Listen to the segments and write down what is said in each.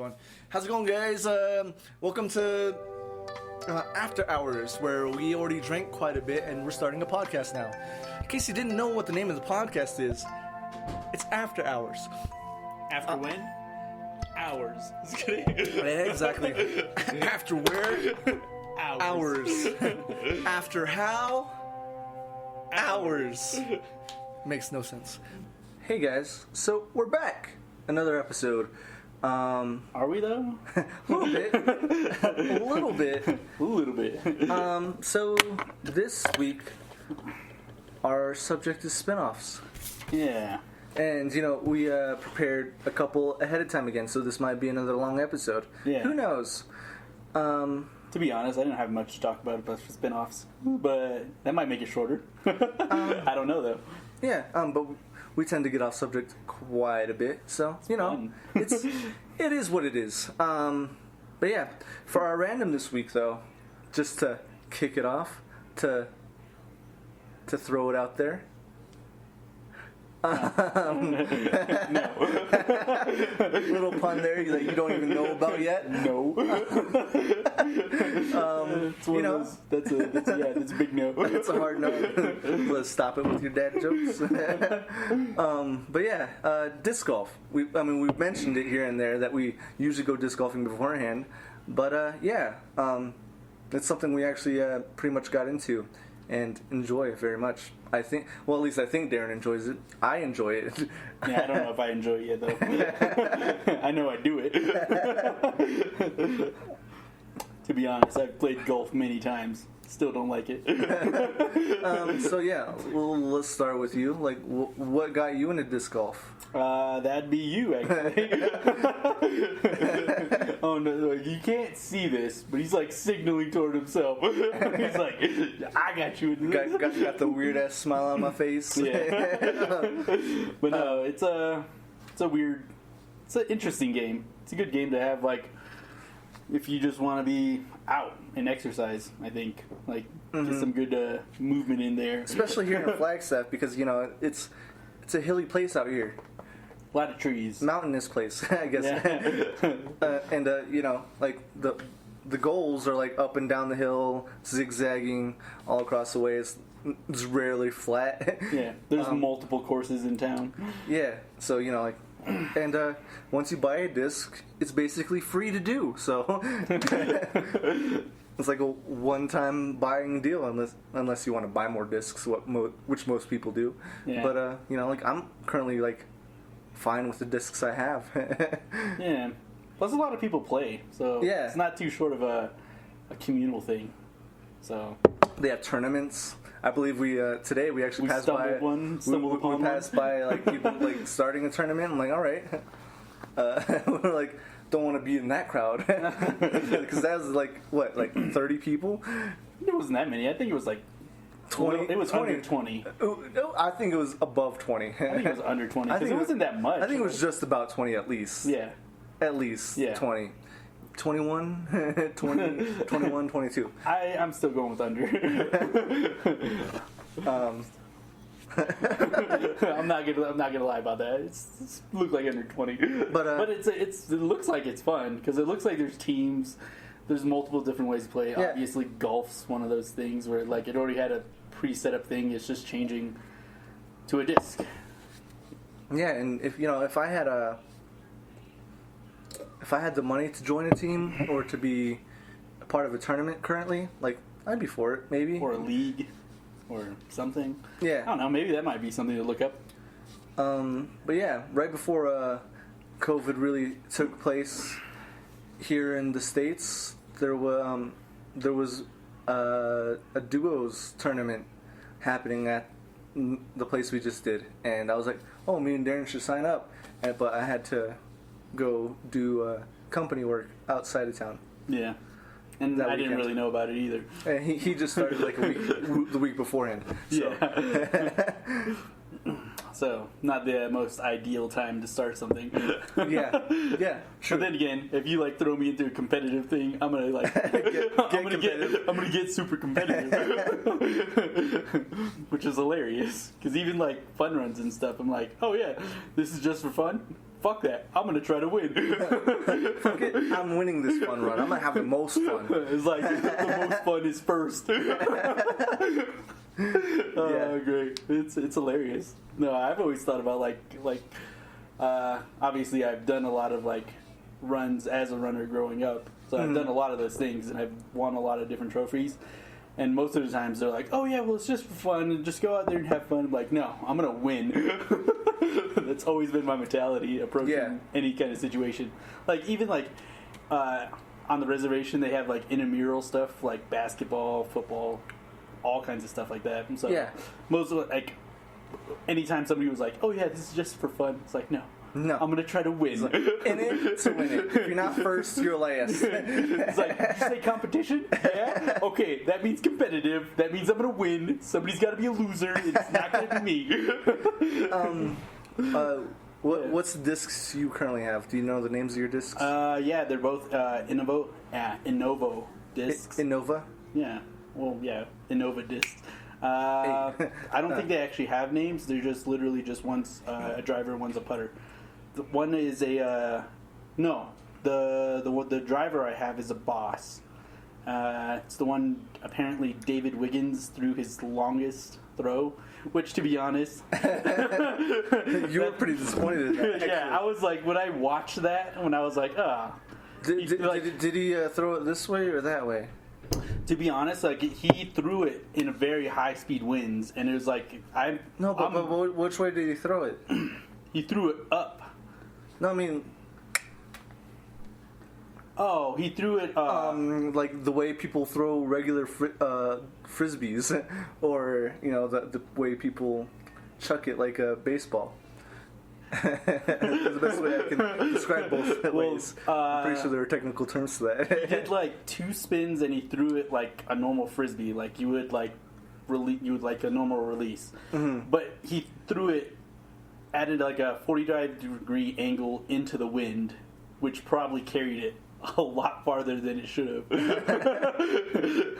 going. How's it going, guys? Welcome to After Hours, where we already drank quite a bit and we're starting a podcast now. In case you didn't know what the name of the podcast is, it's After Hours. After when? Hours. Just kidding. Exactly. After where? Hours. After how? Hours. Makes no sense. Hey guys, so we're back. Another episode. Are we though? A little bit. A little bit. A little bit. So this week, our subject is spinoffs. Yeah. And, you know, we prepared a couple ahead of time again, so this might be another long episode. Yeah. Who knows? To be honest, I didn't have much to talk about spinoffs, but that might make it shorter. I don't know though. Yeah, but we tend to get off subject quite a bit, so you know, it is what it is. But yeah, for our random this week though, just to kick it off, to throw it out there. Little pun there that you don't even know about yet. No. You know, that's a big no. It's a hard no. Let's stop it with your dad jokes. But yeah, disc golf. We've mentioned it here and there that we usually go disc golfing beforehand. But yeah, it's something we actually pretty much got into and enjoy very much. I think, well, at least I think Darren enjoys it. I enjoy it. Yeah, I don't know if I enjoy it yet, though. I know I do it. To be honest, I've played golf many times. Still don't like it. So yeah, well, let's start with you. Like, what got you into disc golf? That'd be you, actually. Oh no, you can't see this, but he's like signaling toward himself. He's like, "I got you." Got the weird ass smile on my face. Yeah. But no, it's an interesting game. It's a good game to have, like, if you just want to be out and exercise. I think get some good movement in there, especially here in Flagstaff, because you know it's a hilly place out here. A lot of trees. Mountainous place, I guess. Yeah. And you know, like the goals are like up and down the hill, zigzagging all across the way. It's rarely flat. Yeah, there's multiple courses in town. Yeah, so you know, like, and once you buy a disc, it's basically free to do. So it's like a one-time buying deal, unless you want to buy more discs, which most people do. Yeah. But you know, like, I'm currently like fine with the discs I have. Yeah. Plus, a lot of people play, so yeah, it's not too short of a communal thing. So they have tournaments. I believe today we actually passed by. We passed by like people like starting a tournament. I'm like, all right. We're like, don't want to be in that crowd because that was like what, like 30 people. It wasn't that many. I think it was like 20. It was 20. Under 20. I think it was above 20. I think it was under 20 because it wasn't that much. I think it was just about 20 at least. Yeah. At least 20. 21, 20, 21, 22. I'm still going with under. I'm not gonna lie about that. It's look like under 20, but it looks like it's fun because it looks like there's teams. There's multiple different ways to play. Yeah. Obviously, golf's one of those things where like it already had a pre-set up thing. It's just changing to a disc. Yeah, and if I had the money to join a team or to be a part of a tournament currently, like, I'd be for it, maybe. Or a league or something. Yeah. I don't know, maybe that might be something to look up. But yeah, right before COVID really took place here in the States, there was a duos tournament happening at the place we just did. And I was like, oh, me and Darren should sign up. But I had to go do company work outside of town. Yeah, and I didn't really know about it either. And he just started like the week beforehand. So. Yeah. So not the most ideal time to start something. Yeah. Sure. But then again, if you like throw me into a competitive thing, I'm gonna like I'm gonna get super competitive, which is hilarious. Because even like fun runs and stuff, I'm like, oh yeah, this is just for fun. Fuck that. I'm gonna try to win. Fuck I'm winning this fun run. I'm gonna have the most fun. It's like the most fun is first. Great! It's hilarious. No, I've always thought about obviously I've done a lot of like runs as a runner growing up, so I've done a lot of those things and I've won a lot of different trophies. And most of the times they're like, "Oh yeah, well it's just for fun and just go out there and have fun." I'm like, no, I'm gonna win. That's always been my mentality approaching any kind of situation. Like even like on the reservation they have like intramural stuff like basketball, football, all kinds of stuff like that. And so most of it, like anytime somebody was like, "Oh yeah, this is just for fun," it's like, no, I'm gonna try to win. Like, in it to win it. If you're not first, you're last. It's like, did you say competition? Yeah. Okay, that means competitive. That means I'm gonna win. Somebody's got to be a loser. It's not gonna be me. What's the discs you currently have? Do you know the names of your discs? Yeah, they're both Innovo discs. Innova? Yeah. Well, yeah, Innova discs. I don't think they actually have names. They're just literally just one's a driver, one's a putter. One is a the driver I have is a Boss. It's the one apparently David Wiggins threw his longest throw, which to be honest, you were pretty disappointed in that. Yeah, I was like when I watched that, when I was like, Did he throw it this way or that way? To be honest, like he threw it in a very high speed winds, and it was like but which way did he throw it? He threw it up. No, I mean, he threw it like the way people throw regular frisbees, or the way people chuck it like a baseball. That's the best way I can describe both ways. I'm pretty sure there are technical terms to that. He did like 2 spins and he threw it like a normal frisbee, like you would like a normal release. Mm-hmm. But he threw it at like a 45-degree angle into the wind, which probably carried it a lot farther than it should have.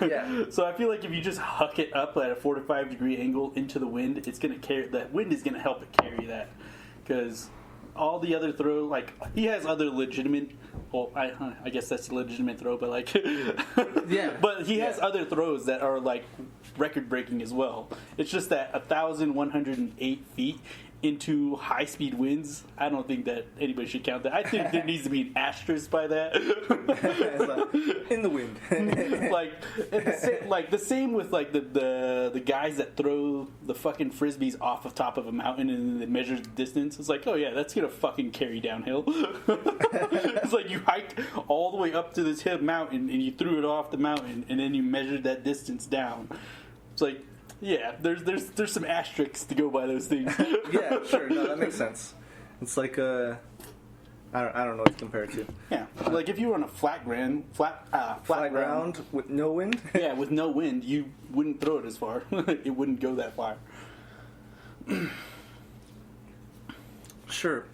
Yeah. So I feel like if you just huck it up at a 45-degree angle into the wind, it's gonna carry. That wind is gonna help it carry that. Because all the other throw, like he has other legitimate. Well, I guess that's a legitimate throw, but like, yeah. But he has other throws that are like record breaking as well. It's just that 1,108 feet into high speed winds. I don't think that anybody should count that. I think there needs to be an asterisk by that. In the wind. like the same with like the guys that throw the fucking frisbees off the top of a mountain and then measure the distance. It's like, oh yeah, that's gonna fucking carry downhill. It's like you hiked all the way up to this hill mountain and you threw it off the mountain and then you measured that distance down. It's like, yeah, there's some asterisks to go by those things. Yeah, sure. No, that makes sense. It's like I don't know what to compare it to. Yeah, like if you were on a flat ground with no wind. Yeah, with no wind, you wouldn't throw it as far. It wouldn't go that far. Sure.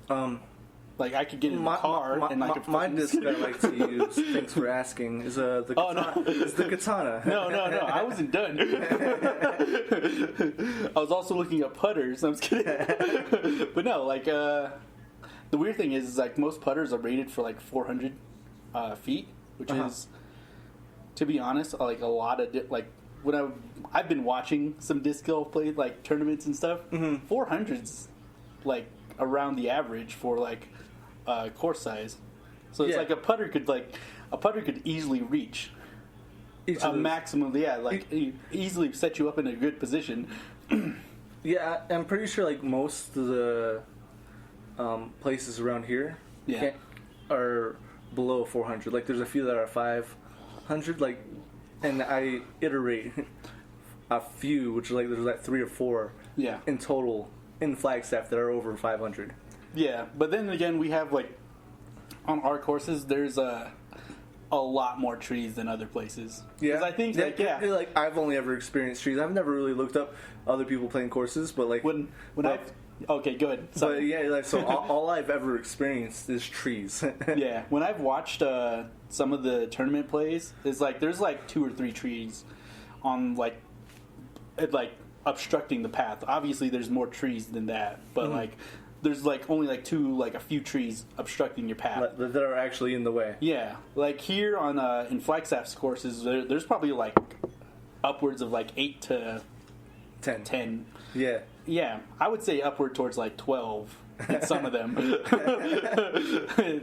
Like I could get in the car and I could. My disc I like to use. Thanks for asking. Is the katana? Oh, no. Is the katana? No. I wasn't done. I was also looking at putters. I'm just kidding. But no, like the weird thing is like most putters are rated for like 400 feet, which is, to be honest, like a lot of like when I've been watching some disc golf play like tournaments and stuff. 400's like around the average for like. Course size, so it's like a putter could easily reach a maximum. Yeah, like easily set you up in a good position. Yeah, I'm pretty sure like most of the places around here are below 400. Like there's a few that are 500. Like, and I iterate a few, which is like there's like 3 or 4 in total in Flagstaff that are over 500. Yeah, but then again, we have like on our courses, there's a lot more trees than other places. Yeah, I think like I've only ever experienced trees. I've never really looked up other people playing courses, but like okay, go ahead. But yeah, like so all I've ever experienced is trees. Yeah, when I've watched some of the tournament plays, it's like there's like 2 or 3 trees on like obstructing the path. Obviously, there's more trees than that, but like. there's like only like a few trees obstructing your path that are actually in the way. Yeah, like here on in Flagstaff's courses, there's probably like upwards of like 8 to 10. Yeah, I would say upward towards like 12 in some of them.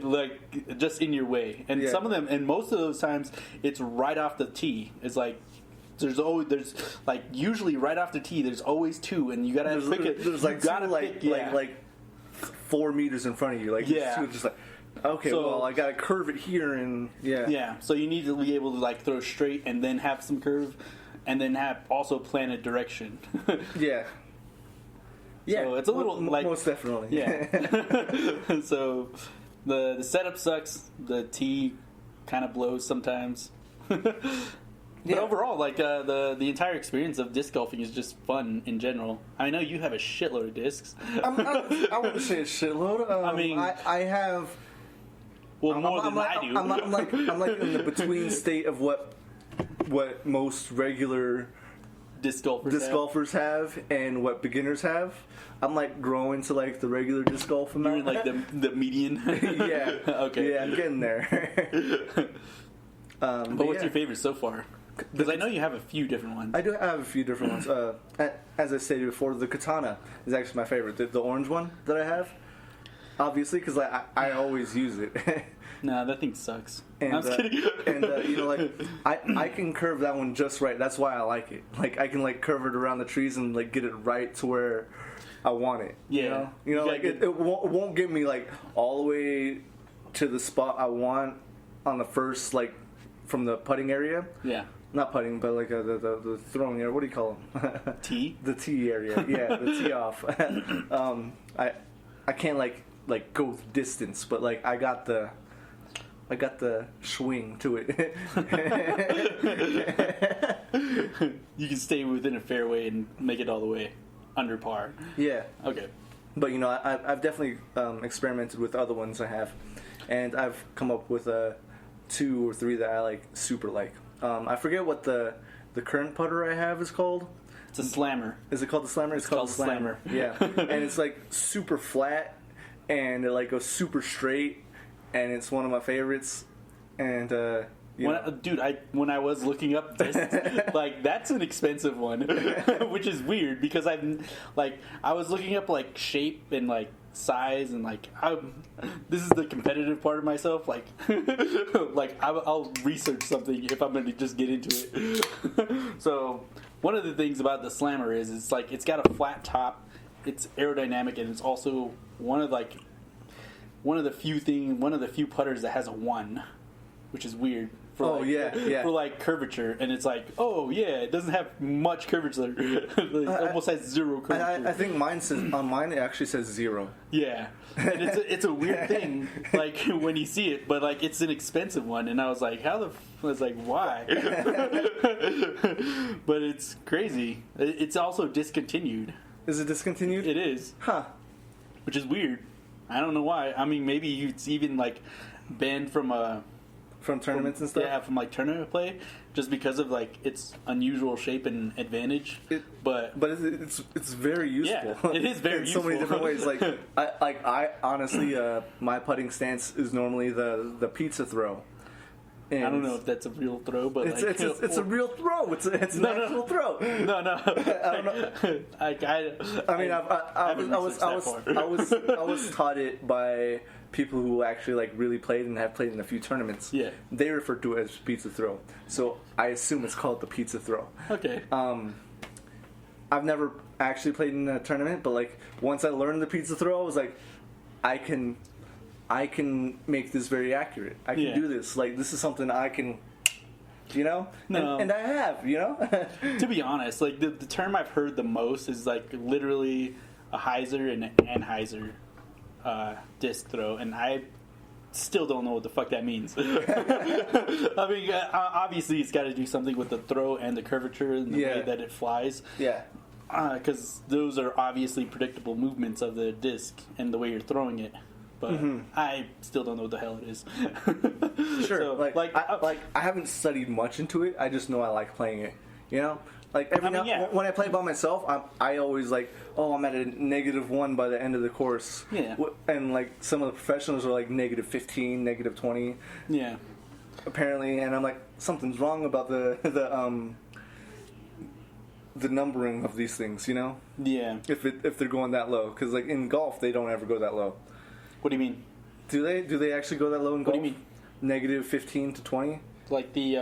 Like just in your way. And some of them, and most of those times it's right off the tee. It's like there's like usually right off the tee there's always 2, and you gotta pick it. There's like like 4 meters in front of you. Like it's just like, okay, so, well, I gotta curve it here, and so you need to be able to like throw straight and then have some curve, and then have also planted direction. So it's a little like most definitely. So the setup sucks. The tee kind of blows sometimes. But overall, like the entire experience of disc golfing is just fun in general. I know you have a shitload of discs. I wouldn't say a shitload. I mean, I have. Well, more than I do. I'm like in the between state of what most regular disc golfers have and what beginners have. I'm like growing to like the regular disc golf amount. You're in like the median. Yeah. Okay. Yeah, I'm getting there. But what's your favorite so far? Because I know you have a few different ones. I do have a few different ones. As I stated before, the katana is actually my favorite. The orange one that I have, obviously, because I always use it. No, that thing sucks. And, I was kidding. And you know, like I can curve that one just right. That's why I like it. Like I can like curve it around the trees and like get it right to where I want it. Yeah. You know, like it won't get me like all the way to the spot I want on the first like from the putting area. Yeah. Not putting, but like the throwing area. What do you call them? Tee? The tee area. Yeah, the tee off. I can't like go distance, but like I got the swing to it. You can stay within a fairway and make it all the way under par. Yeah. Okay. But you know, I've definitely experimented with other ones I have, and I've come up with 2 or 3 that I like super like. I forget what the current putter I have is called. It's a slammer. Is it called the slammer? It's called the slammer. Yeah. And it's like super flat, and it like goes super straight, and it's one of my favorites. And when I was looking up this, like that's an expensive one, which is weird because I was looking up like shape and like size and like this is the competitive part of myself. Like I'll research something if I'm going to just get into it. So one of the things about the slammer is it's like it's got a flat top, it's aerodynamic, and it's also one of the few putters that has a 1, which is weird. For like curvature, and it's like, it doesn't have much curvature. It almost has 0 curvature. I think on mine it actually says 0. Yeah, and it's a weird thing, like when you see it, but like it's an expensive one, and I was like, I was like, why? But it's crazy. It's also discontinued. Is it discontinued? It is. Huh. Which is weird. I don't know why. I mean, maybe it's even like banned from tournaments and stuff? Yeah, from like tournament play, just because of like its unusual shape and advantage. But it's very useful. Yeah, it is very useful. So many different ways. Like I honestly, my putting stance is normally the pizza throw. And I don't know if that's a real throw, but it's a real throw. It's an actual throw. No. I don't know. I was taught it by people who actually like really played and have played in a few tournaments. Yeah. They refer to it as pizza throw. So I assume it's called the pizza throw. Okay. I've never actually played in a tournament, but like once I learned the pizza throw, I was like, I can make this very accurate. I can do this. Like this is something I can, you know, and I have, you know. To be honest, like the term I've heard the most is like literally a hyzer and an anhyzer disc throw, and I still don't know what the fuck that means. I mean, obviously it's got to do something with the throw and the curvature and the way that it flies. Yeah. Because those are obviously predictable movements of the disc and the way you're throwing it. But I still don't know what the hell it is. Sure. So, I haven't studied much into it. I just know I like playing it. You know, Like when I play by myself, I always like, I'm at a -1 by the end of the course. Yeah. And like some of the professionals are like -15, -20. Yeah. Apparently, and I'm like, something's wrong about the numbering of these things, you know? Yeah. If they're going that low, because like in golf they don't ever go that low. What do you mean? Do they actually go that low in golf? What do you mean? -15 to 20. Like the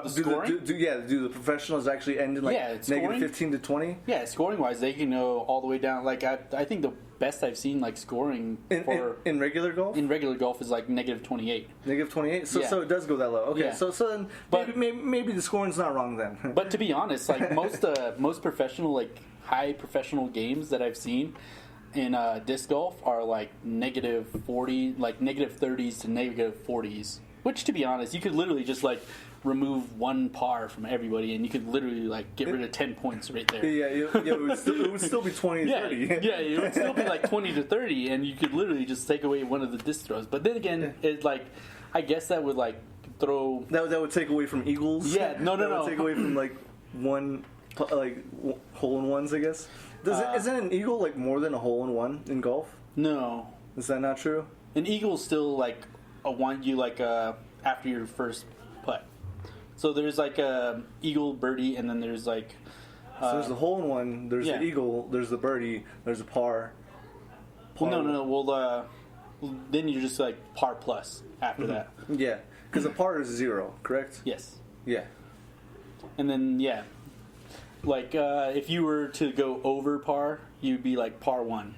scoring? Do the professionals actually end in like -15 to 20? Yeah, scoring wise, they can go all the way down. Like I think the best I've seen like scoring in regular golf. In regular golf is like -28. -28. So it does go that low. Okay, so then maybe the scoring's not wrong then. But to be honest, like most professional like high professional games that I've seen in disc golf are like -40, like -30s to -40s. Which, to be honest, you could literally just like remove one par from everybody, and you could literally like get rid of 10 points right there. Yeah, it would still be 20 to 30. Yeah, it would still be like 20 to 30, and you could literally just take away one of the disc throws. But then again, it's like, I guess that would like throw. That would take away from eagles. Yeah, no. That would take away from like hole in ones, I guess. Isn't an eagle like more than a hole in one in golf? No. Is that not true? An eagle's still like a one you like after your first putt. So there's like a eagle, birdie, and then there's like. So there's the hole in one. There's the eagle. There's the birdie. There's a par. No. Well, then you're just like par plus after that. Yeah, because a par is 0, correct? Yes. Yeah. And then like if you were to go over par, you'd be like par 1.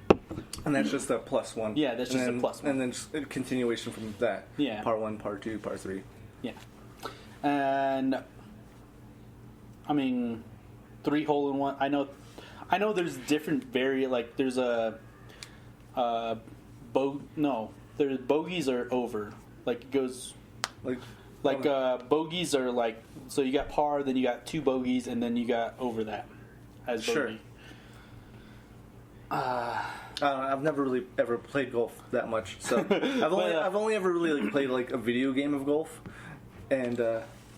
And that's just a +1. Yeah, that's just a +1. And then just a continuation from that. Yeah. Par 1, par 2, par 3. Yeah. And I mean, 3 hole in one. I know there's different like there's there's bogeys are over. Like it goes bogeys are like, so you got par, then you got 2 bogeys, and then you got over that as bogey. Sure. I've never really ever played golf that much, so I've only ever really like, played like a video game of golf, and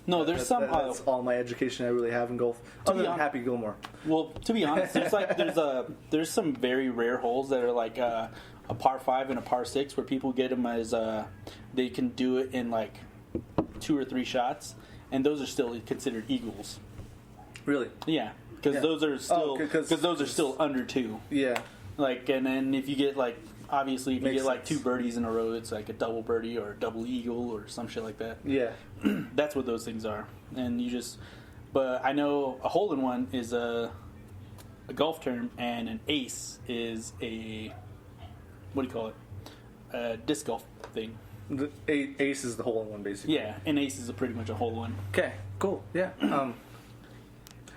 no, there's that's all my education I really have in golf. Other than Happy Gilmore. Well, to be honest, there's some very rare holes that are like a par 5 and a par 6 where people get them as they can do it in like 2 or 3 shots, and those are still considered eagles. Really? Yeah. Because those are still under 2. Yeah. Like, and then if you get like, obviously if you get like 2 birdies in a row, it's like a double birdie or a double eagle or some shit like that. Yeah. That's what those things are. And you just, but I know a hole in one is a golf term, and an ace is a, what do you call it? A disc golf thing. The ace is the hole in one, basically. Yeah, an ace is pretty much a hole in one. Okay, cool. Yeah.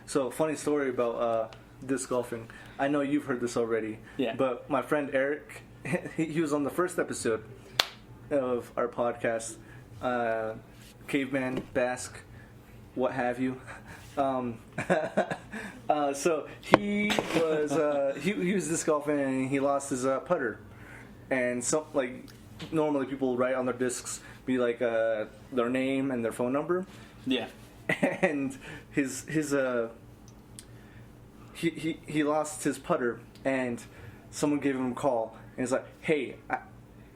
So, funny story about disc golfing. I know you've heard this already. Yeah. But my friend Eric, he was on the first episode of our podcast, Caveman, Basque, what have you. So he was disc golfing and he lost his putter, and so like normally people write on their discs be like their name and their phone number. Yeah. And he lost his putter, and someone gave him a call, and he's like, "Hey,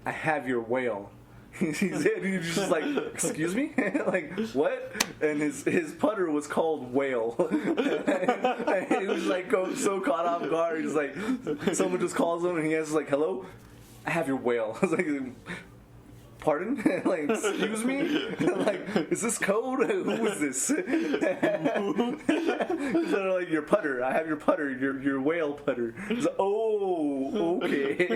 I have your whale." He's just like, "Excuse me?" Like, what? And his putter was called Whale. And he was like so caught off guard. He's like, someone just calls him, and he answers like, "Hello, I have your whale." I was like, pardon? Like, excuse me? Like, is this code? Who is this? They're like, your putter. I have your putter. Your whale putter. It's like, oh, okay.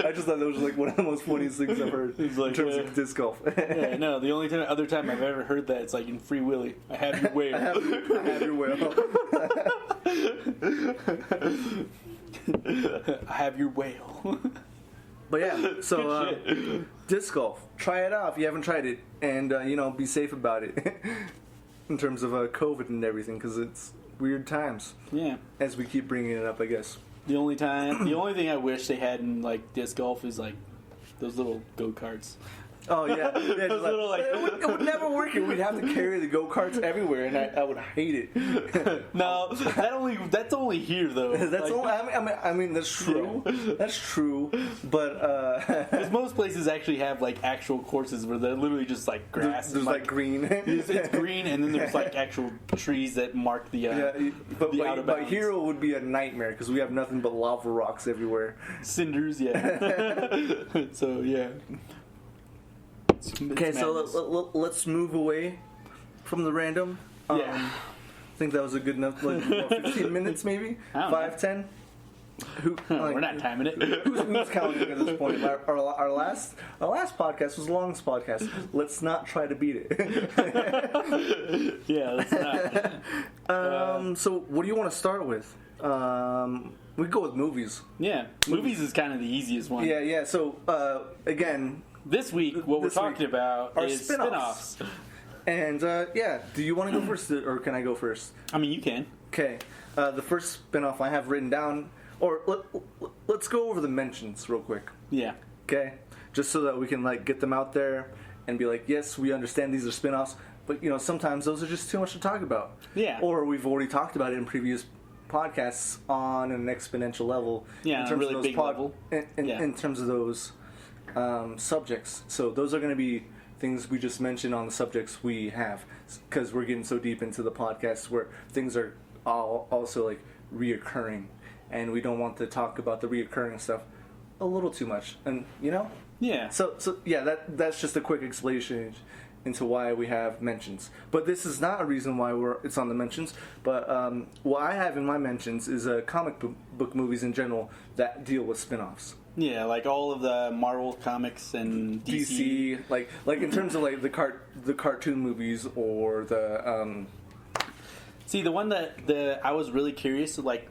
I just thought that was like one of the most funniest things I've heard like, in terms of disc golf. Yeah, no, the only other time I've ever heard that, it's like in Free Willy. I have your whale. I have your whale. I have your whale. But yeah, so disc golf. Try it out if you haven't tried it, and be safe about it in terms of COVID and everything, because it's weird times. Yeah. As we keep bringing it up, I guess. The only thing I wish they had in like disc golf is like those little go-karts. Oh yeah, yeah. Just like, it would never work. We'd have to carry the go-karts everywhere, and I would hate it. No, that's only here though. That's only. I mean, that's true. Yeah. That's true. But because most places actually have like actual courses where they're literally just like grass. There's like green. It's green, and then there's like actual trees that mark the the out of bounds. But here would be a nightmare because we have nothing but lava rocks everywhere. Cinders, yeah. So yeah. Okay, so let's move away from the random. Yeah. I think that was a good enough, like, 15 minutes maybe? 5, 10? We're not timing it. Who's counting at this point? Our last podcast was the longest podcast. Let's not try to beat it. Yeah, let's not. So what do you want to start with? We go with movies. Yeah, movies is kind of the easiest one. Yeah. So, again... This week, what we're talking about is spin-offs. And, do you want to go first, or can I go first? I mean, you can. Okay. The first spin-off I have written down, or let's go over the mentions real quick. Yeah. Okay? Just so that we can, like, get them out there and be like, yes, we understand these are spin-offs, but, you know, sometimes those are just too much to talk about. Yeah. Or we've already talked about it in previous podcasts on an exponential level. Yeah, in terms on a really of those big level. In terms of those... subjects. So those are going to be things we just mentioned on the subjects we have, because we're getting so deep into the podcast where things are all also like reoccurring, and we don't want to talk about the reoccurring stuff a little too much, and you know. Yeah. So yeah, that's just a quick explanation into why we have mentions. But this is not a reason why it's on the mentions. But what I have in my mentions is comic book movies in general that deal with spin-offs. Yeah, like all of the Marvel comics and DC. like in terms of like the cartoon movies or the. See, the one that I was really curious, like,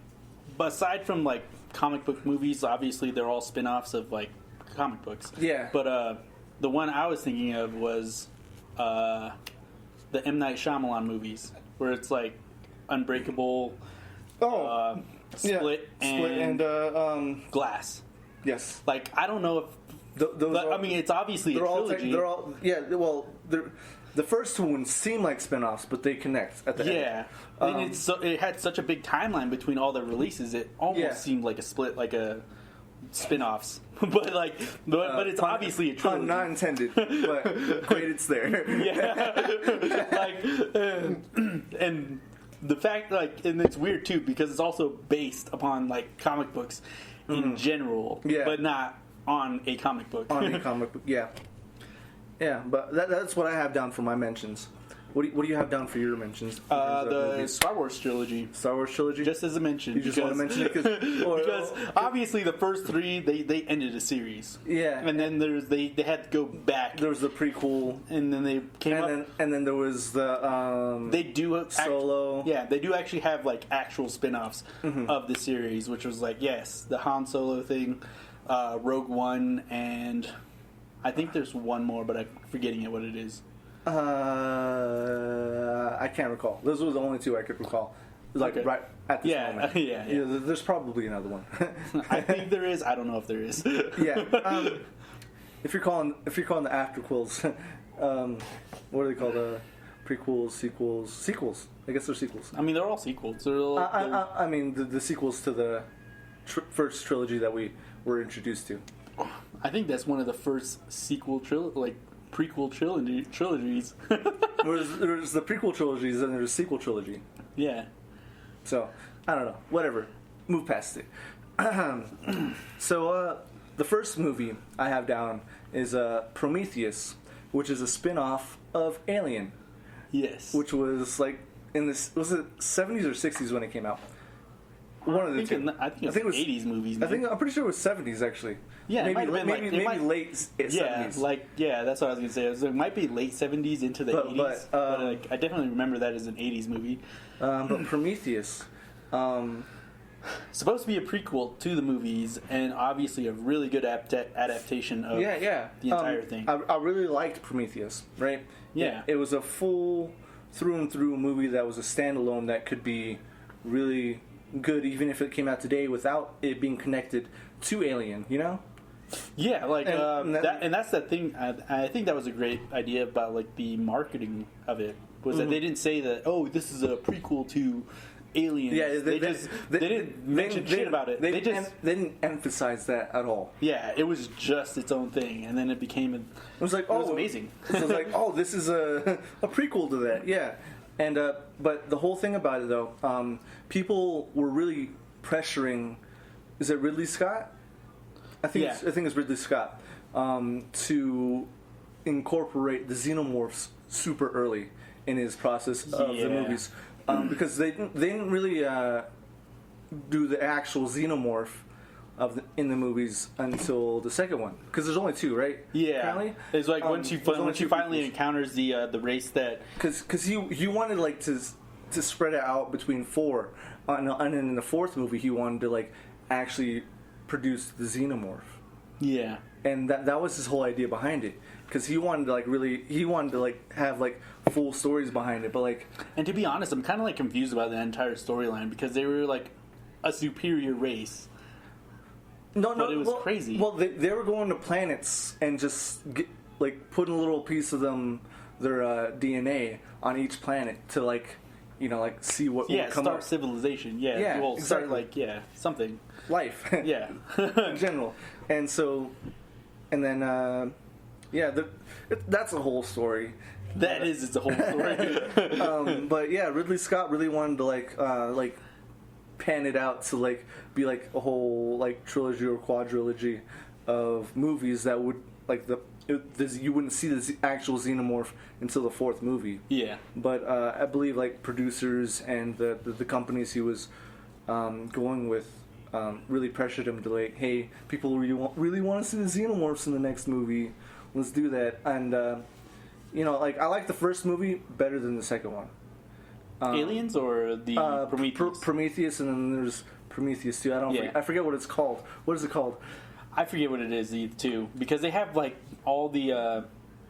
aside from like comic book movies, obviously they're all spin-offs of like comic books. Yeah. But the one I was thinking of was the M. Night Shyamalan movies, where it's like Unbreakable, Split, and Glass. Yes. Like, I don't know if... I mean, it's obviously a trilogy. The first one seemed like spin-offs, but they connect at the end. Yeah. And it had such a big timeline between all the releases, it almost seemed like a split, like a spin-offs. But it's obviously a trilogy. Pun not intended, but great it's there. Yeah. And the fact, like, and it's weird too, because it's also based upon, like, comic books in general, but not on a comic book. On a comic book, yeah. Yeah, but that's what I have down for my mentions. What do you have down for your mentions? The Star Wars trilogy. Star Wars trilogy? Just as a mention. You just want to mention it because obviously the first three, they ended a series. Yeah. And then they had to go back. There was the prequel. And then they came up. And then there was the they do Solo. They do actually have like actual spin-offs of the series, which was like, yes, the Han Solo thing, Rogue One, and I think there's one more, but I'm forgetting what it is. I can't recall. Those were the only two I could recall. Like right at this moment. Yeah. There's probably another one. I think there is. I don't know if there is. Yeah. If you're calling the afterquels, what are they called? Prequels, sequels. I guess they're sequels. I mean, they're all sequels. I mean, the sequels to the first trilogy that we were introduced to. I think that's one of the first prequel trilogies. There's the prequel trilogies and there's a sequel trilogy. Yeah. So, I don't know. Whatever. Move past it. So, the first movie I have down is Prometheus, which is a spin-off of Alien. Yes. Which was like was it 70s or 60s when it came out? One of the two. I think it was 80s movies. Man. I'm pretty sure it was 70s actually. Yeah, maybe late 70s. Yeah, that's what I was gonna say. It might be late 70s into the 80s. But I definitely remember that as an 80s movie. But Prometheus, supposed to be a prequel to the movies, and obviously a really good adaptation of the entire thing. I really liked Prometheus. Right? Yeah, it was a full through and through movie that was a standalone that could be really good even if it came out today without it being connected to Alien, you know? Yeah, like and that's the thing. I think that was a great idea about like the marketing of it was that they didn't say that this is a prequel to Aliens. Yeah, they didn't mention shit about it. They didn't emphasize that at all. Yeah, it was just its own thing, and then it became. It was amazing. It was like, this is a prequel to that. Yeah, and but the whole thing about it though, people were really pressuring. Is it Ridley Scott? I think it's Ridley Scott to incorporate the xenomorphs super early in his process of the movies. Because they didn't really do the actual xenomorph in the movies until the second one. Because there's only two, right? Yeah, apparently? It's like once you finally encounters the race that because he wanted like to spread it out between four, and then in the fourth movie he wanted to like actually produce the xenomorph. Yeah, and that was his whole idea behind it. Because he wanted to have like full stories behind it, but like. And to be honest, I'm kind of like confused about the entire storyline because they were like a superior race. It was crazy. Well, they were going to planets and just putting a little piece of their DNA on each planet to see what will come start up. civilization. Yeah, well, exactly. Start something. Life. Yeah, in general, and then. That's a whole story. That is its a whole story. But yeah, Ridley Scott really wanted to pan it out to be like a whole trilogy or quadrilogy of movies that would you wouldn't see the actual xenomorph until the fourth movie. Yeah. But I believe producers and the companies he was going with really pressured him to hey, people really want to see the xenomorphs in the next movie. Let's do that. And, I like the first movie better than the second one. Aliens or the Prometheus? Prometheus, and then there's Prometheus 2. I forget what it's called. What is it called? I forget what it is, too. Because they have, all the...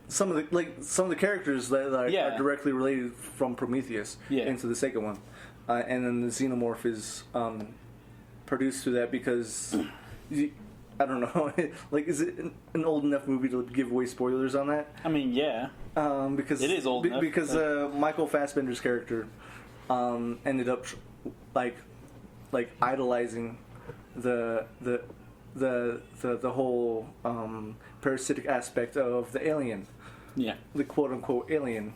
Some of the characters that are directly related from Prometheus into the second one. And then the Xenomorph is produced through that because... I don't know. Is it an old enough movie to give away spoilers on that? I mean, yeah. Because it is old enough. Because Michael Fassbender's character ended up idolizing the whole parasitic aspect of the alien. Yeah. The quote unquote alien,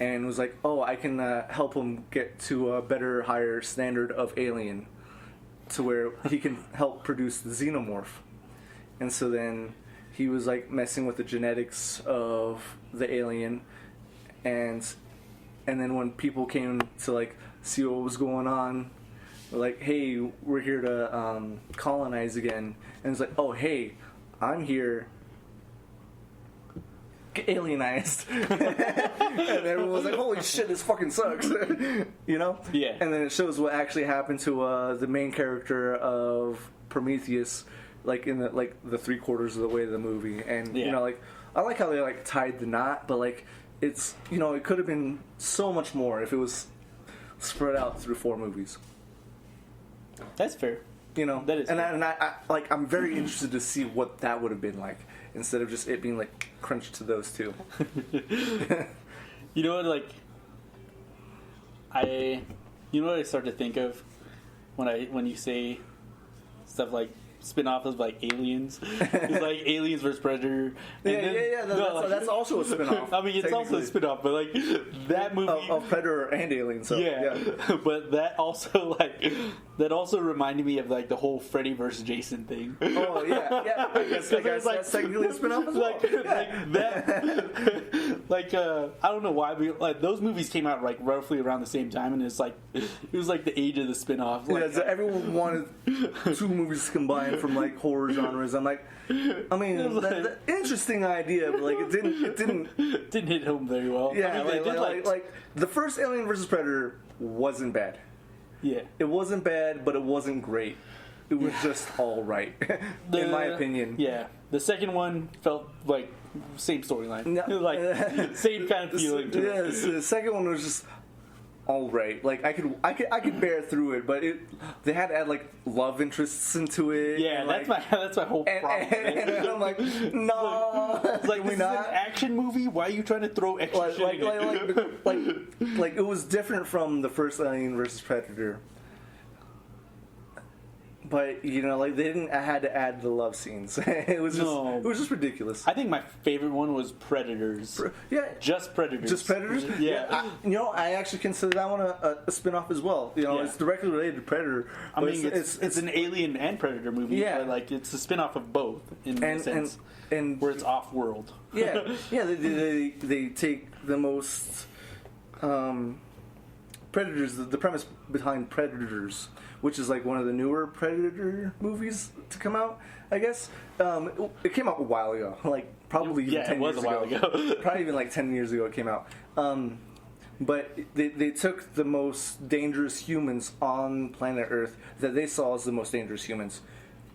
and was like, I can help him get to a better, higher standard of alien, to where he can help produce the xenomorph. And so then he was messing with the genetics of the alien, and then when people came to see what was going on, they're like, hey, we're here to colonize again. And it's oh, hey, I'm here. Get alienized. And everyone was holy shit, this fucking sucks. Yeah. And then it shows what actually happened to the main character of Prometheus, in the 3/4 of the way of the movie. And I like how they tied the knot, but it's it could have been so much more if it was spread out through 4 movies. That's fair. That is, and I'm very interested to see what that would have been like instead of just it being crunched to those two. You know what? I start to think of when you say stuff like spin-off of Aliens. It's Aliens vs Predator. That's also a spin-off. I mean, it's also a spin-off, but that movie of Predator and Alien. So, yeah. But that also reminded me of the whole Freddy vs Jason thing. Oh yeah. I guess that's technically a spin-off as well. I don't know why, but those movies came out roughly around the same time, and it was the age of the spin-off. So everyone wanted 2 movies combined from horror genres. That interesting idea, but it didn't hit home very well. Yeah, the first Alien vs Predator wasn't bad. Yeah, it wasn't bad, but it wasn't great. It was just all right, in my opinion. Yeah, the second one felt same storyline, same kind of feeling to it. The second one was just all right. Like I could bear through it, but they had to add like love interests into it. Yeah, and, that's my whole problem. And I'm like, no, it's like, this is an action movie. Why are you trying to throw extra shit in it? Like it was different from the first Alien versus Predator. But like they didn't. I had to add the love scenes. It was just ridiculous. I think my favorite one was Predators. Just Predators. Just Predators. Yeah. I actually consider that one a spin-off as well. It's directly related to Predator. I mean, it's an Alien and Predator movie. Yeah. But like it's a spin-off of both in a sense, and where it's off-world. Yeah. They take the most Predators. The premise behind Predators, which is like one of the newer Predator movies to come out, I guess. It came out a while ago, like probably even 10 years ago. It was a while ago. Probably even like 10 years ago it came out. But they took the most dangerous humans on planet Earth that they saw as the most dangerous humans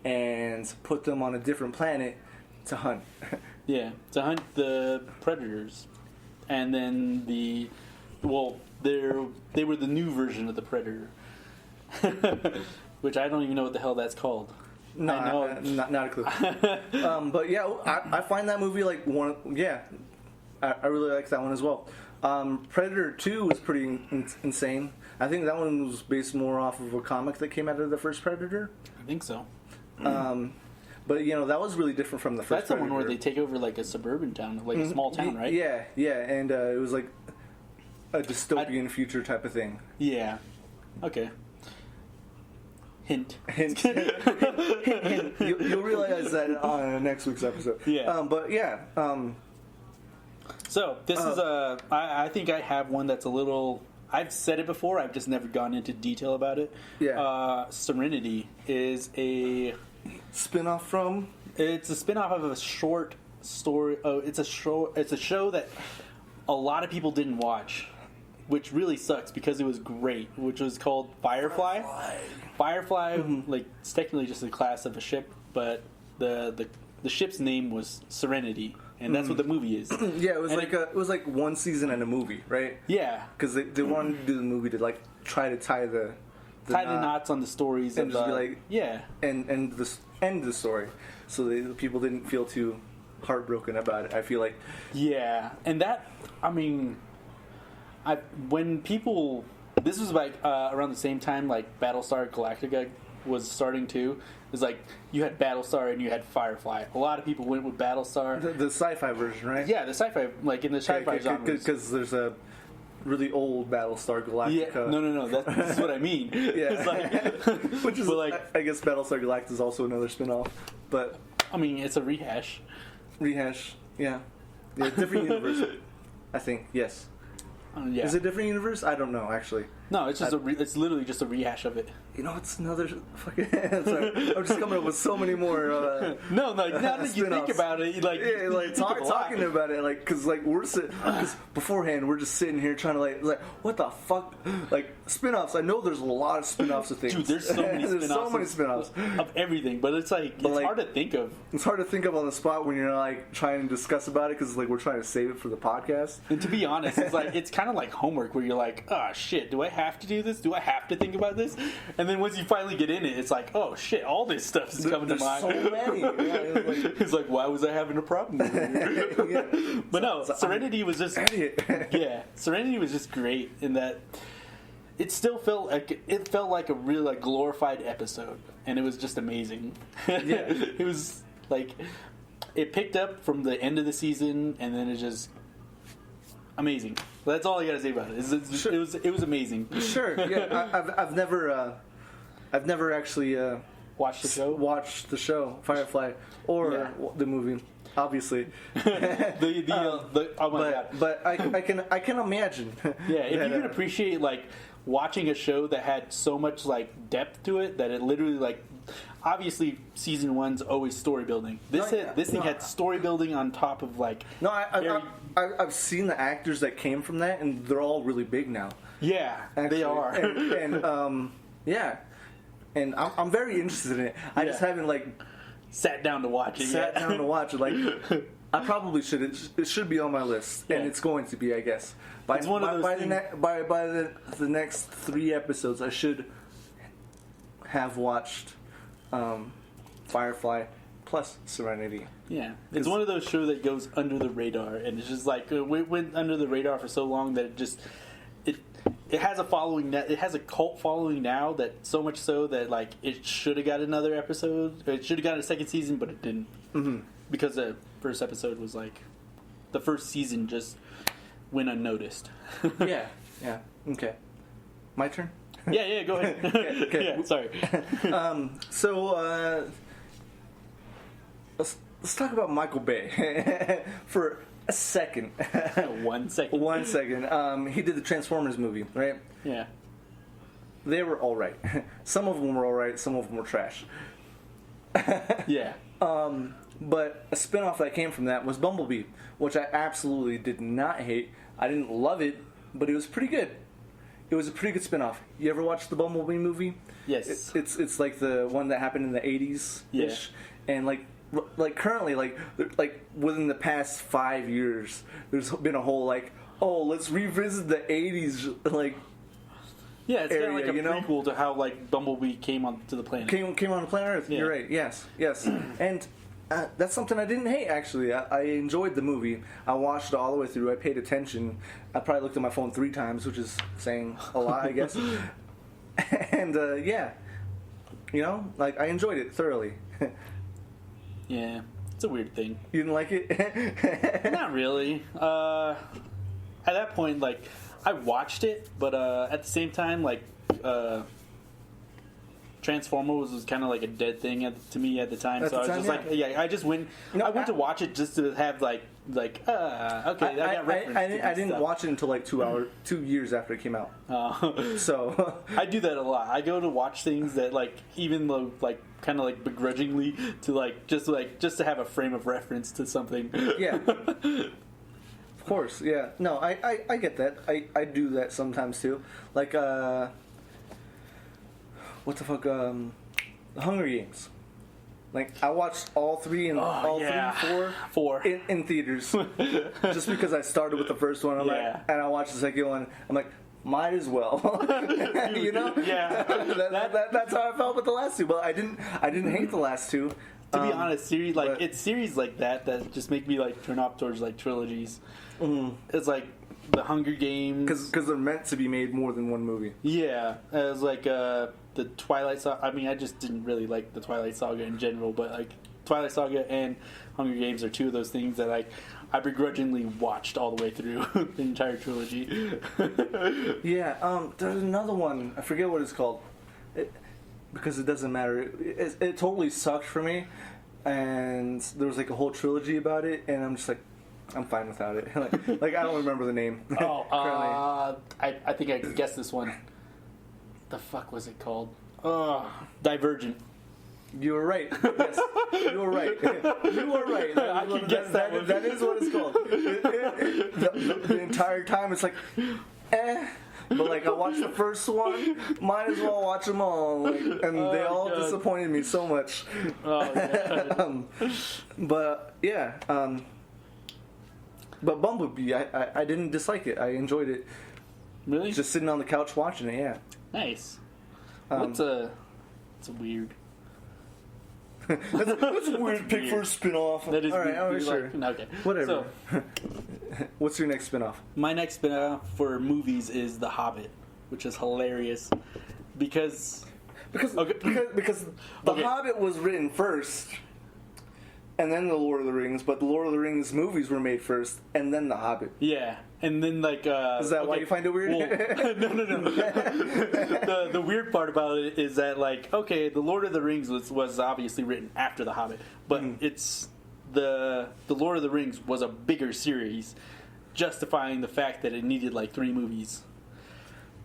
and put them on a different planet to hunt. Yeah, to hunt the predators. And then they were the new version of the Predator. Which I don't even know what the hell that's called. No, I know. Not a clue. But yeah, I find that movie like one. Yeah, I really like that one as well. Predator 2 was pretty insane. I think that one was based more off of a comic that came out of the first Predator. I think so. But that was really different from the first. That's Predator. The one where they take over like a suburban town, like a small town, right? Yeah, and it was like a dystopian future type of thing. Yeah. Okay. Hint. You'll realize that on next week's episode. Yeah. But yeah. So this is I think I have one that's a little. I've said it before. I've just never gone into detail about it. Yeah. Serenity is a spin-off from. It's a spin-off of a short story. Oh, it's a show that a lot of people didn't watch, which really sucks because it was great. Which was called Firefly. Firefly, like it's technically just a class of a ship, but the ship's name was Serenity, and that's what the movie is. Yeah, it was like one season and a movie, right? Yeah, because they wanted to do the movie to like try to tie the knots on the stories and just be like and end the story, so the people didn't feel too heartbroken about it. I feel like and that when people. This was like around the same time like Battlestar Galactica was starting too. It was like you had Battlestar and you had Firefly. A lot of people went with Battlestar. The sci-fi version, right? Yeah, the sci-fi, like in the sci-fi genre. Because there's a really old Battlestar Galactica. Yeah, no. That's what I mean. Yeah. Like, which is like I guess Battlestar Galactica is also another spin-off, but I mean it's a rehash. Yeah, different universe. I think yes. Yeah. Is it a different universe? I don't know, actually. No, it's just it's literally just a rehash of it. It's another fucking. Sorry, I'm just coming up with so many more. Now that you think about it, talking about it, because we're because beforehand we're just sitting here trying to like what the fuck, like spin-offs. I know there's a lot of spin-offs of things. Dude, there's so many spin-offs of everything, but it's hard to think of. It's hard to think of on the spot when you're like trying to discuss about it because we're trying to save it for the podcast. And to be honest, it's kind of like homework where you're like, oh shit, do I have to do this? Do I have to think about this? And then once you finally get in it, it's like, oh shit, all this stuff is coming to mind. So many. It's like, why was I having a problem with it? But no, Serenity was just Serenity was just great in that it still felt like a really glorified episode, and it was just amazing. Yeah, it was like it picked up from the end of the season, and then it just amazing. That's all I gotta say about it. It was amazing. Sure. Yeah, I've never actually watched the show Firefly or the movie. Obviously, oh my god! But I can imagine. Yeah, if you can appreciate watching a show that had so much depth to it that it literally obviously season 1's always story building. This thing had story building on top of I've seen the actors that came from that, and they're all really big now. Yeah, actually. They are. And I'm very interested in it. I just haven't sat down to watch it. I probably should. It should be on my list, and it's going to be, I guess. By the next 3 episodes, I should have watched Firefly plus Serenity. Yeah, it's one of those shows that goes under the radar, and it's just like it went under the radar for so long that it has a following. It has a cult following now, that so much so that like it should have got another episode. It should have got a second season, but it didn't because the first episode was like the first season just went unnoticed. Yeah. Okay, my turn. Yeah. Go ahead. Okay. Yeah, sorry. So let's talk about Michael Bay for a second. 1 second. 1 second. He did the Transformers movie, right? Yeah. They were all right. Some of them were all right. Some of them were trash. Yeah. But a spinoff that came from that was Bumblebee, which I absolutely did not hate. I didn't love it, but it was pretty good. It was a pretty good spinoff. You ever watched the Bumblebee movie? Yes. It's like the one that happened in the 80s ish, and like currently like within the past 5 years, there's been a whole like, oh, let's revisit the 80s like. Yeah, it's area, kind of like a prequel to how like Bumblebee came onto the planet. Came on the planet Earth. Yeah. You're right. Yes. And that's something I didn't hate, actually. I enjoyed the movie. I watched it all the way through. I paid attention. I probably looked at my phone 3 times, which is saying a lot, I guess. And yeah, like I enjoyed it thoroughly. Yeah, it's a weird thing. You didn't like it? Not really. At that point, like, I watched it, but at the same time, like, Transformers was kind of like a dead thing to me at the time. So I was just like, I just went. I went to watch it just to have okay, I got reference. I didn't watch it until like 2 years after it came out. So I do that a lot. I go to watch things that like even though like kind of like begrudgingly to just to have a frame of reference to something. Yeah. Of course, yeah. No, I get that. I do that sometimes too. Like, what the fuck, The Hunger Games. Like, I watched all 3 and four in theaters. Just because I started with the first one, and I watched the second one. I'm like, might as well. Yeah. That's how I felt with the last 2. But I didn't hate the last 2. To be honest, series like that just make me like turn off towards like trilogies. Mm-hmm. It's like the Hunger Games because they're meant to be made more than one movie. Yeah, it was like the Twilight Saga. I mean, I just didn't really like the Twilight Saga in general, but like Twilight Saga and Hunger Games are 2 of those things that like I begrudgingly watched all the way through the entire trilogy. Yeah, there's another one. I forget what it's called. Because it doesn't matter. It totally sucked for me, and there was like a whole trilogy about it, and I'm just like, I'm fine without it. like I don't remember the name. I think I can guess this one. The fuck was it called? Divergent. You were right. Yes, you were right. You were right. I can guess that one. That is what it's called. The entire time, it's like, But like I watched the first one, might as well watch them all, and they all disappointed me so much. But yeah, but Bumblebee, I didn't dislike it. I enjoyed it. Really? Just sitting on the couch watching it. Yeah. Nice. It's a weird. That's a weird pick for a spinoff. That is all right. weird. Sure. Okay. Whatever. So, what's your next spinoff? My next spinoff for movies is The Hobbit, which is hilarious because The Hobbit was written first, and then The Lord of the Rings. But the Lord of the Rings movies were made first, and then The Hobbit. Yeah, and then like is that why you find it weird? Well, no. The weird part about it is that like the Lord of the Rings was obviously written after The Hobbit, but it's the Lord of the Rings was a bigger series, justifying the fact that it needed like 3 movies.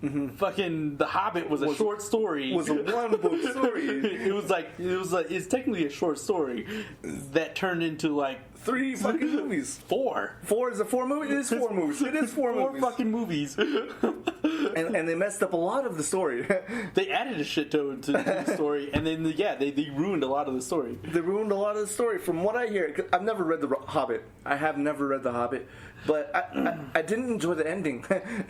Mm-hmm. Fucking The Hobbit was a short story. Was a one-book story. It's technically a short story that turned into like 3 fucking movies. 4. 4 is a 4 movie. It is 4 movies. It is 4 movies. 4 fucking movies. and they messed up a lot of the story. They added a shit to the story, and then they ruined a lot of the story. They ruined a lot of the story, from what I hear. I've never read The Hobbit. I have never read The Hobbit, but I didn't enjoy the ending.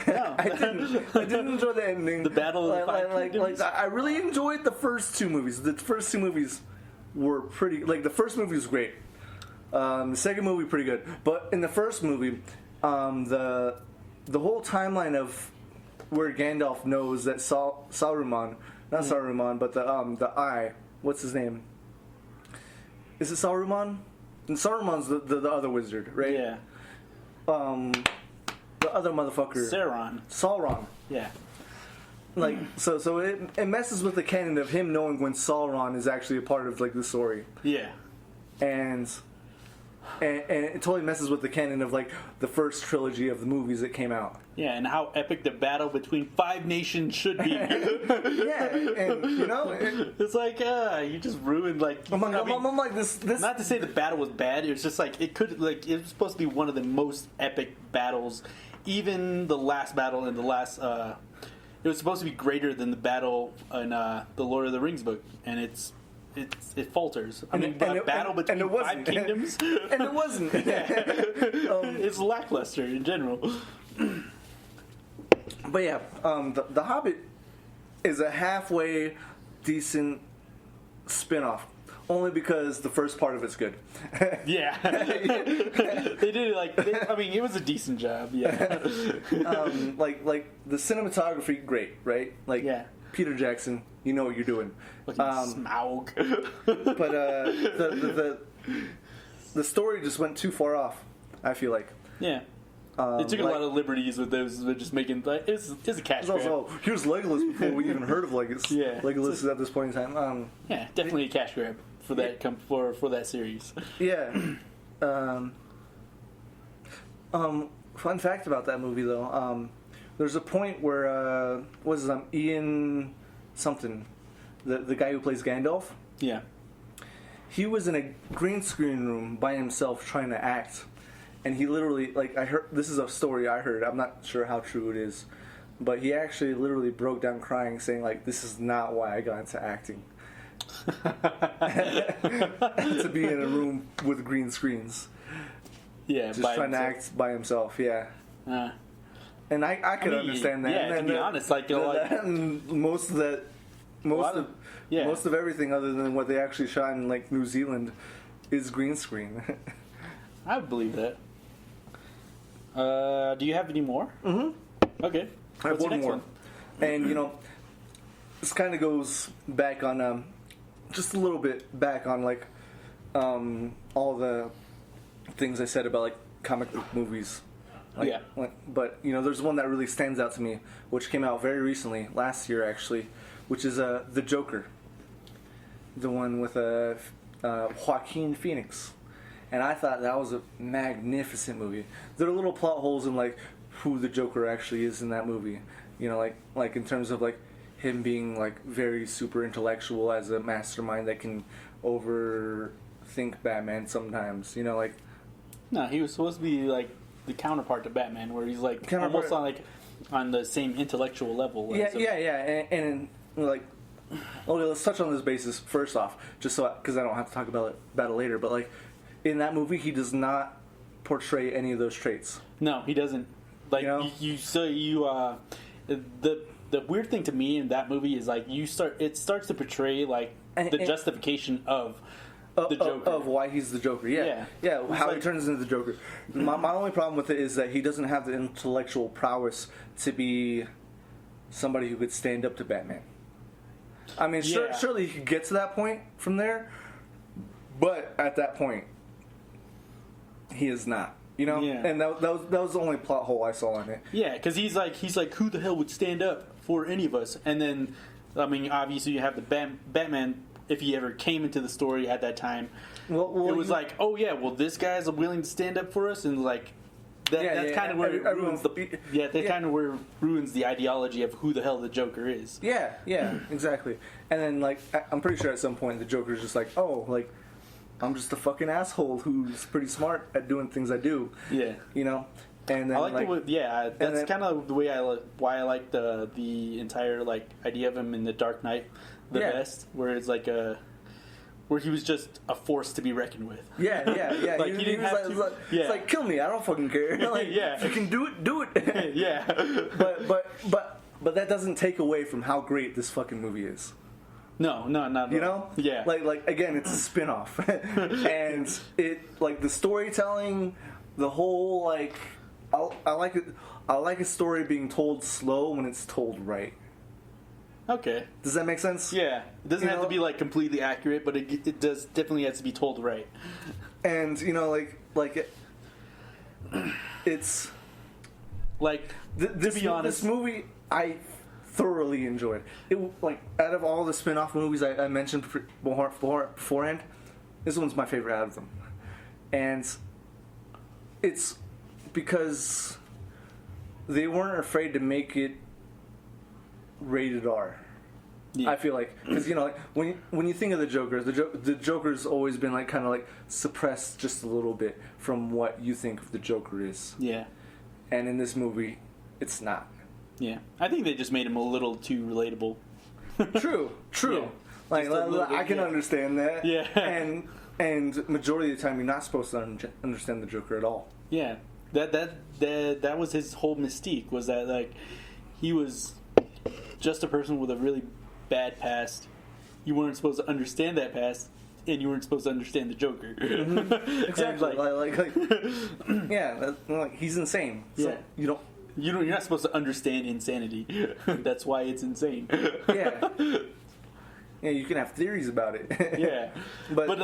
No. I didn't enjoy the ending. The Battle of the Five Kingdoms? I really enjoyed the first two movies. The first two movies were pretty. Like, the first movie was great. The second movie pretty good, but in the first movie, the whole timeline of where Gandalf knows that Saruman, not Saruman, but the Eye, what's his name? Is it Saruman? And Saruman's the other wizard, right? Yeah. The other motherfucker. Sauron. Yeah. Like, so it messes with the canon of him knowing when Sauron is actually a part of, like, the story. Yeah. And it totally messes with the canon of, like, the first trilogy of the movies that came out. Yeah, and how epic the battle between 5 nations should be. Yeah, and you know, it's like you just ruined, like. I'm like this. Not to say the battle was bad. It was just like it was supposed to be one of the most epic battles. Even the last battle in the last. It was supposed to be greater than the battle in the Lord of the Rings book, and it falters. I mean, battle between 5 kingdoms, and it wasn't. It's lackluster in general. But yeah, the Hobbit is a halfway decent spin-off. Only because the first part of it's good. Yeah. They did it I mean, it was a decent job, yeah. Like the cinematography, great, right? Like, yeah. Peter Jackson, you know what you're doing. Smaug. But the story just went too far off, I feel like. Yeah. They took a lot of liberties with those, with just making it's a cash grab. Also, here's Legolas before we even heard of Legolas. Yeah. Legolas is at this point in time. Yeah, definitely a cash grab for that for that series. Yeah. Fun fact about that movie though. There's a point where what is his name? Ian something, the guy who plays Gandalf. Yeah. He was in a green screen room by himself trying to act. And he literally, like, I heard, this is a story I heard, I'm not sure how true it is, but he actually literally broke down crying saying, like, this is not why I got into acting. To be in a room with green screens. Yeah, just trying to act by himself, yeah. And I could understand that. Yeah, and to be honest, like, most of everything other than what they actually shot in, like, New Zealand is green screen. I would believe that. Do you have any more? Mm-hmm. Okay. I have one more. And, you know, this kind of goes back on, just a little bit back on, like, all the things I said about, like, comic book movies. Like, yeah. But, you know, there's one that really stands out to me, which came out very recently, last year, actually, which is The Joker. The one with Joaquin Phoenix. And I thought that was a magnificent movie. There are little plot holes in, like, who the Joker actually is in that movie. You know, like in terms of, like, him being, like, very super intellectual as a mastermind that can overthink Batman sometimes. You know, like... No, he was supposed to be, like, the counterpart to Batman, where he's, like, almost on the same intellectual level. Yeah. And like... Okay, let's touch on this basis first off, just so... Because I don't have to talk about it later, but, like... In that movie, he does not portray any of those traits. No, he doesn't. Like, you know? The weird thing to me in that movie is, like, it starts to portray, like, the justification of the Joker. Of why he's the Joker, yeah. How he turns into the Joker. My only problem with it is that he doesn't have the intellectual prowess to be somebody who could stand up to Batman. I mean, surely he could get to that point from there, but at that point, he is not, you know, and that was the only plot hole I saw in it. Yeah, because he's like, who the hell would stand up for any of us? And then, I mean, obviously you have the Batman. If he ever came into the story at that time, well, it was like, oh yeah, well this guy's willing to stand up for us, and like that's kind of where it ruins where it ruins the ideology of who the hell the Joker is. Yeah, exactly. And then, like, I'm pretty sure at some point the Joker's just like, oh, like, I'm just a fucking asshole who's pretty smart at doing things I do. Yeah. You know? And then, I like the way, that's kind of the way why I like the entire like idea of him in the Dark Knight the best, where it's like where he was just a force to be reckoned with. Yeah. Like he didn't have to. It's like, kill me, I don't fucking care. Like, if you can do it, do it. Yeah. But that doesn't take away from how great this fucking movie is. No. You know? Yeah. Like again, it's a spin-off. And it, like, the storytelling, the whole, like, I like it. I like a story being told slow when it's told right. Okay. Does that make sense? Yeah. It doesn't have to be like completely accurate, but it does definitely has to be told right. And it's like to be honest, this movie I thoroughly enjoyed. It, like, out of all the spin-off movies I mentioned beforehand, this one's my favorite out of them. And it's because they weren't afraid to make it rated R. Yeah. I feel like, because like when you think of the Joker, the Joker's always been like kind of like suppressed just a little bit from what you think of the Joker is. Yeah. And in this movie, it's not. Yeah, I think they just made him a little too relatable. True. Yeah. Like I can understand that. Yeah. And majority of the time, you're not supposed to understand the Joker at all. Yeah. That was his whole mystique, was that like he was just a person with a really bad past. You weren't supposed to understand that past, and you weren't supposed to understand the Joker. Mm-hmm. Exactly. Like yeah, like he's insane. So yeah. You're not supposed to understand insanity. That's why it's insane. Yeah. Yeah, you can have theories about it. Yeah. But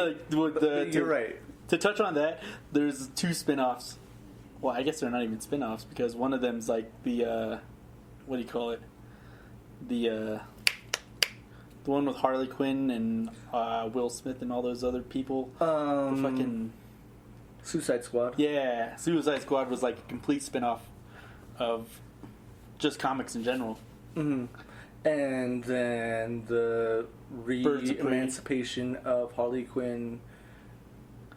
you're right. To touch on that, there's 2 spin-offs. Well, I guess they're not even spin-offs, because one of them's like the what do you call it? The one with Harley Quinn and Will Smith and all those other people. The fucking Suicide Squad. Yeah, Suicide Squad was like a complete spin-off of just comics in general. Mm-hmm. And then the re-emancipation of Harley Quinn,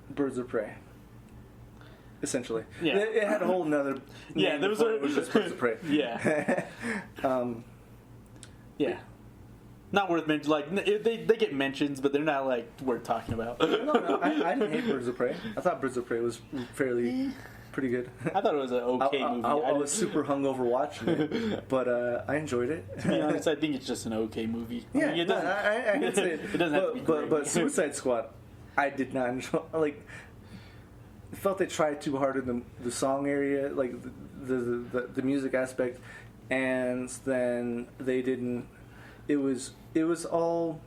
Birds of Prey. Essentially. Yeah. It had a whole nother yeah, there was it was just Birds of Prey. Yeah. Yeah. Not worth mentioning. Like, they get mentions, but they're not like worth talking about. No, I didn't hate Birds of Prey. I thought Birds of Prey was fairly pretty good. I thought it was an okay movie. I was super hungover watching it, but I enjoyed it. To be honest, I think it's just an okay movie. Yeah, I mean, I can say it. It doesn't have to be great. But Suicide Squad, I did not enjoy. Like, I felt they tried too hard in the song area, like the music aspect, and then they didn't. It was all.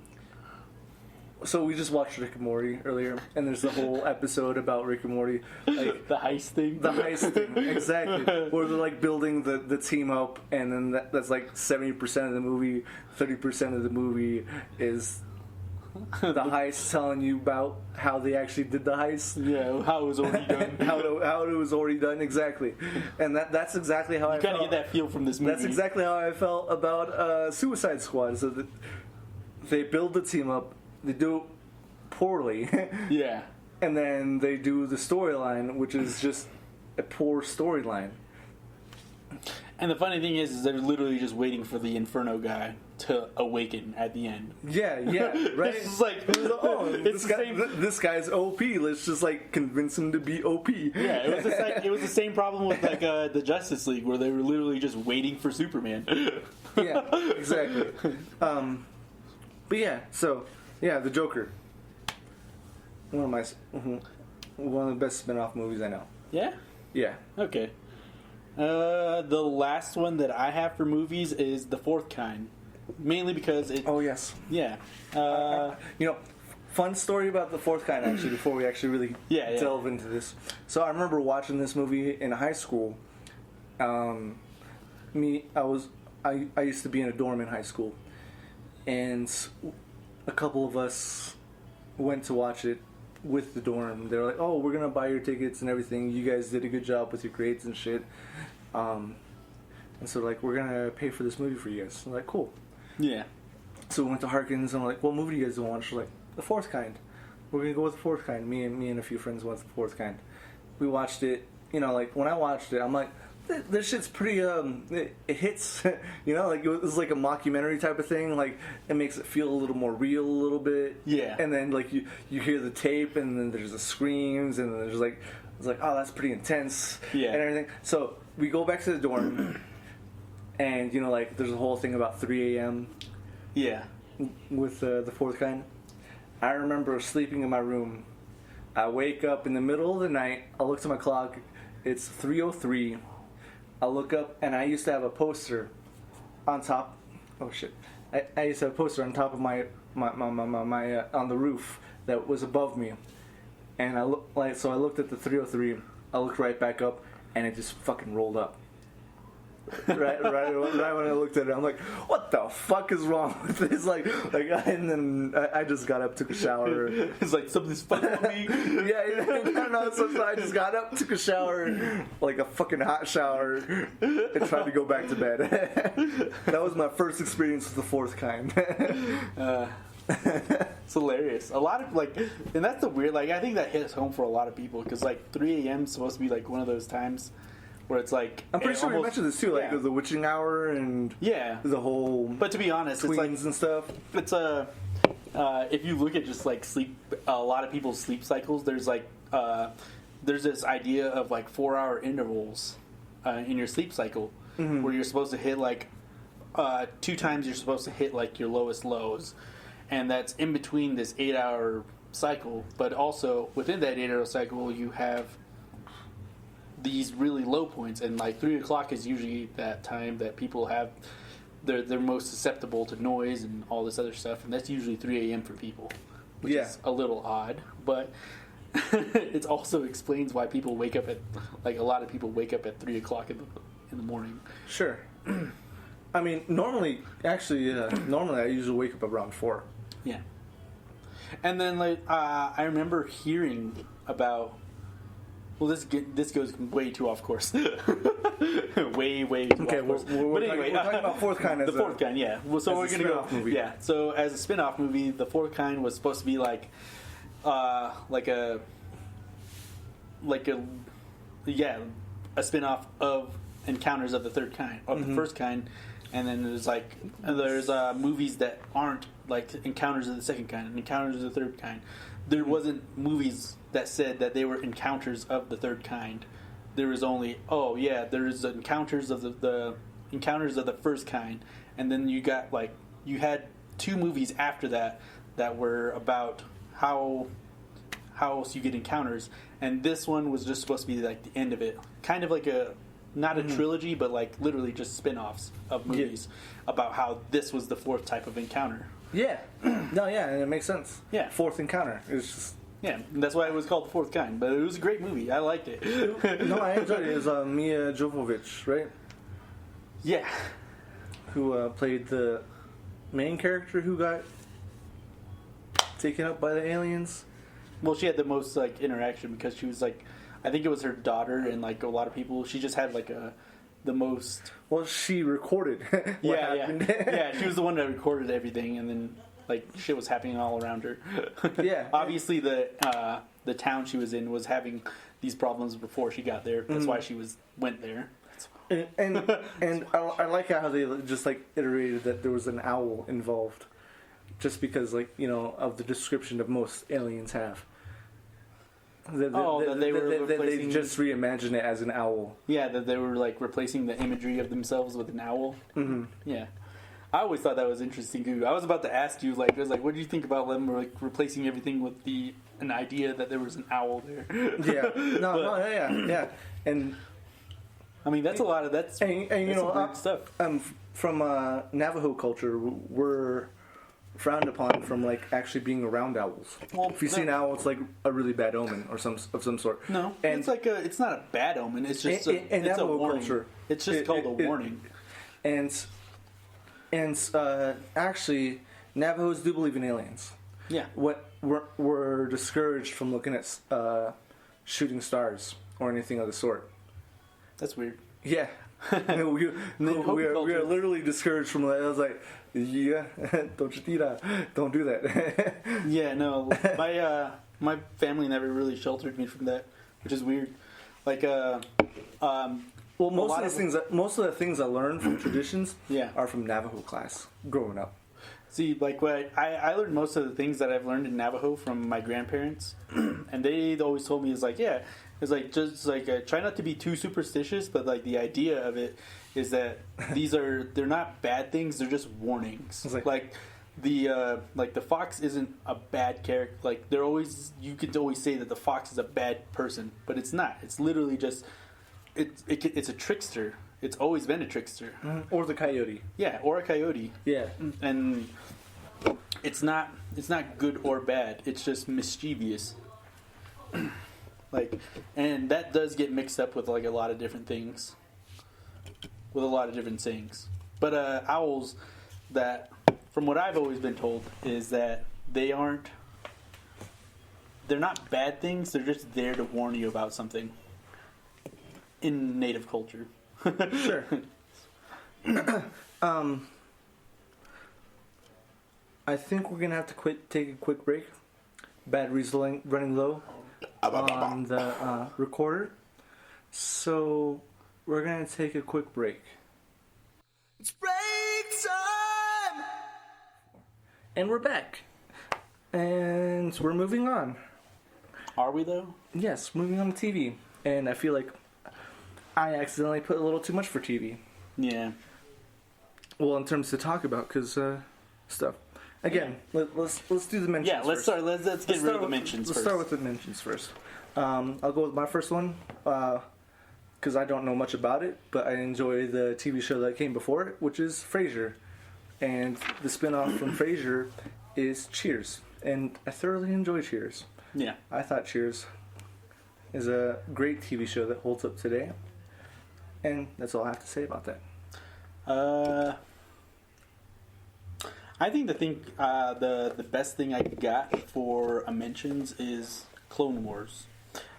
So we just watched Rick and Morty earlier, and there's the whole episode about Rick and Morty, like the heist thing. The heist thing, exactly. Where they're like building the team up, and then that's like 70% of the movie, 30% of the movie is the heist, telling you about how they actually did the heist. Yeah, how it was already done. how it was already done, exactly. And that's exactly how I kind of get that feel from this movie. That's exactly how I felt about Suicide Squad. So that they build the team up. They do it poorly. Yeah. And then they do the storyline, which is just a poor storyline. And the funny thing is they're literally just waiting for the Inferno guy to awaken at the end. Yeah, right? It's like, this guy's OP. Let's just, like, convince him to be OP. Yeah, it was the same problem with, like, the Justice League, where they were literally just waiting for Superman. Yeah, exactly. But yeah, so... Yeah, The Joker. One of the best spin-off movies I know. Yeah? Yeah. Okay. The last one that I have for movies is The Fourth Kind. Mainly because it... Oh, yes. Yeah. Fun story about The Fourth Kind, actually, before we actually really delve into this. So I remember watching this movie in high school. I used to be in a dorm in high school. And... a couple of us went to watch it with the dorm. They were like, "Oh, we're gonna buy your tickets and everything. You guys did a good job with your grades and shit." And so like, we're gonna pay for this movie for you guys. I'm like, cool. Yeah. So we went to Harkins and I'm like, "What movie do you guys want to watch?" We're like, The Fourth Kind. We're gonna go with The Fourth Kind. Me and a few friends went with The Fourth Kind. We watched it, like when I watched it, I'm like, this shit's pretty. It hits. Like it was like a mockumentary type of thing. Like it makes it feel a little more real, a little bit. Yeah. And then like you hear the tape, and then there's the screams, and then there's like it's like, oh, that's pretty intense. Yeah. And everything. So we go back to the dorm, and like there's a whole thing about 3 a.m. Yeah. With the fourth kind. I remember sleeping in my room. I wake up in the middle of the night. I look at my clock. It's 3:03. I look up, and I used to have a poster on top. Oh shit! I used to have a poster on top of my on the roof that was above me, and I looked at the 3:03. I looked right back up, and it just fucking rolled up. right when I looked at it, I'm like, "What the fuck is wrong with this?" And then I just got up, took a shower. It's like something's fucking with me. No. So I just got up, took a shower, like a fucking hot shower, and tried to go back to bed. That was my first experience with the fourth kind. It's hilarious. A lot of and that's the weird. I think that hits home for a lot of people because 3 a.m. is supposed to be one of those times. Where it's like... I'm pretty sure we mentioned this too, the witching hour and the whole... But to be honest, it's and stuff. It's if you look at just sleep, a lot of people's sleep cycles, there's there's this idea of 4-hour intervals in your sleep cycle where you're supposed to hit 2 times you're supposed to hit your lowest lows. And that's in between this 8-hour cycle. But also within that 8-hour cycle, you have... these really low points, and 3 o'clock is usually that time that people have they're most susceptible to noise and all this other stuff, and that's usually 3 a.m. for people, which is a little odd, but it also explains why people wake up at a lot of people wake up at 3 o'clock in the morning. Sure. I mean, normally I usually wake up around 4. Yeah. And then I remember hearing about. Well, this goes way too off course. way too off course. But anyway, we're talking about fourth kind. The fourth kind, yeah. Well, so we're gonna go. Movie. Yeah. So as a spin-off movie, the fourth kind was supposed to be a spin-off of Encounters of the Third Kind, of the first kind, and then there's movies that aren't Encounters of the Second Kind and Encounters of the Third Kind. There wasn't movies that said that they were encounters of the third kind. There was only there's encounters of the encounters of the first kind, and then you got you had 2 movies after that were about how else you get encounters, and this one was just supposed to be the end of it, kind of not a trilogy, but literally just spin-offs of movies about how this was the fourth type of encounter. Yeah. No, yeah, and it makes sense. Yeah. Fourth encounter. It's just... Yeah, that's why it was called The Fourth Kind, but it was a great movie. I liked it. No, I enjoyed it. It was Mia Jovovich, right? Yeah. Who played the main character who got taken up by the aliens. Well, she had the most interaction because she was I think it was her daughter and a lot of people. She just had the most. Well, she recorded. What happened. Yeah. She was the one that recorded everything, and then shit was happening all around her. Yeah. Obviously, the town she was in was having these problems before she got there. That's why she went there. And I like how they just iterated that there was an owl involved, just because of the description of most aliens have. They just reimagine it as an owl. Yeah, that they were replacing the imagery of themselves with an owl. Mm-hmm. Yeah, I always thought that was interesting too. I was about to ask you, what do you think about them replacing everything with an idea that there was an owl there? Yeah, yeah, and I mean that's a lot of that's weird stuff. From Navajo culture, we're frowned upon from actually being around owls. Well, if you see an owl, it's a really bad omen or of some sort. No, and it's not a bad omen. It's just it's a warning. Culture, it's just called a warning. And actually, Navajos do believe in aliens. Yeah. What we're discouraged from looking at shooting stars or anything of the sort. That's weird. Yeah. we are literally discouraged from that. I was like, yeah, don't do that. Yeah, no, my family never really sheltered me from that, which is weird. like well, most of the things I learned from traditions Yeah. are from Navajo class growing up. See, like what I learned most of the things that I've learned in Navajo from my grandparents, and they always told me is like, yeah, it's like just like try not to be too superstitious, but like the idea of it is that they're not bad things, they're just warnings. Like the fox isn't a bad character. Like you could always say that the fox is a bad person, but it's not. It's literally just it's a trickster. It's always been a trickster. Or the coyote. Yeah, or a coyote. Yeah. And it's not good or bad. It's just mischievous. Like, and that does get mixed up with like a lot of different things. With a lot of different sayings. But owls, that from what I've always been told, is that they're not bad things, they're just there to warn you about something. In native culture. Sure. I think we're gonna have to take a quick break. Battery's running low on the recorder, so we're gonna take a quick break. It's break time, and we're back, and we're moving on. Are we though? Yes, moving on to TV, and I feel like I accidentally put a little too much for TV. Yeah. Well, in terms to talk about, because stuff. Again, let's do the mentions. Yeah, let's first. Let's get rid of the mentions Let's first. start with the mentions first. I'll go with my first one because I don't know much about it, but I enjoy the TV show that came before it, which is Frasier, and the spinoff from Frasier is Cheers, and I thoroughly enjoy Cheers. Yeah. I thought Cheers is a great TV show that holds up today. And that's all I have to say about that. I think the best thing I got for a mentions is Clone Wars.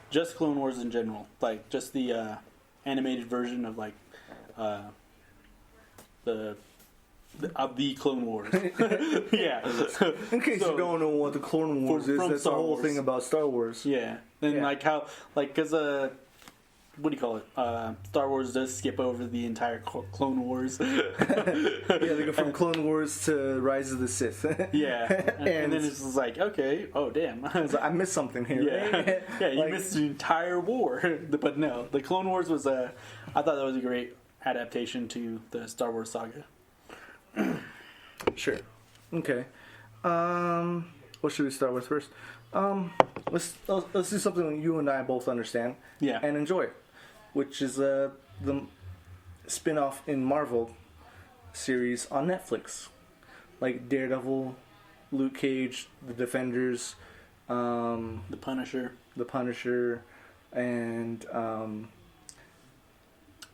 Just Clone Wars in general. Like, just the animated version of, like, the Clone Wars. Yeah. In case you don't know what the Clone Wars is, that's the whole thing about Star Wars. Yeah. And, like, how, like, because, what do you call it? Star Wars does skip over the entire Clone Wars. Yeah, they go from Clone Wars to Rise of the Sith. Yeah. And then it's just like, okay, oh, damn. I missed something here. Yeah, yeah, you missed the entire war. But no, the Clone Wars was I thought that was a great adaptation to the Star Wars saga. Sure. Okay. What should we start with first? Let's do something you and I both understand. Yeah. And enjoy, which is the spin-off in Marvel series on Netflix, like Daredevil, Luke Cage, The Defenders, The Punisher, and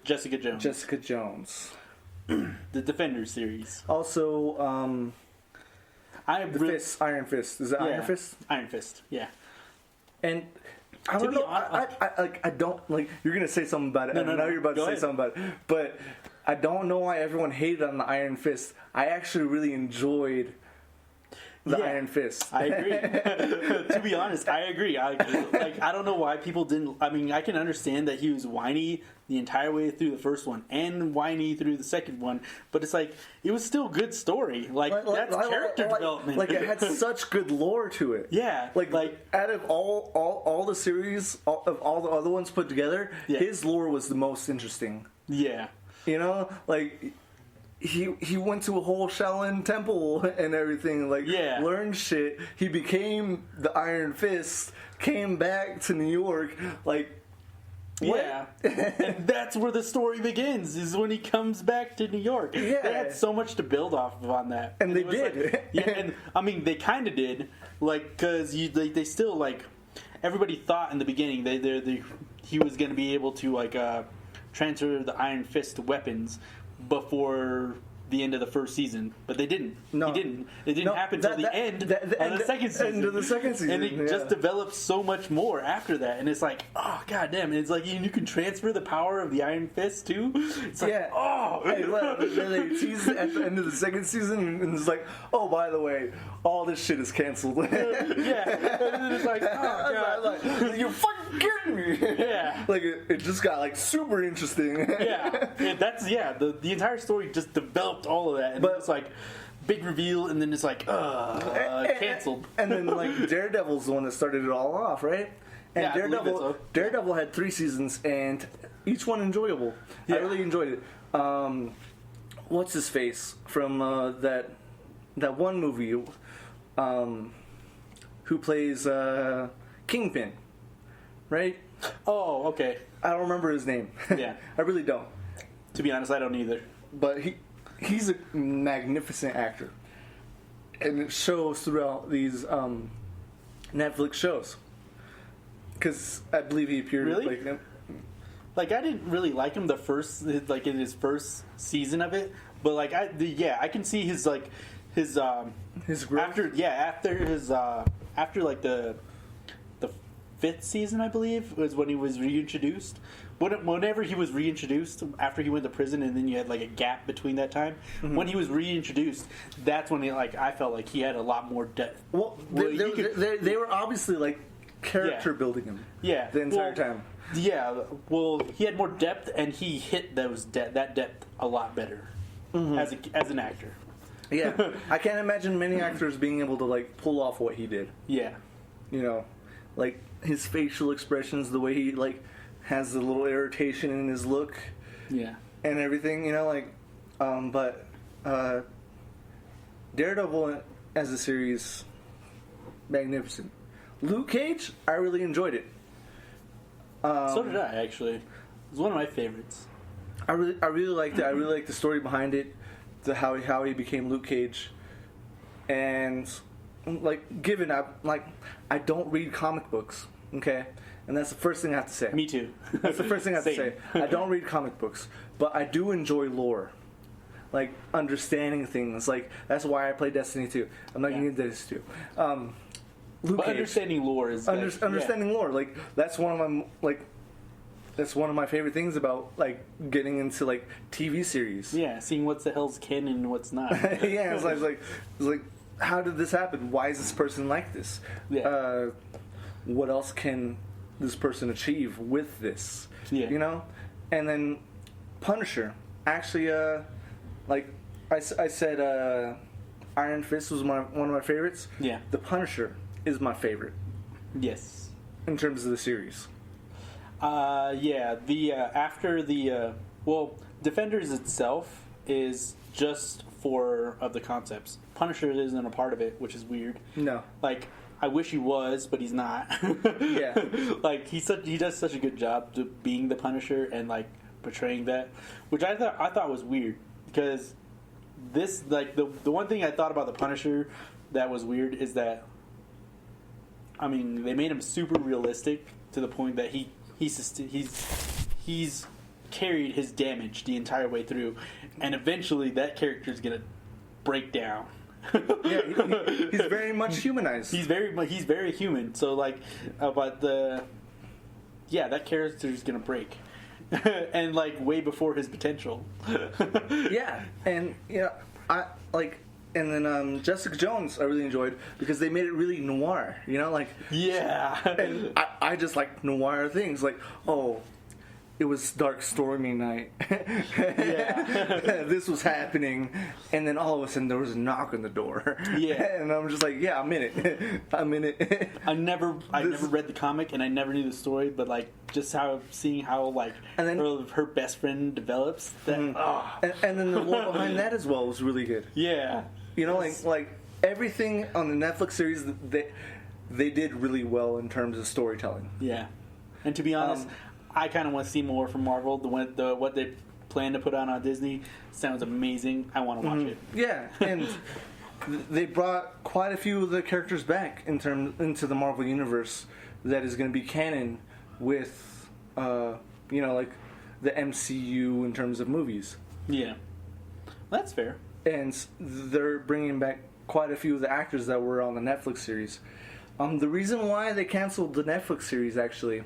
Jessica Jones. The Defenders series. Also, Iron Fist. Is it Iron Fist? Iron Fist. Yeah. And I don't know. I don't like. You're gonna say something about it. I know you're about to say something about it, but I don't know why everyone hated on the Iron Fist. I actually really enjoyed the Iron Fist. I agree. To be honest, I agree. I don't know why people didn't. I mean, I can understand that he was whiny the entire way through the first one and whiny through the second one, but it's like it was still good story. That's character development. Like it had such good lore to it. Yeah. Like out of all the series, of all the other ones put together, his lore was the most interesting. Yeah. You know, like. He went to a whole Shaolin temple and everything, learned shit. He became the Iron Fist, came back to New York, what? Yeah. And that's where the story begins, is when he comes back to New York. Yeah. They had so much to build off of on that. And they did. And I mean, they kind of did, because they still, everybody thought in the beginning he was going to be able to, transfer the Iron Fist weapons before the end of the first season, but they didn't. No, it didn't happen until the end of the second season. End of the second season, and it just developed so much more after that. And it's like, oh goddamn! And it's like you can transfer the power of the Iron Fist too. It's like, oh, then they tease at the end of the second season, and it's like, oh, by the way, all this shit is canceled. And then it's like, oh god, like, you fucking kidding me? Yeah, like it just got like super interesting. The entire story just developed all of that, and then it's like big reveal, and then it's like canceled. And then like Daredevil's the one that started it all off, right? And Daredevil had 3 seasons, and each one enjoyable. I really enjoyed it. What's his face from that one movie? Who plays Kingpin, right? Oh, okay. I don't remember his name. Yeah. I really don't. To be honest, I don't either. But he's a magnificent actor. And it shows throughout these Netflix shows. Because I believe he appeared... Really? Like, I didn't really like him in his first season of it. But, like, I can see his growth? After the 5th season, I believe, was when he was reintroduced. Whenever he was reintroduced after he went to prison, and then you had like a gap between that time. Mm-hmm. When he was reintroduced, that's when I felt like he had a lot more depth. Well, they were obviously like character building him. Yeah, the entire time. Yeah, well, he had more depth, and he hit that depth a lot better as an actor. Yeah, I can't imagine many actors being able to like pull off what he did. Yeah, you know, like his facial expressions, the way he like has the little irritation in his look, and everything. You know, like, but Daredevil as a series, magnificent. Luke Cage, I really enjoyed it. So did I, actually. It was one of my favorites. I really liked it. I really liked the story behind it, how he became Luke Cage, and like given I don't read comic books, okay, and that's the first thing I have to say. Me too. That's the first thing I have to say. I don't read comic books, but I do enjoy lore, like understanding things. Like that's why I play Destiny 2. I'm not getting into this too. Luke Cage, understanding lore is understanding lore. Like that's one of my favorite things about like getting into like TV series. Yeah, seeing what the hell's canon and what's not. Yeah, it's like how did this happen? Why is this person like this? Yeah. What else can this person achieve with this? Yeah. You know? And then Punisher. Actually, like I said, Iron Fist was one of my favorites. Yeah. The Punisher is my favorite. Yes. In terms of the series. Defenders itself is just 4 of the concepts. Punisher isn't a part of it, which is weird. No. Like, I wish he was, but he's not. Yeah. Like, he does such a good job being the Punisher and, like, portraying that, which I thought was weird, because this, like, the one thing I thought about the Punisher that was weird is that, I mean, they made him super realistic to the point that he's carried his damage the entire way through, and eventually that character is gonna break down. Yeah, he's very much humanized. He's very human. So like, that character is gonna break, and like way before his potential. Yeah, and I like. And then Jessica Jones I really enjoyed because they made it really noir, you know, like and I just like noir things, like it was dark stormy night. This was happening, and then all of a sudden there was a knock on the door. Yeah, and I'm just like, yeah, I'm in it. I never read the comic, and I never knew the story, but like just seeing how like and then, her best friend develops that. And then the lore behind that as well was really good. Yeah. You know, like everything on the Netflix series, they did really well in terms of storytelling. Yeah, and to be honest, I kind of want to see more from Marvel. What they plan to put on Disney sounds amazing. I want to watch it. Yeah, and they brought quite a few of the characters back into the Marvel universe that is going to be canon with, like the MCU in terms of movies. Yeah. That's fair. And they're bringing back quite a few of the actors that were on the Netflix series. The reason why they canceled the Netflix series, actually,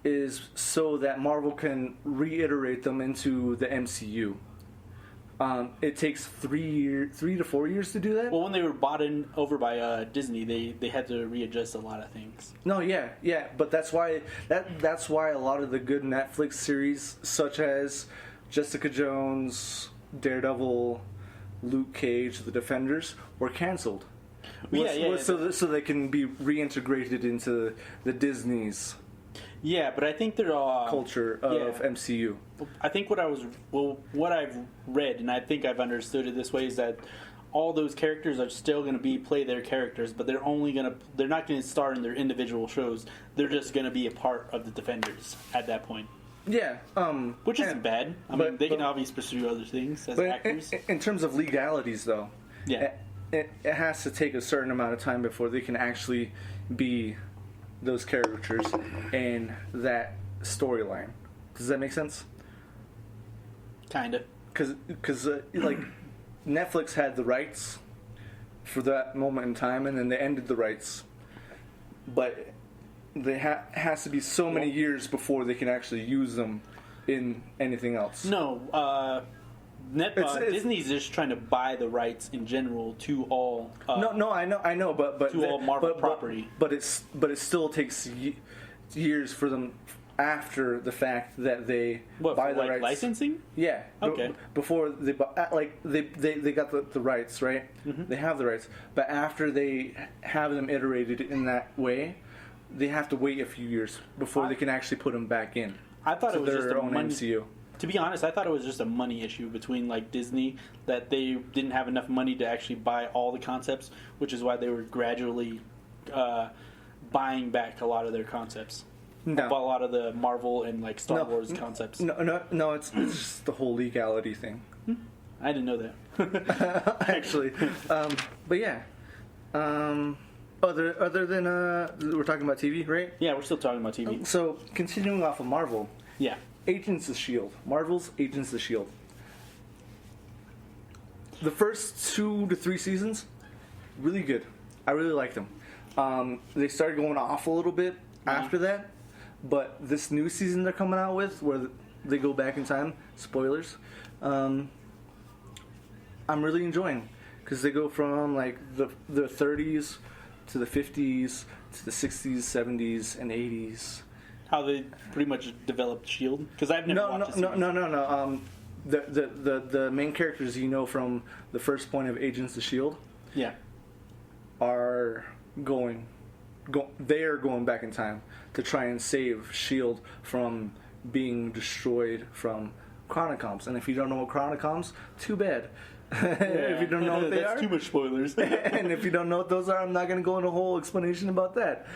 is so that Marvel can reiterate them into the MCU. It takes 3 to 4 years to do that. Well, when they were bought over by Disney, they had to readjust a lot of things. No, yeah, but that's why a lot of the good Netflix series, such as Jessica Jones, Daredevil, Luke Cage, The Defenders, were canceled. So they can be reintegrated into the Disney's. Yeah, but I think they're culture of MCU. I think what I've read, and I think I've understood it this way, is that all those characters are still going to play their characters, but they're not going to star in their individual shows. They're just going to be a part of the Defenders at that point. Yeah, which isn't bad. I mean, they can obviously pursue other things as actors. In terms of legalities, though, yeah, it has to take a certain amount of time before they can actually be those characters in that storyline. Does that make sense? Kinda. Because like Netflix had the rights for that moment in time, and then they ended the rights. But there has to be so many years before they can actually use them in anything else. No, Disney's just trying to buy the rights in general to all. No, I know, but to all Marvel property. But it still takes years for them after the fact that they buy the rights. Licensing? Yeah. Okay. Before they they got the rights, right? Mm-hmm. They have the rights, but after they have them iterated in that way, they have to wait a few years before they can actually put them back in. I thought it was just their own money. MCU. To be honest, I thought it was just a money issue between Disney, that they didn't have enough money to actually buy all the concepts, which is why they were gradually buying back a lot of their concepts. No. A lot of the Marvel and Star Wars concepts. No, it's just the whole legality thing. I didn't know that. Actually, but yeah. Other than we're talking about TV, right? Yeah, we're still talking about TV. So continuing off of Marvel. Yeah. Agents of S.H.I.E.L.D. Marvel's Agents of S.H.I.E.L.D. The first 2 to 3 seasons, really good. I really liked them. They started going off a little bit after that, but this new season they're coming out with, where they go back in time, spoilers, I'm really enjoying, because they go from the 30s to the 50s to the 60s, 70s, and 80s. How they pretty much developed S.H.I.E.L.D.? Because I've never watched the series. No. The main characters from the first point of Agents of S.H.I.E.L.D. Yeah. Are going back in time to try and save S.H.I.E.L.D. from being destroyed from Chronicoms. And if you don't know what Chronicoms, too bad. If you don't know what they are, that's too much spoilers. And if you don't know what those are, I'm not going to go into a whole explanation about that.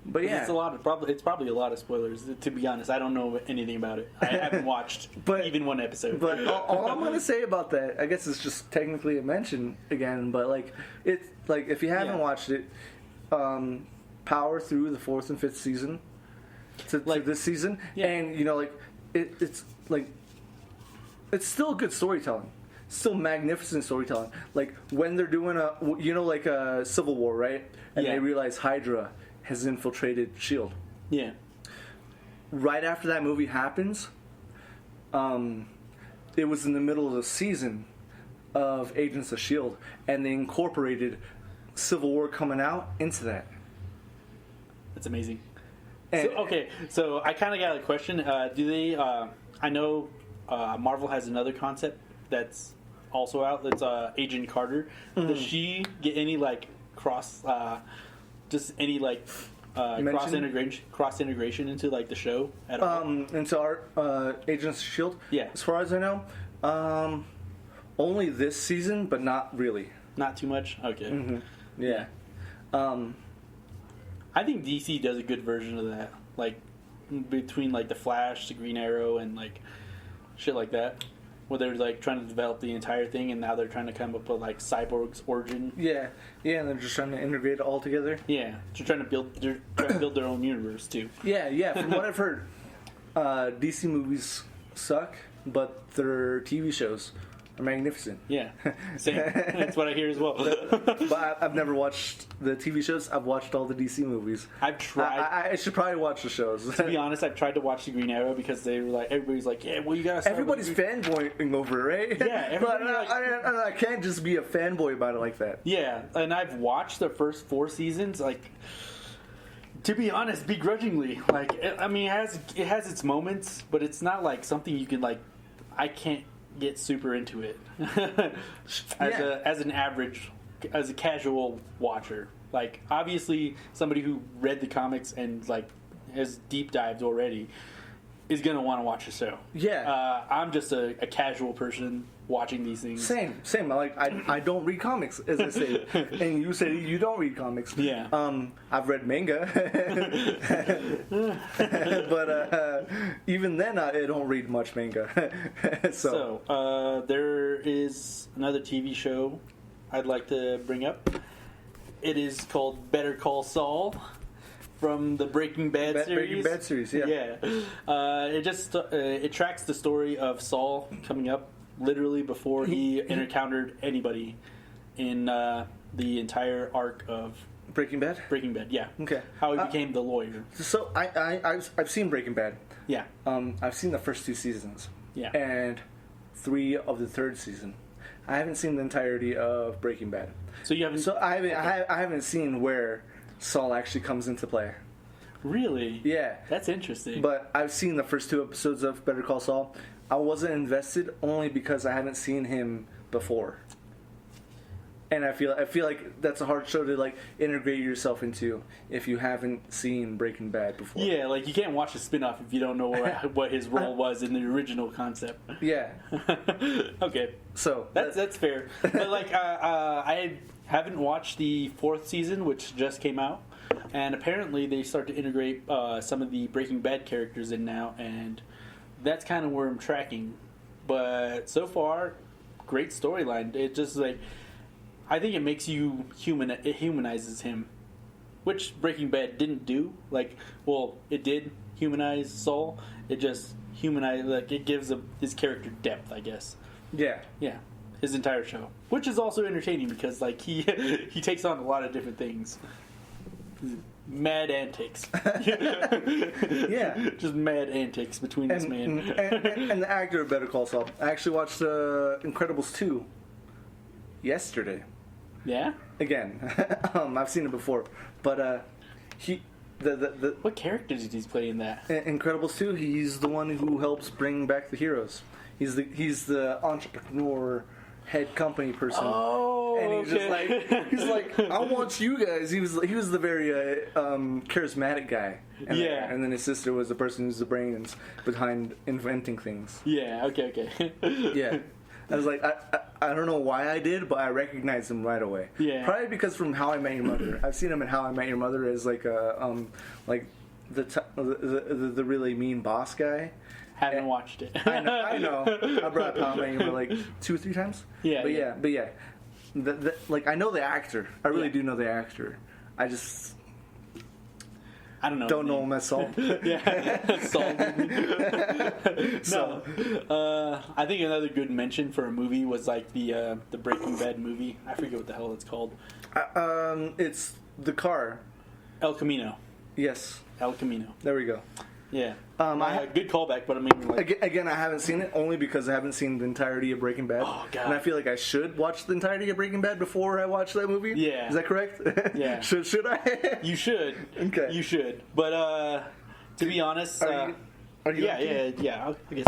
But yeah, it's probably a lot of spoilers. To be honest, I don't know anything about it. I haven't watched even one episode. But all I'm going to say about that, I guess it's just technically a mention again. But it's if you haven't watched it, power through the 4th and 5th season to this season, and it's it's still good storytelling. Still magnificent storytelling. When they're doing a Civil War, right? And they realize Hydra has infiltrated S.H.I.E.L.D. Yeah. Right after that movie happens, it was in the middle of the season of Agents of S.H.I.E.L.D. and they incorporated Civil War coming out into that. That's amazing. So I kind of got a question. Do they? I know Marvel has another concept that's also out. That's Agent Carter. Mm-hmm. Does she get any cross? Just any cross integration into the show at all? Into our Agents of S.H.I.E.L.D.? Yeah. As far as I know, only this season, but not really. Not too much. Okay. Mm-hmm. Yeah. I think DC does a good version of that, between the Flash, the Green Arrow, and shit like that, where they're trying to develop the entire thing, and now they're trying to come up with Cyborg's origin. Yeah, and they're just trying to integrate it all together. Yeah, they're trying to build their own universe too. Yeah. From what I've heard, DC movies suck. but their TV shows are magnificent. Yeah, same. That's what I hear as well. But I've never watched the TV shows. I've watched all the DC movies. I've tried. I should probably watch the shows. To be honest, I've tried to watch the Green Arrow because they were like, everybody's like, yeah, well, you gotta start. Everybody's fanboying over it, right? Yeah, everybody. I can't just be a fanboy about it like that. Yeah, and I've watched the first 4 seasons, like, to be honest, begrudgingly. Like, I mean, it has its moments, but it's not like something you can like. I can't get super into it as a casual watcher. Like, obviously, somebody who read the comics and like has deep dived already is gonna want to watch the show. Yeah, I'm just a casual person watching these things. Same. Like I don't read comics, as I say, and you say you don't read comics. Yeah. I've read manga, but even then I don't read much manga. So there is another TV show I'd like to bring up. It is called Better Call Saul. From the Breaking Bad series. Breaking Bad series, yeah. Yeah. It tracks the story of Saul coming up literally before he encountered anybody in the entire arc of Breaking Bad. Breaking Bad, yeah. Okay. How he became the lawyer. So I've seen Breaking Bad. Yeah. I've seen the first 2 seasons. Yeah. And 3 of the 3rd season. I haven't seen the entirety of Breaking Bad. So you haven't. So I haven't seen where Saul actually comes into play. Really? Yeah. That's interesting. But I've seen the first 2 episodes of Better Call Saul. I wasn't invested only because I haven't seen him before. And I feel like that's a hard show to like integrate yourself into if you haven't seen Breaking Bad before. Yeah, like you can't watch a spin-off if you don't know what his role was in the original concept. Yeah. Okay. So that's fair. But like I haven't watched the 4th season, which just came out, and apparently they start to integrate some of the Breaking Bad characters in now, and that's kind of where I'm tracking. But so far, great storyline. It just like, I think it makes you human. It humanizes him, which Breaking Bad didn't do. Like, well, it did humanize Saul. It just humanized. Like, it gives his character depth, I guess. Yeah. Yeah. His entire show, which is also entertaining because like he takes on a lot of different things. Mad antics. Yeah. Just mad antics between this man. And the actor of Better Call Saul. I actually watched Incredibles 2 yesterday. Yeah? Again. I've seen it before. But what character did he play in that? Incredibles 2, he's the one who helps bring back the heroes. He's the entrepreneur head company person. Oh, and he's like, I want you guys. He was the very charismatic guy. And and then his sister was the person who's the brains behind inventing things. Yeah. Okay. Yeah. I was like, I don't know why I did, but I recognized him right away. Yeah. Probably because from How I Met Your Mother. I've seen him in How I Met Your Mother as like a the really mean boss guy. Haven't watched it. I know. I brought How I Met Your Mother like 2 or 3 times. Yeah. But yeah. Like I know the actor. I really do know the actor. I don't know him as Saul. Yeah, Saul. No, I think another good mention for a movie was like the Breaking Bad movie. I forget what the hell it's called. It's the car. El Camino. Yes. El Camino. There we go. Yeah. Good callback, but I mean, like, again, I haven't seen it only because I haven't seen the entirety of Breaking Bad. Oh God! And I feel like I should watch the entirety of Breaking Bad before I watch that movie. Yeah. Is that correct? Yeah. Should I? You should. Okay. You should. But to be honest, are you yeah. I guess.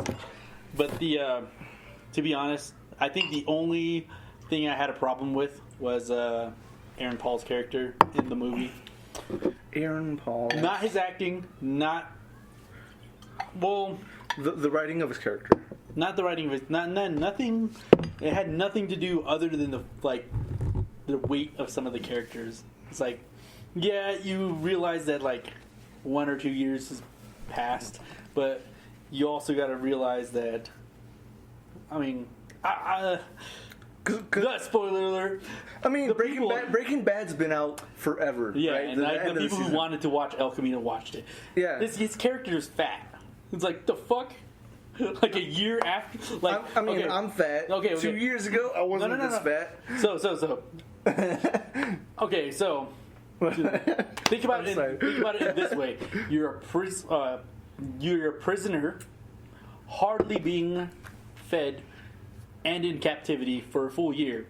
But to be honest, I think the only thing I had a problem with was Aaron Paul's character in the movie. Aaron Paul. Not his acting. Not. Well, the writing of his character. Not the writing of his. Nothing. It had nothing to do other than the weight of some of the characters. It's like, yeah, you realize that like 1 or 2 years has passed, but you also got to realize that. I mean, spoiler alert. I mean, Breaking Bad's been out forever. Yeah, right? and the people who wanted to watch El Camino watched it. Yeah. His character is fat. It's like, the fuck? Like a year after, like I'm fat. Okay. 2 years ago, I wasn't this fat. So. Okay, so think about it in this way: you're a prisoner, hardly being fed, and in captivity for a full year.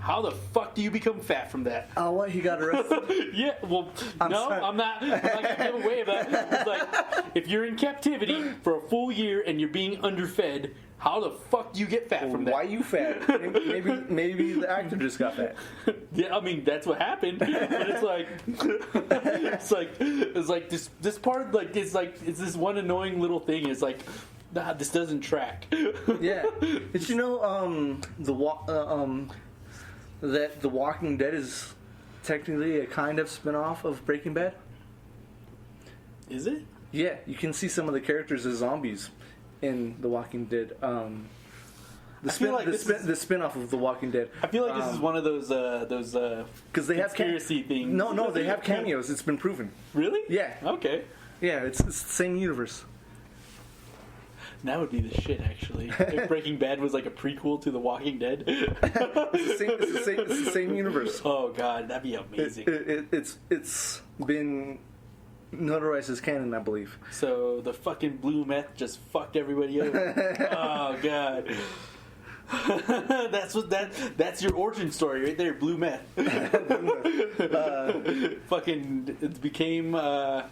How the fuck do you become fat from that? Oh, what? He got arrested? Yeah, well, I'm not going to give away that. It's like, if you're in captivity for a full year and you're being underfed, how the fuck do you get fat from that? Why you fat? Maybe the actor just got fat. Yeah, I mean, that's what happened. But it's like this part, like, it's this one annoying little thing. It's like, nah, this doesn't track. Yeah. Did you know, that The Walking Dead is technically a kind of spin-off of Breaking Bad? Is it? Yeah, you can see some of the characters as zombies in The Walking Dead. The spin-off of The Walking Dead. I feel like this is one of those because they have conspiracy things. No, they have cameos. It's been proven. Really? Yeah. Okay. Yeah, it's the same universe. That would be the shit, actually. If Breaking Bad was like a prequel to The Walking Dead. It's the same universe. Oh god, that'd be amazing. It's been notarized as canon, I believe. So the fucking blue meth just fucked everybody over. Oh god. That's your origin story right there, blue meth. Fucking it became blood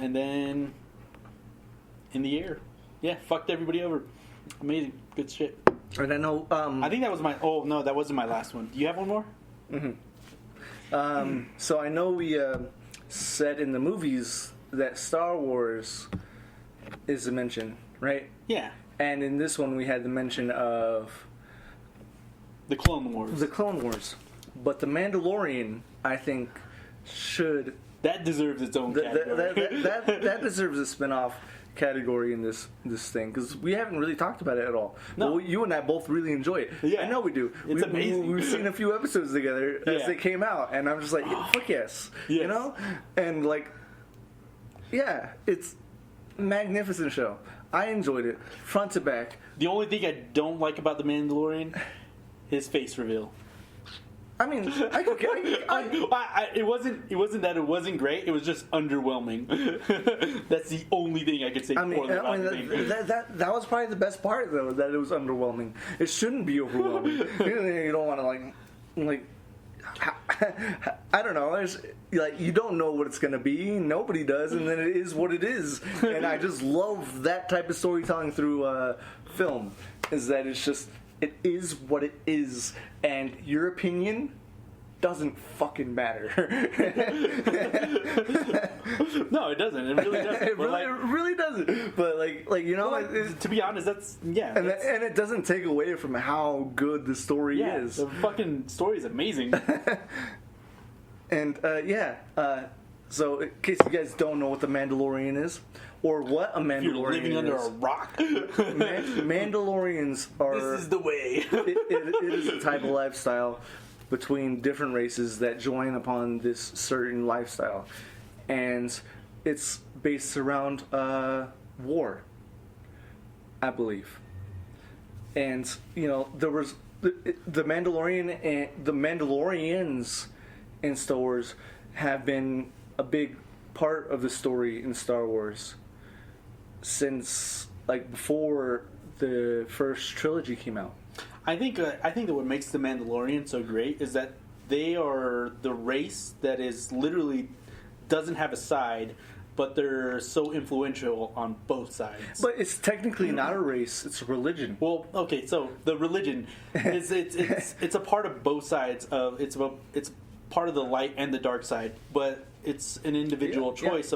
and then in the air. Yeah, fucked everybody over. Amazing. Good shit. And I know I think that was my that wasn't my last one. Do you have one more? Mm-hmm. So I know we said in the movies that Star Wars is a mention, right? Yeah. And in this one we had the mention of the Clone Wars. But the Mandalorian, I think, should that deserves its own category. That deserves a spin-off category in this thing, because we haven't really talked about it at all. No. Well, you and I both really enjoy it. Yeah. I know we do. It's amazing. We've seen a few episodes together as they came out, and I'm just like, fuck yes. You know? And like, yeah, it's a magnificent show. I enjoyed it front to back. The only thing I don't like about The Mandalorian, his face reveal. I mean, it wasn't that it wasn't great. It was just underwhelming. That's the only thing I could say. That was probably the best part, though. That it was underwhelming. It shouldn't be overwhelming. You don't want to like. I don't know. There's like, you don't know what it's gonna be. Nobody does, and then it is what it is. And I just love that type of storytelling through film. Is that it's just. It is what it is, and your opinion doesn't fucking matter. No, it doesn't. It really doesn't. It really doesn't. But like you know, to be honest, and it doesn't take away from how good the story is. The fucking story is amazing. And so in case you guys don't know what the Mandalorian is, or what a Mandalorian is. You're living under a rock. Mandalorians are... This is the way. it is a type of lifestyle between different races that join upon this certain lifestyle. And it's based around war, I believe. And, you know, there was... The Mandalorian and the Mandalorians in Star Wars have been a big part of the story in Star Wars since like before the first trilogy came out. I think that what makes the Mandalorian so great is that they are the race that is literally doesn't have a side, but they're so influential on both sides. But it's technically not a race; it's a religion. Well, okay, so the religion is it's a part of both sides of it's part of the light and the dark side, but it's an individual choice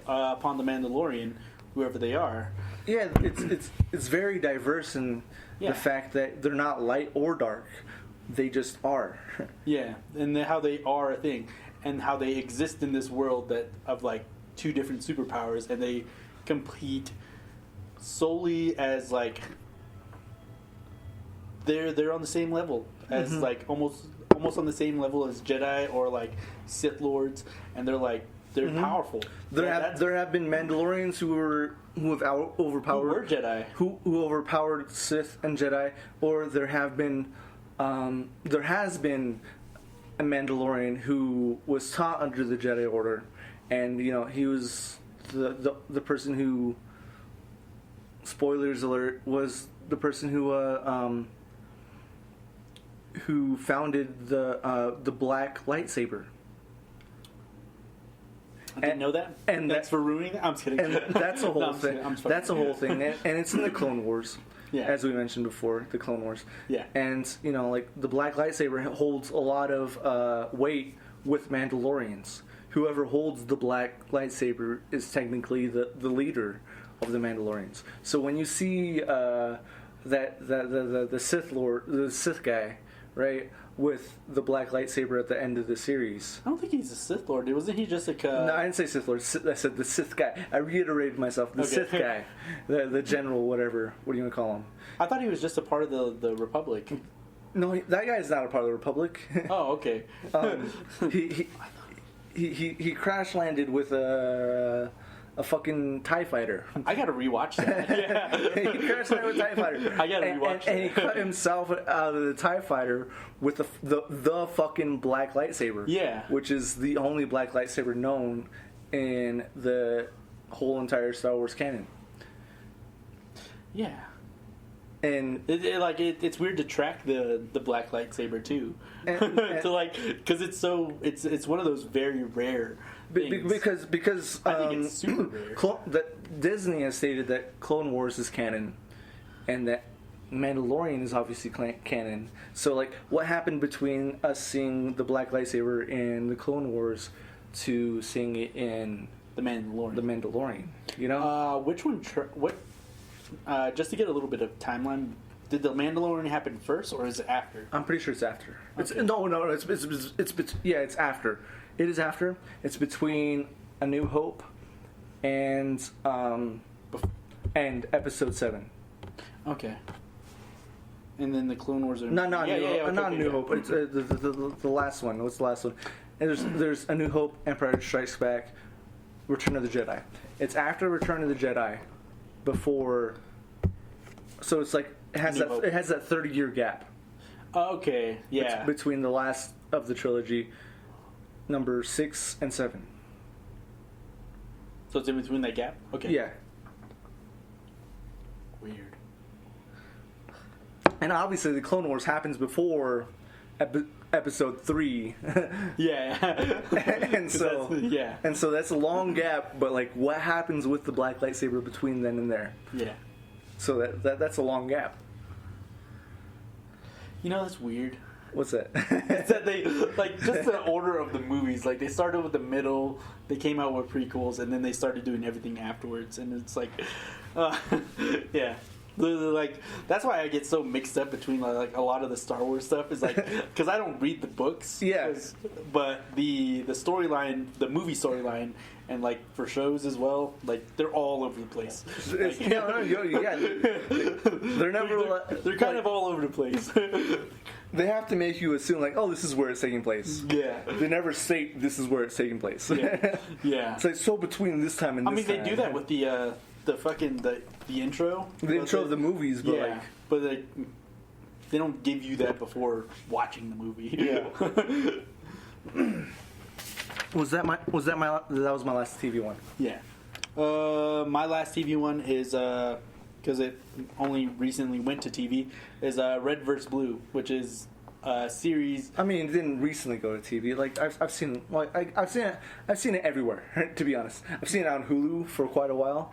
upon the Mandalorian, whoever they are. Yeah, it's very diverse in the fact that they're not light or dark; they just are. Yeah, and how they are a thing, and how they exist in this world of like two different superpowers, and they compete solely as like they're on the same level as like almost on the same level as Jedi or like Sith Lords, and they're like they're powerful. There have been Mandalorians who have overpowered who were Jedi, who overpowered Sith and Jedi, or there has been a Mandalorian who was taught under the Jedi Order, and he was the person who, spoilers alert, was the person who founded the black lightsaber. I didn't know that. And that's for ruining. I'm just kidding. And that's a whole thing. That's a whole thing, and it's in the Clone Wars. Yeah. As we mentioned before, the Clone Wars. Yeah. And like the black lightsaber holds a lot of weight with Mandalorians. Whoever holds the black lightsaber is technically the leader of the Mandalorians. So when you see the Sith Lord, the Sith guy, right, with the black lightsaber at the end of the series. I don't think he's a Sith Lord. Wasn't he just like a... No, I didn't say Sith Lord. I said the Sith guy. I reiterated myself. The Sith guy. The general, whatever. What do you want to call him? I thought he was just a part of the Republic. No, that guy is not a part of the Republic. Oh, okay. He crash landed with a fucking TIE fighter. I gotta rewatch that. Yeah. He crashed landed with a TIE fighter. I gotta rewatch that. And he cut himself out of the TIE fighter with the fucking black lightsaber. Yeah. Which is the only black lightsaber known in the whole entire Star Wars canon. Yeah. And it's weird to track the black lightsaber too, because it's one of those very rare things. Because I think it's super rare. That Disney has stated that Clone Wars is canon, and that Mandalorian is obviously canon. So like, what happened between us seeing the black lightsaber in the Clone Wars to seeing it in the Mandalorian? The Mandalorian, which one? Just to get a little bit of timeline, did the Mandalorian happen first or is it after? I'm pretty sure it's after. Okay. It's after. It is after. It's between A New Hope and Episode 7. Okay. And then the Clone Wars are not New Hope. It's the last one. What's the last one? And there's A New Hope, Empire Strikes Back, Return of the Jedi. It's after Return of the Jedi. Before, so it's like it has that 30-year gap. Okay, yeah. Between the last of the trilogy, number 6 and 7. So it's in between that gap. Okay. Yeah. Weird. And obviously, the Clone Wars happens before Episode 3. Yeah. and so that's a long gap, but like, what happens with the black lightsaber between then and there? Yeah. So that's a long gap. That's weird. What's that? It's that they just the order of the movies. Like, they started with the middle, they came out with prequels, and then they started doing everything afterwards. And it's like, yeah. Like, that's why I get so mixed up between like a lot of the Star Wars stuff is like, because I don't read the books. Yeah. But the storyline, the movie storyline, and like for shows as well, like they're all over the place. Like, they're never. They're kind of all over the place. They have to make you assume like, oh, this is where it's taking place. Yeah. They never state this is where it's taking place. Yeah. Yeah. It's like, so between this time and this time. They do that with the fucking the intro. The intro of the movies, but but they don't give you that before watching the movie. Yeah. That was my last TV one. Yeah. My last TV one is because it only recently went to TV, is Red vs. Blue, which is a series. I mean, it didn't recently go to TV. Like I've seen it everywhere. To be honest, I've seen it on Hulu for quite a while.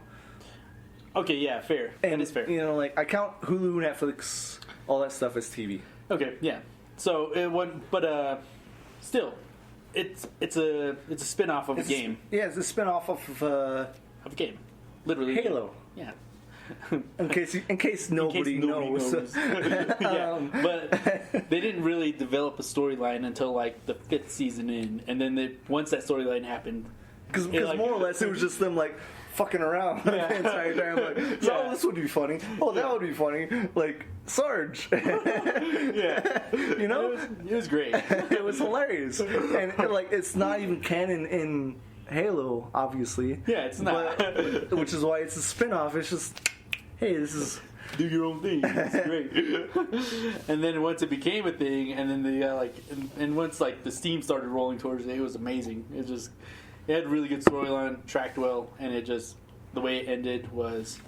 Okay, yeah, fair. That is fair. Like I count Hulu, Netflix, all that stuff as TV. Okay, yeah. So it went, but still, it's a spin-off of a game. Yeah, it's a spin-off of a game, literally. Halo. Yeah. in case nobody knows. Yeah, but they didn't really develop a storyline until like the 5th season in, and then once that storyline happened, because more or less it was just them like fucking around the entire time. Like, oh, this would be funny. Oh, that would be funny. Like Sarge. Yeah, it was great. It was hilarious, and like it's not even canon Halo, obviously. Yeah, it's not. But, which is why it's a spin-off. It's just, hey, this is... Do your own thing. It's great. And then once it became a thing, and then they got and once like the steam started rolling towards it was amazing. It had a really good storyline, tracked well, and it just, the way it ended was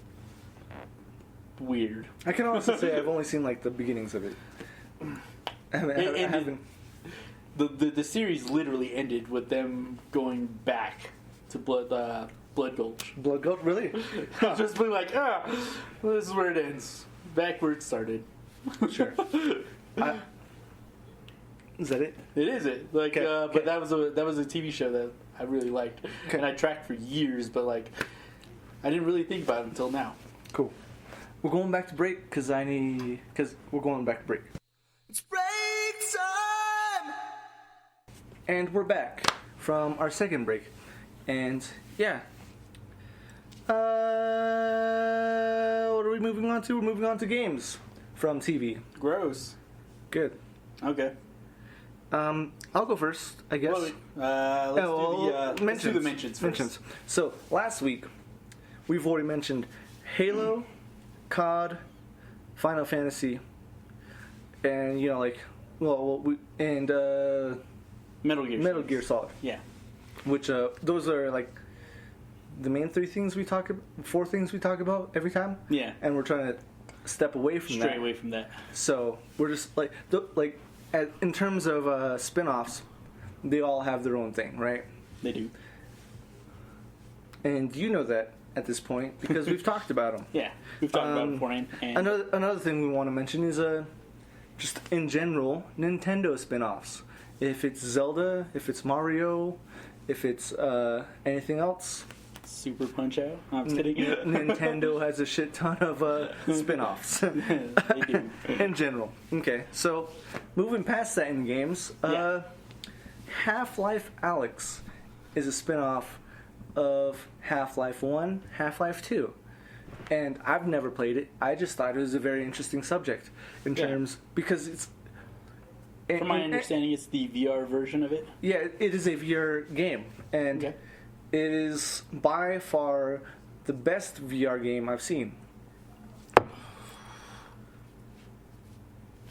weird. I can honestly say I've only seen like the beginnings of it. I haven't. The series literally ended with them going back to Blood Gulch. Blood Gulch, really? Just being like, this is where it ends. Back where it started. Sure. Is that it? It is it. Like, okay. But that was a TV show that I really liked, and I tracked for years. But like, I didn't really think about it until now. Cool. We're going back to break because we're going back to break. It's break time, and we're back from our second break, and yeah. What are we moving on to? We're moving on to games from TV. Gross. Good. Okay. I'll go first, I guess. Let's do the mentions first. So, last week, we've already mentioned Halo, COD, Final Fantasy, and, Metal Gear Solid. Yeah. Which, those are, like, the main four things we talk about every time. Yeah. And we're trying to step away from that. Stray away from that. So, we're just, in terms of spin-offs, they all have their own thing, right? They do. And you know that at this point because we've talked about them. Yeah, we've talked about it beforehand. And another thing we want to mention is just in general Nintendo spin-offs. If it's Zelda, if it's Mario, if it's anything else. Super Punch-Out? I'm kidding. Nintendo has a shit ton of spin-offs. They do. In general. Okay, so moving past that in games, Half-Life Alyx is a spin-off of Half-Life 1, Half-Life 2. And I've never played it. I just thought it was a very interesting subject in terms... Because it's... From my understanding, it's the VR version of it? Yeah, it is a VR game. And... Okay. It is by far the best VR game I've seen.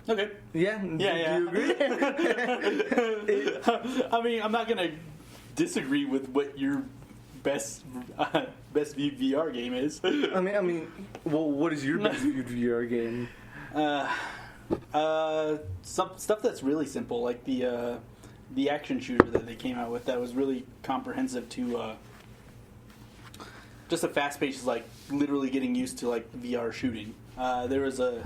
Okay. Yeah? Do you agree? I mean, I'm not going to disagree with what your best viewed VR game is. I mean, well, what is your best viewed VR game? Some stuff that's really simple, like the action shooter that they came out with that was really comprehensive to just a fast pace, like literally getting used to like VR shooting. There was what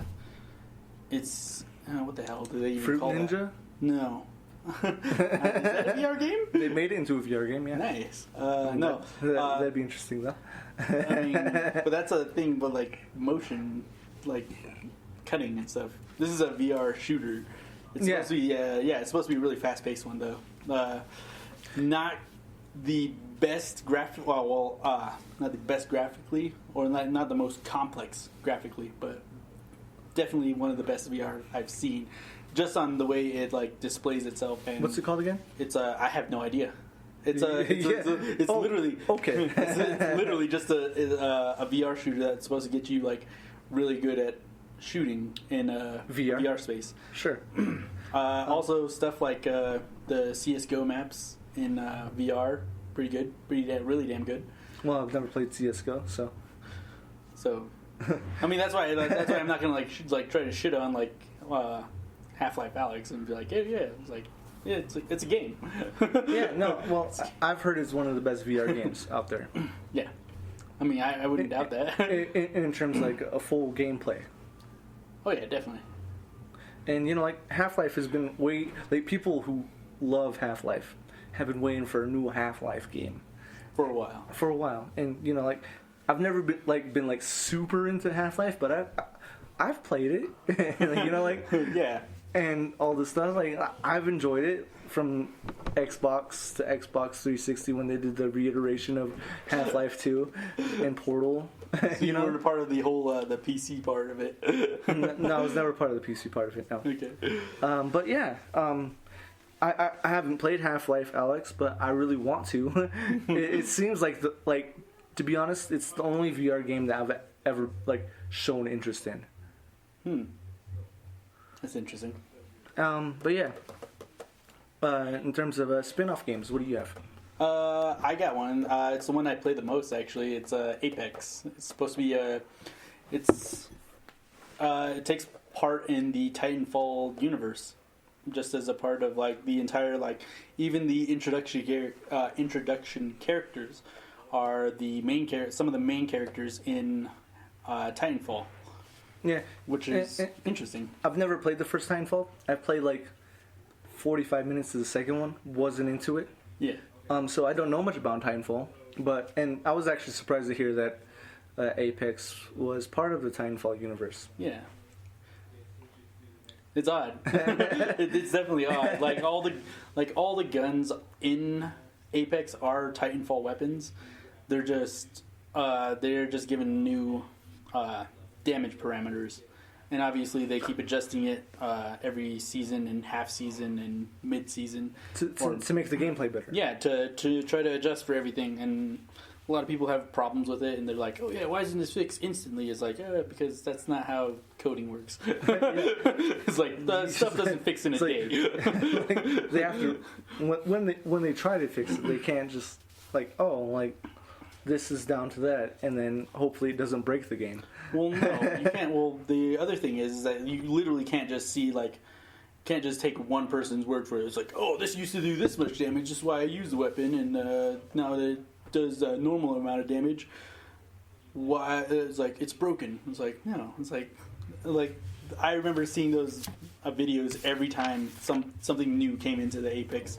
the hell do they even Fruit call Ninja? that? No. Is that a VR game? They made it into a VR game, yeah. Nice. No. That'd be interesting though. I mean, but that's a thing, but like motion, like cutting and stuff. This is a VR shooter. It's supposed to be, it's supposed to be a really fast-paced one, though. Not the best not the best graphically, or not the most complex graphically, but definitely one of the best VR I've seen. Just on the way it like displays itself. And what's it called again? It's I have no idea. It's literally okay. It's literally just a VR shooter that's supposed to get you like really good at shooting in VR space. Sure. Also, stuff like the CS:GO maps in VR, pretty good, really damn good. Well, I've never played CS:GO, so. I mean, that's why I'm not gonna try to shit on Half-Life Alyx and be like, it's a game. Yeah, no. Well, I've heard it's one of the best VR games out there. Yeah, I mean, I wouldn't doubt that. in terms of like a full gameplay. Oh yeah, definitely. And Half-Life has been people who love Half-Life have been waiting for a new Half-Life game for a while. And I've never been super into Half-Life, but I've played it. Yeah. And all this stuff, I've enjoyed it from Xbox to Xbox 360 when they did the reiteration of Half-Life 2 and Portal. So you were part of the whole the PC part of it. No, I was never part of the PC part of it. No. Okay. But yeah, I haven't played Half-Life, Alex, but I really want to. It seems like to be honest, it's the only VR game that I've ever shown interest in. That's interesting. But yeah. In terms of spin-off games, what do you have? I got one. It's the one I play the most, actually. It's Apex. It's supposed to be it takes part in the Titanfall universe, just as a part of the entire even the introduction characters are the main some of the main characters in Titanfall. Yeah, which is interesting. I've never played the first Titanfall. I've played 45 minutes to the second one. Wasn't into it. Yeah. So I don't know much about Titanfall, and I was actually surprised to hear that Apex was part of the Titanfall universe. Yeah. It's odd. It's definitely odd. All the guns in Apex are Titanfall weapons. They're just given new damage parameters, and obviously they keep adjusting it every season and half season and mid season to make the gameplay better. Yeah, to try to adjust for everything. And a lot of people have problems with it, and they're like, "Oh yeah, why isn't this fixed instantly?" It's because that's not how coding works. It's the stuff doesn't fix in a day. They have to when they try to fix it, they can't just this is down to that, and then hopefully it doesn't break the game. Well, no, you can't. Well, the other thing is that you literally can't just see can't just take one person's word for it. It's oh, this used to do this much damage. This is why I use the weapon, and now it does a normal amount of damage. Why? It's it's broken. It's no. It's I remember seeing those videos every time something new came into the Apex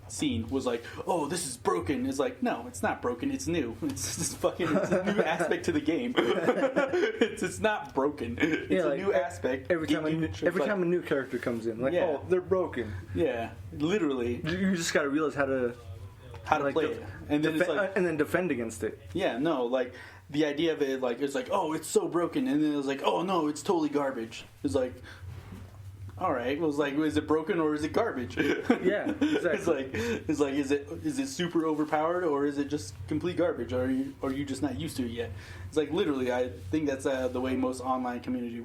scene. Was oh, this is broken. It's no, it's not broken. It's new. It's just it's a new aspect to the game. it's not broken. It's a new aspect. Every time a new character comes in, oh, they're broken. Yeah, literally. You just got to realize how to play it, and then and then defend against it. Yeah, no, the idea of it, it's oh, it's so broken, and then it was oh no, it's totally garbage. It's all right, it was is it broken or is it garbage? Yeah, exactly. Is it super overpowered or is it just complete garbage? Or are you just not used to it yet? It's literally, I think that's the way most online communities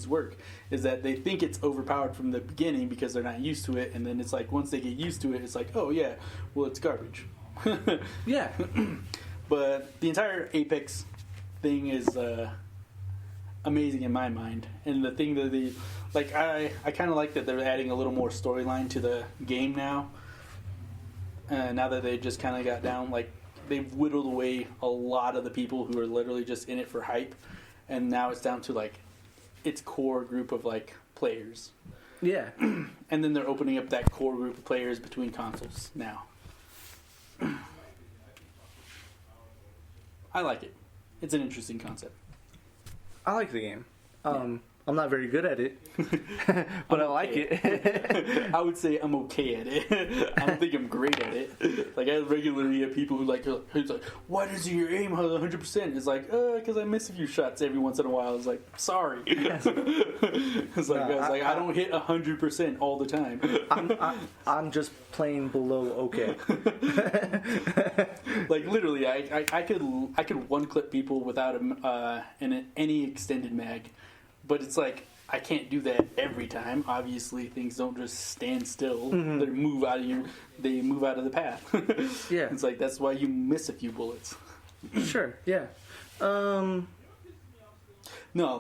work, is that they think it's overpowered from the beginning because they're not used to it, and then it's once they get used to it, it's oh yeah, well, it's garbage. Yeah. But the entire Apex thing is amazing in my mind, and the thing that I kind of like that they're adding a little more storyline to the game now. Now that they just kind of got down, they've whittled away a lot of the people who are literally just in it for hype, and now it's down to its core group of players. Yeah. And then they're opening up that core group of players between consoles now. I like it. It's an interesting concept. I like the game. I'm not very good at it, but I like it. I would say I'm okay at it. I don't think I'm great at it. I regularly have people who's why does your aim 100%? It's because I miss a few shots every once in a while. It's sorry. It's I don't hit 100% all the time. I'm just playing below okay. Literally, I could one clip people without any extended mag. But it's I can't do that every time. Obviously, things don't just stand still. Mm-hmm. They move out of the path. Yeah. It's that's why you miss a few bullets. Sure, yeah. No,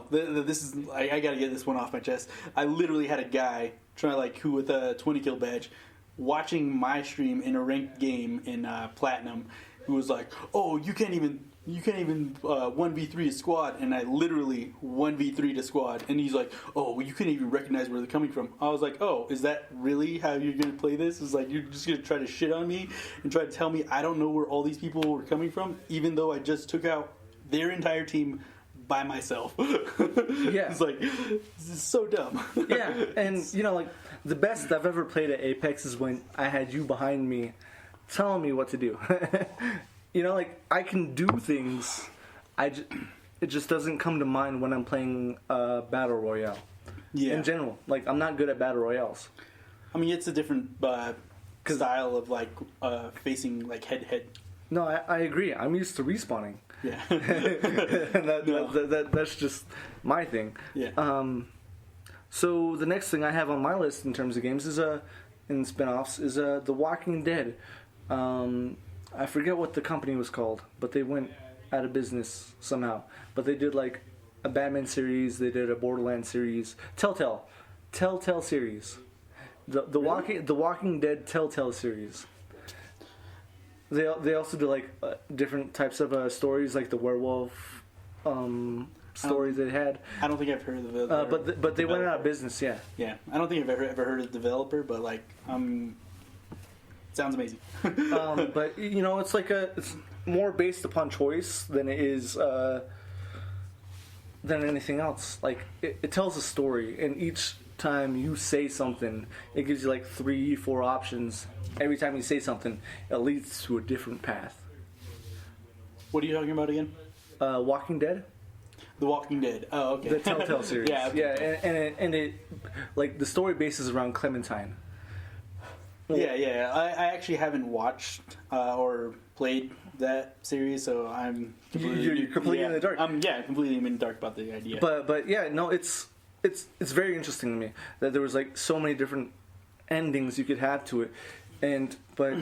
this is... I gotta get this one off my chest. I literally had a guy who with a 20 kill badge watching my stream in a ranked game in Platinum, who was oh, you can't even 1v3 a squad, and I literally 1v3 to squad, and he's oh, well, you couldn't even recognize where they're coming from. I was oh, is that really how you're gonna play this? It's you're just gonna try to shit on me and try to tell me I don't know where all these people were coming from, even though I just took out their entire team by myself. Yeah. It's this is so dumb. Yeah, and the best I've ever played at Apex is when I had you behind me telling me what to do. I can do things. It just doesn't come to mind when I'm playing Battle Royale. Yeah. In general, like I'm not good at battle royales. I mean, it's a different style of like facing like head to head. No, I agree. I'm used to respawning. Yeah. That's just my thing. Yeah. So the next thing I have on my list in terms of games is in spin-offs is The Walking Dead. I forget what the company was called, but they went out of business somehow. But they did like a Batman series, they did a Borderlands series, Telltale series. The Walking Dead Telltale series. They also do like different types of stories, like the werewolf stories they had. I don't think I've heard of it. But they went out of business. Yeah. Yeah, I don't think I've ever heard of the developer, but like sounds amazing. But you know, it's more based upon choice than it is than anything else. Like it tells a story, and each time you say something, it gives you like 3-4 options. Every time you say something, it leads to a different path. What are you talking about again? Walking Dead. The Walking Dead. Oh, okay. The Telltale series. Yeah, okay. Yeah, and it like the story bases around Clementine. Yeah. I actually haven't watched or played that series, so I'm you're completely in the dark. Completely in the dark about the idea. But yeah, no, it's very interesting to me that there was like so many different endings you could have to it, but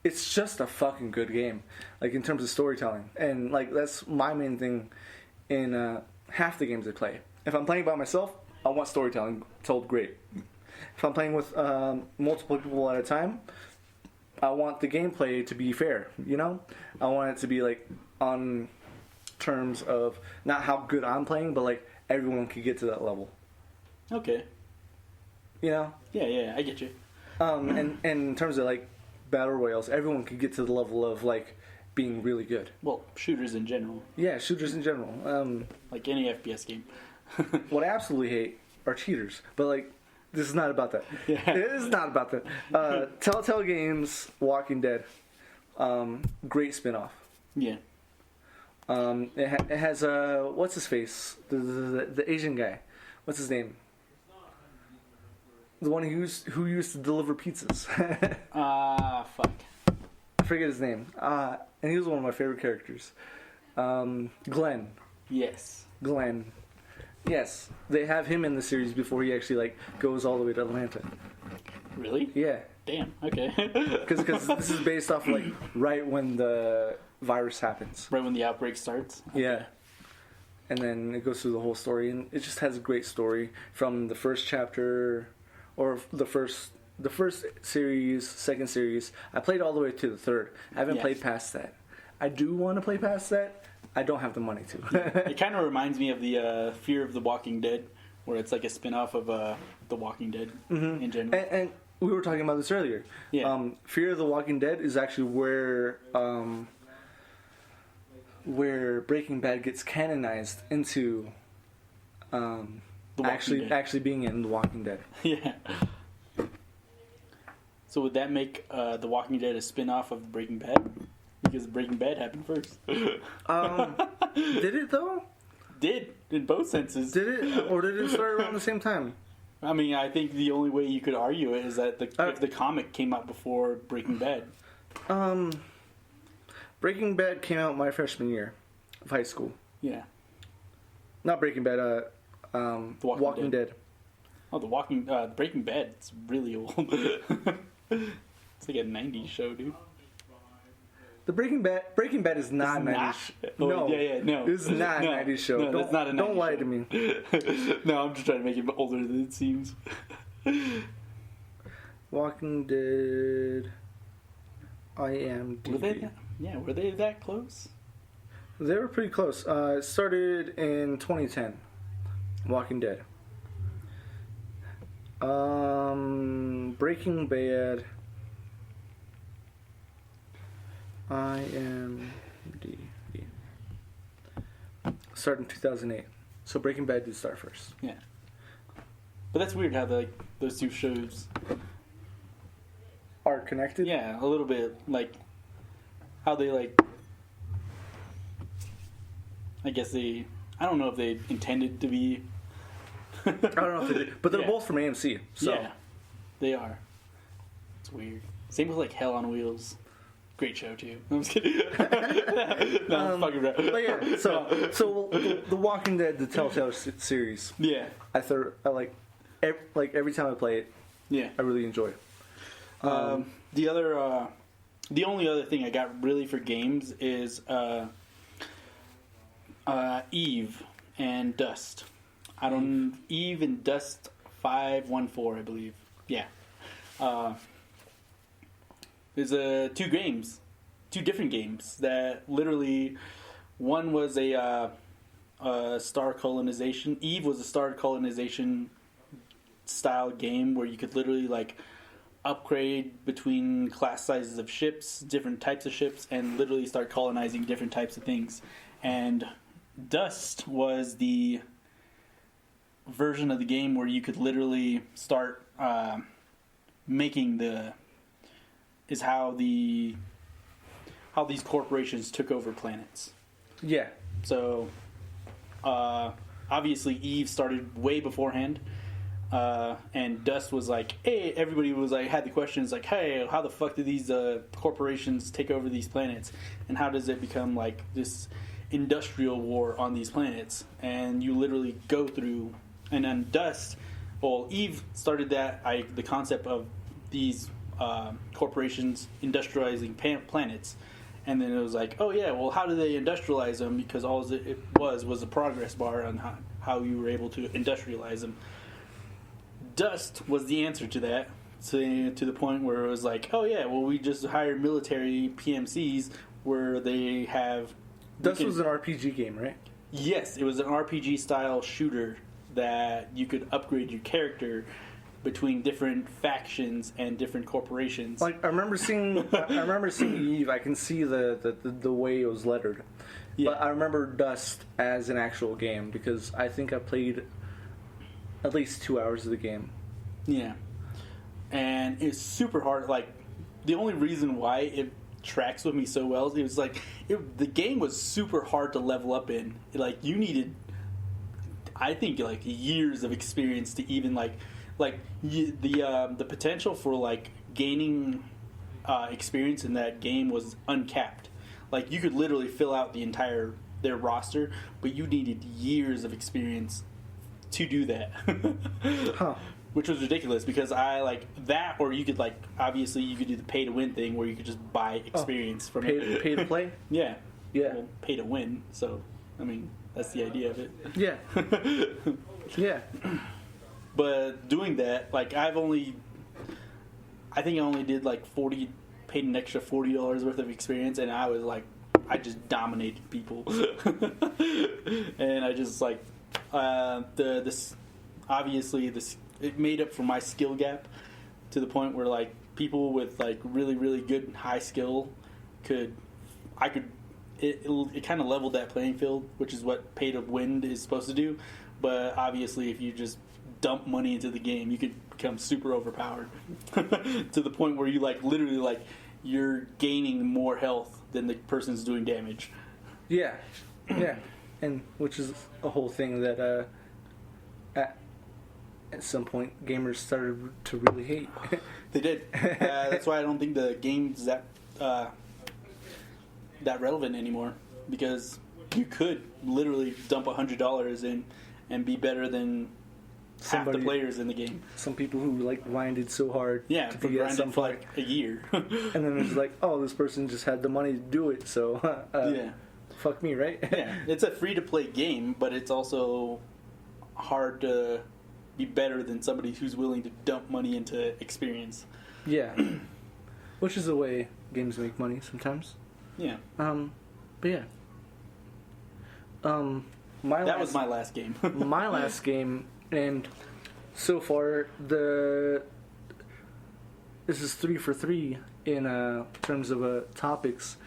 it's just a fucking good game, like in terms of storytelling, and like that's my main thing in half the games I play. If I'm playing by myself, I want storytelling told great. If I'm playing with multiple people at a time, I want the gameplay to be fair, you know? I want it to be like on terms of not how good I'm playing, but like everyone can get to that level. Okay. You know? Yeah, I get you. And in terms of like battle royales, everyone can get to the level of like being really good. Well, shooters in general. Yeah, shooters in general. Like any FPS game. What I absolutely hate are cheaters, but like this is not about that. Yeah. It is not about that. Telltale Games, Walking Dead, great spinoff. Yeah. It has what's his face, the Asian guy, what's his name? The one who used to deliver pizzas. Fuck. I forget his name. And he was one of my favorite characters. Glenn. Yes. Glenn. Yes, they have him in the series before he actually like goes all the way to Atlanta. Really? Yeah. Damn. Okay. Because this is based off like right when the virus happens. Right when the outbreak starts. Okay. Yeah. And then it goes through the whole story, and it just has a great story from the first chapter, or the first series, second series. I played all the way to the third. I haven't played past that. I do want to play past that. I don't have the money to. It kind of reminds me of the Fear of the Walking Dead, where it's like a spin-off of The Walking Dead in general. And we were talking about this earlier. Yeah. Fear of the Walking Dead is actually where Breaking Bad gets canonized into actually being in The Walking Dead. Yeah. So would that make The Walking Dead a spin-off of Breaking Bad? Because Breaking Bad happened first. Did it though? Did, in both senses. Did it? Or did it start around the same time? I mean, I think the only way you could argue it is that if the comic came out before Breaking Bad. Breaking Bad came out my freshman year of high school. Yeah. Not Breaking Bad, The Walking Dead. Oh, Breaking Bad, it's really old. It's like a 90s show, dude. The Breaking Bad is not a 90s. No. Yeah, no. It's not a 90s show. No, that's not a 90s Don't lie show. to me. No, I'm just trying to make it older than it seems. Walking Dead. IMDb. Were they that close? They were pretty close. It started in 2010. Walking Dead. Breaking Bad. IMDb. Started in 2008. So Breaking Bad did start first. Yeah. But that's weird how those two shows are connected? Yeah, a little bit. Like, how they, I guess they I don't know if they intended to be. I don't know if they did, but they're both from AMC. So. Yeah, they are. It's weird. Same with like Hell on Wheels. Great show too. I'm just kidding. No, I'm fucking right. But yeah, so the Walking Dead, the Telltale series. Yeah, I like every time I play it. Yeah, I really enjoy. The only other thing I got really for games is Eve and Dust. Eve and Dust 514, I believe. Yeah. There's two different games that literally, one was a star colonization. Eve was a star colonization style game where you could literally like upgrade between class sizes of ships, different types of ships, and literally start colonizing different types of things. And Dust was the version of the game where you could literally start making how these corporations took over planets. Yeah. So obviously Eve started way beforehand. And Dust was like, hey, everybody was like, had the questions like, hey, how the fuck do these corporations take over these planets? And how does it become like this industrial war on these planets? And you literally go through, and then Dust, well, Eve started the concept of these corporations industrializing planets. And then it was like, oh yeah, well, how do they industrialize them? Because all it was a progress bar on how you were able to industrialize them. Dust was the answer to that, to the point where it was like, oh yeah, well, we just hired military PMCs where they have... Dust was an RPG game, right? Yes, it was an RPG style shooter that you could upgrade your character between different factions and different corporations. Like I remember seeing Eve. I can see the way it was lettered. Yeah. But I remember Dust as an actual game because I think I played at least 2 hours of the game. Yeah. And it's super hard. Like, the only reason why it tracks with me so well, it was like, the game was super hard to level up in. Like, you needed, I think, like, years of experience to even, the potential for, like, gaining experience in that game was uncapped. Like, you could literally fill out their roster, but you needed years of experience to do that. Huh. Which was ridiculous because I like that, or you could obviously you could do the pay to win thing where you could just buy experience from it. Pay to play? Yeah. Well, pay to win. So, I mean, that's the idea of it. Yeah. Yeah. But doing that, I think I only did paid an extra $40 worth of experience, and I was I just dominated people. And I just it made up for my skill gap to the point where people with really really good high skill it kind of leveled that playing field, which is what pay to win is supposed to do. But obviously if you just dump money into the game, you could become super overpowered to the point where you literally you're gaining more health than the person's doing damage. Yeah. And which is a whole thing that at some point gamers started to really hate. They did. That's why I don't think the game's that relevant anymore, because you could literally dump $100 in and be better than half the players in the game. Some people who grinded so hard to be at some for a year. And then it's oh, this person just had the money to do it, so yeah. Fuck me, right? Yeah, it's a free-to-play game, but it's also hard to be better than somebody who's willing to dump money into experience. Yeah. Which is the way games make money sometimes. Yeah. But yeah. That was my last game. My last game, and so far this is 3 for 3 in terms of topics,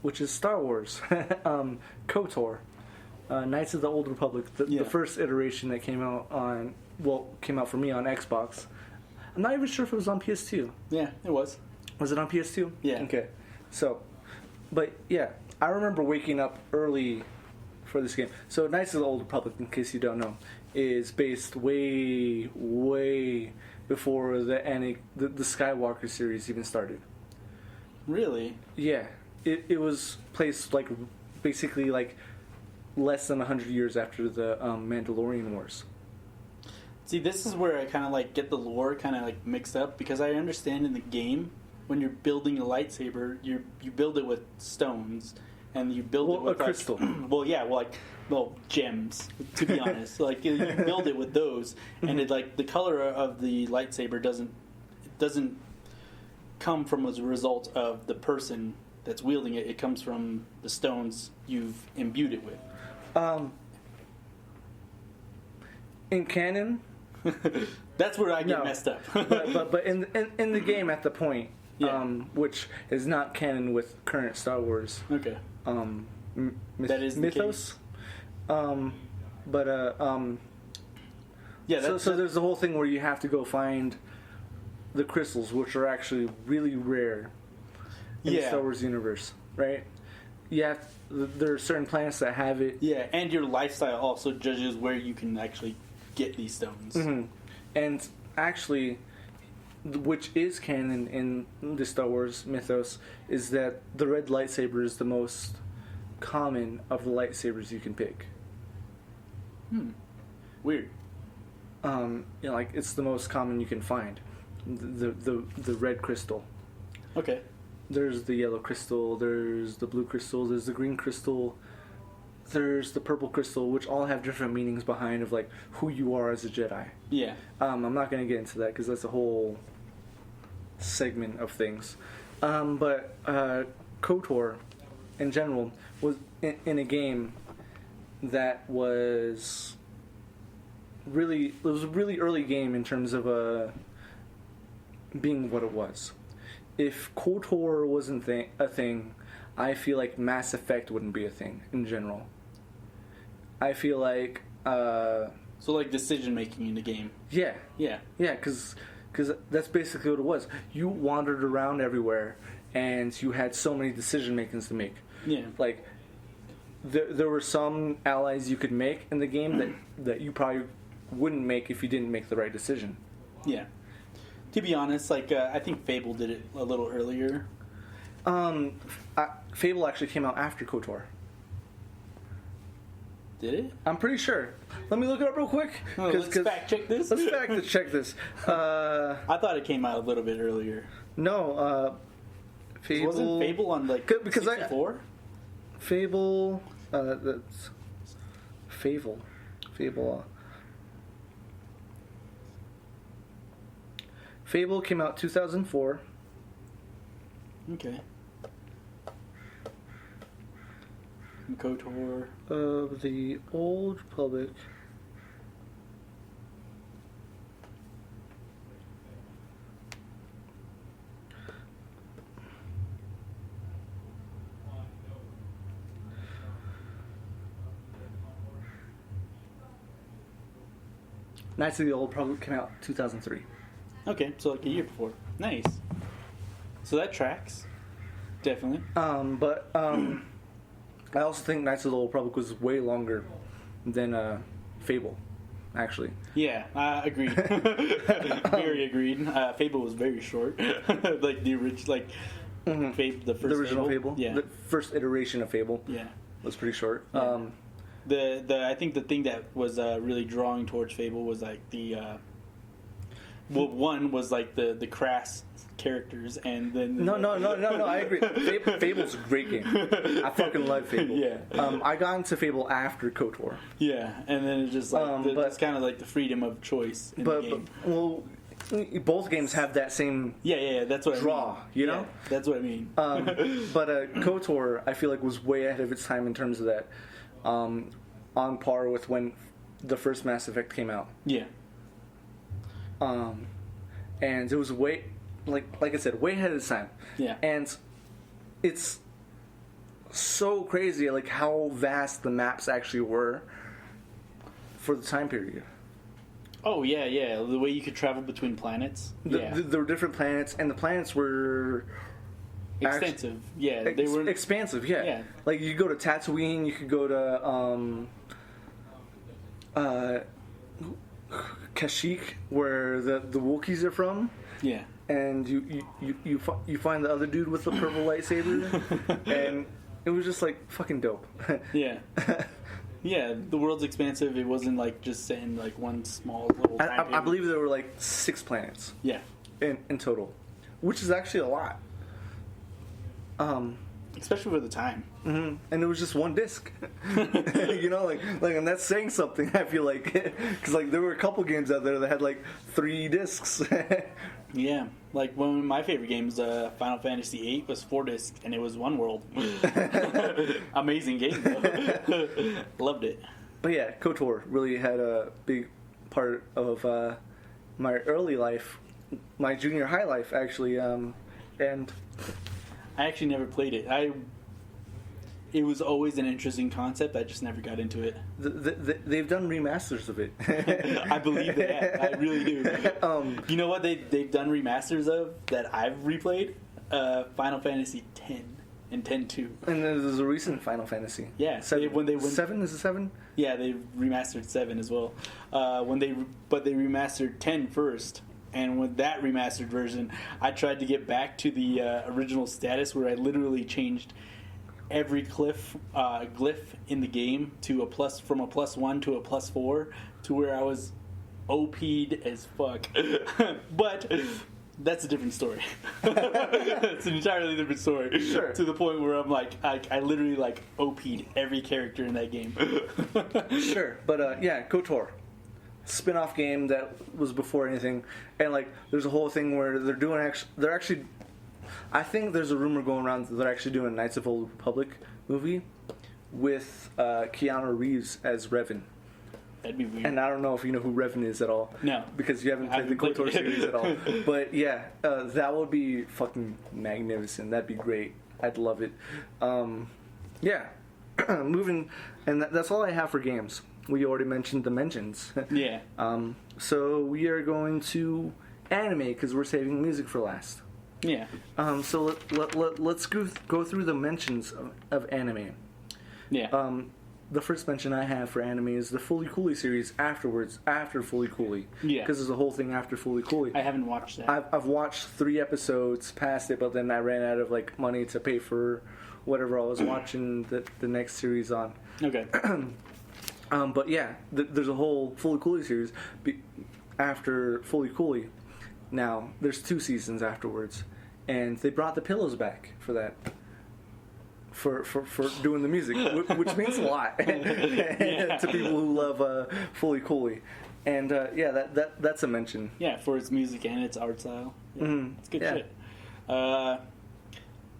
which is Star Wars. KOTOR. Knights of the Old Republic, the first iteration that came out for me on Xbox. I'm not even sure if it was on PS2. Yeah, it was. Was it on PS2? Yeah. Okay. So, but yeah, I remember waking up early for this game. So Knights of the Old Republic, in case you don't know, is based way, way before the Skywalker series even started. Really? Yeah. It was placed like basically like less than 100 years after the Mandalorian Wars. See, this is where I kind of like get the lore kind of like mixed up, because I understand in the game when you're building a lightsaber, you build it with stones, and you build it with a crystal. Gems. To be honest, like you build it with those, and it like the color of the lightsaber doesn't come from as a result of the person that's wielding it. It comes from the stones you've imbued it with. In canon, that's where I get messed up. but in the game at the point, which is not canon with current Star Wars. Okay. That is mythos. So there's the whole thing where you have to go find the crystals, which are actually really rare in the Star Wars universe, right? There are certain planets that have it. Yeah, and your lifestyle also judges where you can actually get these stones. Mm-hmm. And actually, which is canon in the Star Wars mythos, is that the red lightsaber is the most common of the lightsabers you can pick. Weird. Like it's the most common you can find. The red crystal. Okay. There's the yellow crystal, there's the blue crystal, there's the green crystal, there's the purple crystal, which all have different meanings behind of like who you are as a Jedi. Yeah. I'm not going to get into that because that's a whole segment of things. But KOTOR, in general, was in a game that was a really early game in terms of being what it was. If KOTOR wasn't a thing, I feel like Mass Effect wouldn't be a thing in general. I feel like so like decision making in the game. Yeah, because that's basically what it was. You wandered around everywhere, and you had so many decision makings to make. Yeah, like there were some allies you could make in the game that you probably wouldn't make if you didn't make the right decision. Yeah. To be honest, like I think Fable did it a little earlier. Fable actually came out after KOTOR. Did it? I'm pretty sure. Let me look it up real quick. Let's fact check this. Let's fact check this. I thought it came out a little bit earlier. No, Fable. Wasn't Fable on like 64? Fable. That's Fable. Fable came out 2004. Okay. And KOTOR. Of the Old Republic. Knights of the Old Republic came out 2003. Okay, so like a year before. Nice. So that tracks. Definitely. But I also think Knights of the Old Republic was way longer than Fable, actually. Yeah, agreed. Very agreed. Fable was very short. Like the original, the original Fable. Yeah. The first iteration of Fable. Yeah. Was pretty short. Yeah. I think the thing that was really drawing towards Fable was like the one was like the crass characters, and then no, I agree. Fable's a great game. I fucking love Fable. Yeah. I got into Fable after KOTOR. Yeah, and then it's just like it's kind of like the freedom of choice in the game. Both games have that same that's what draw, I mean. you know? That's what I mean. But KOTOR, I feel like, was way ahead of its time in terms of that. On par with when the first Mass Effect came out. Yeah. And it was way, like I said, way ahead of its time. Yeah. And it's so crazy, like how vast the maps actually were for the time period. Oh yeah. The way you could travel between planets. There were different planets, and the planets were extensive. Yeah, they were expansive. Yeah. Like you go to Tatooine, you could go to Kashyyyk, where the Wookiees are from. Yeah. And you find the other dude with the purple lightsaber, and it was just like fucking dope. Yeah. Yeah, the world's expansive. It wasn't like just saying like one small little. I believe there were like 6 planets. Yeah. In total, which is actually a lot. Especially for the time. Mm-hmm. And it was just one disc. You know, like, and that's saying something. I feel like, because like there were a couple games out there that had like 3 discs. Yeah, like one of my favorite games, Final Fantasy VIII, was 4 discs, and it was one world. Amazing game, though. Loved it. But yeah, KOTOR really had a big part of my early life, my junior high life, actually, and I actually never played it. It was always an interesting concept. I just never got into it. They've done remasters of it. I believe that. I really do. You know what they've done remasters of that I've replayed? Final Fantasy X and X-2. And there's a recent Final Fantasy. Yeah. 7? Is it 7? Yeah, they remastered 7 as well. But they remastered 10 first. And with that remastered version, I tried to get back to the original status where I literally changed every glyph in the game to from a +1 to a +4, to where I was OP'd as fuck. But that's a different story. It's an entirely different story. Sure. To the point where I'm like, I literally like OP'd every character in that game. Sure, but yeah, KOTOR. Spin-off game that was before anything, and like there's a whole thing where they're actually I think there's a rumor going around that they're actually doing a Knights of the Old Republic movie with Keanu Reeves as Revan. That'd be weird. And I don't know if you know who Revan is at all. No. Because you haven't played the KOTOR series at all. But yeah, that would be fucking magnificent. That'd be great. I'd love it. Yeah. Moving, and that's all I have for games. We already mentioned the mentions. Yeah. So we are going to anime because we're saving music for last. Yeah. So let's go through the mentions of anime. Yeah. The first mention I have for anime is the Fully Cooley series after Fully Cooley. Yeah. Because there's a whole thing after Fully Cooley. I haven't watched that. I've watched 3 episodes past it, but then I ran out of like money to pay for whatever I was watching the next series on. Okay. But yeah, there's a whole Fully Cooley series after Fully Cooley. Now, there's 2 seasons afterwards, and they brought the pillows back for that. For doing the music, which means a lot to people who love Fully Cooley. And yeah, that's a mention. Yeah, for its music and its art style. Yeah, Mm-hmm. It's good shit.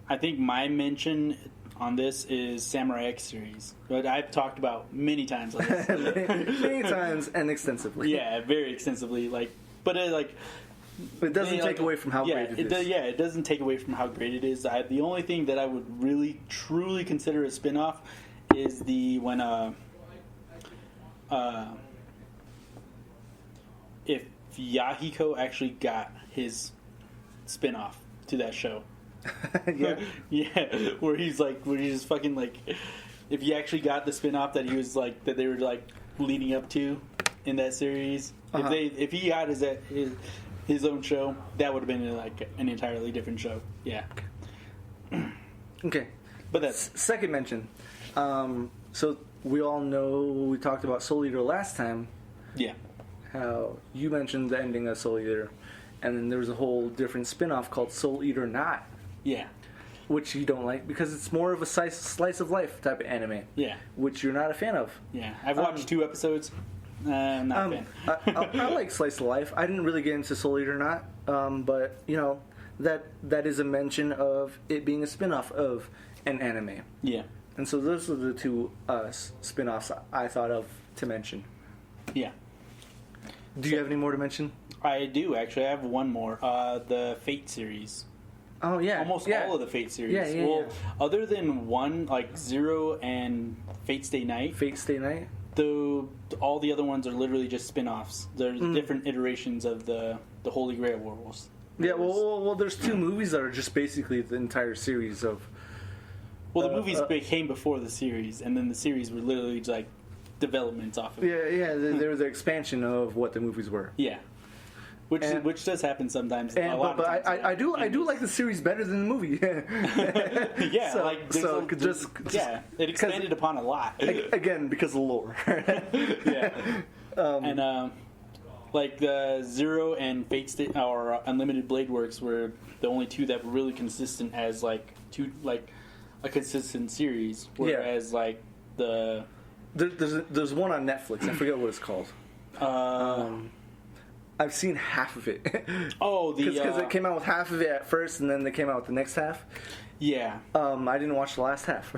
I think my mention on this is Samurai X series, but I've talked about many times on this. many times and extensively. Yeah, very extensively. But it doesn't take away from how great it is. It doesn't take away from how great it is. The only thing that I would really truly consider a spin-off is when if Yahiko actually got his spin-off to that show. Yeah. Yeah, where he's just fucking like, if he actually got the spin-off that he was like, that they were like leading up to in that series, if he got his own show, that would have been like an entirely different show. Yeah. Okay. But that's second mention. So we all know, we talked about Soul Eater last time. Yeah. How you mentioned the ending of Soul Eater, and then there was a whole different spin-off called Soul Eater Not. Yeah. Which you don't like because it's more of a slice of life type of anime. Yeah. Which you're not a fan of. Yeah. I've watched 2 episodes. I'm not a fan. I like slice of life. I didn't really get into Soul Eater Not, but you know that is a mention of it being a spin-off of an anime. Yeah. And so those are the 2 spin-offs I thought of to mention. Yeah. Do you have any more to mention? I do, actually. I have one more. The Fate series. Oh, yeah. Almost all of the Fate series. Yeah. Other than one, like Zero and Fate Stay Night. Fate Stay Night? All the other ones are literally just spin-offs. They're different iterations of the Holy Grail Wars. Yeah, well, there's 2 movies that are just basically the entire series of. Well, the movies came before the series, and then the series were literally just like developments off of it. Yeah, they were the expansion of what the movies were. Yeah, which does happen sometimes. But I do like the series better than the movie. Yeah, it expanded upon a lot. Again, because of the lore. Yeah, and like the Zero and Fate Stay or Unlimited Blade Works were the only 2 that were really consistent as like a consistent series. Whereas like there's one on Netflix. I forget what it's called. I've seen half of it. Oh, because it came out with half of it at first, and then they came out with the next half. Yeah. I didn't watch the last half.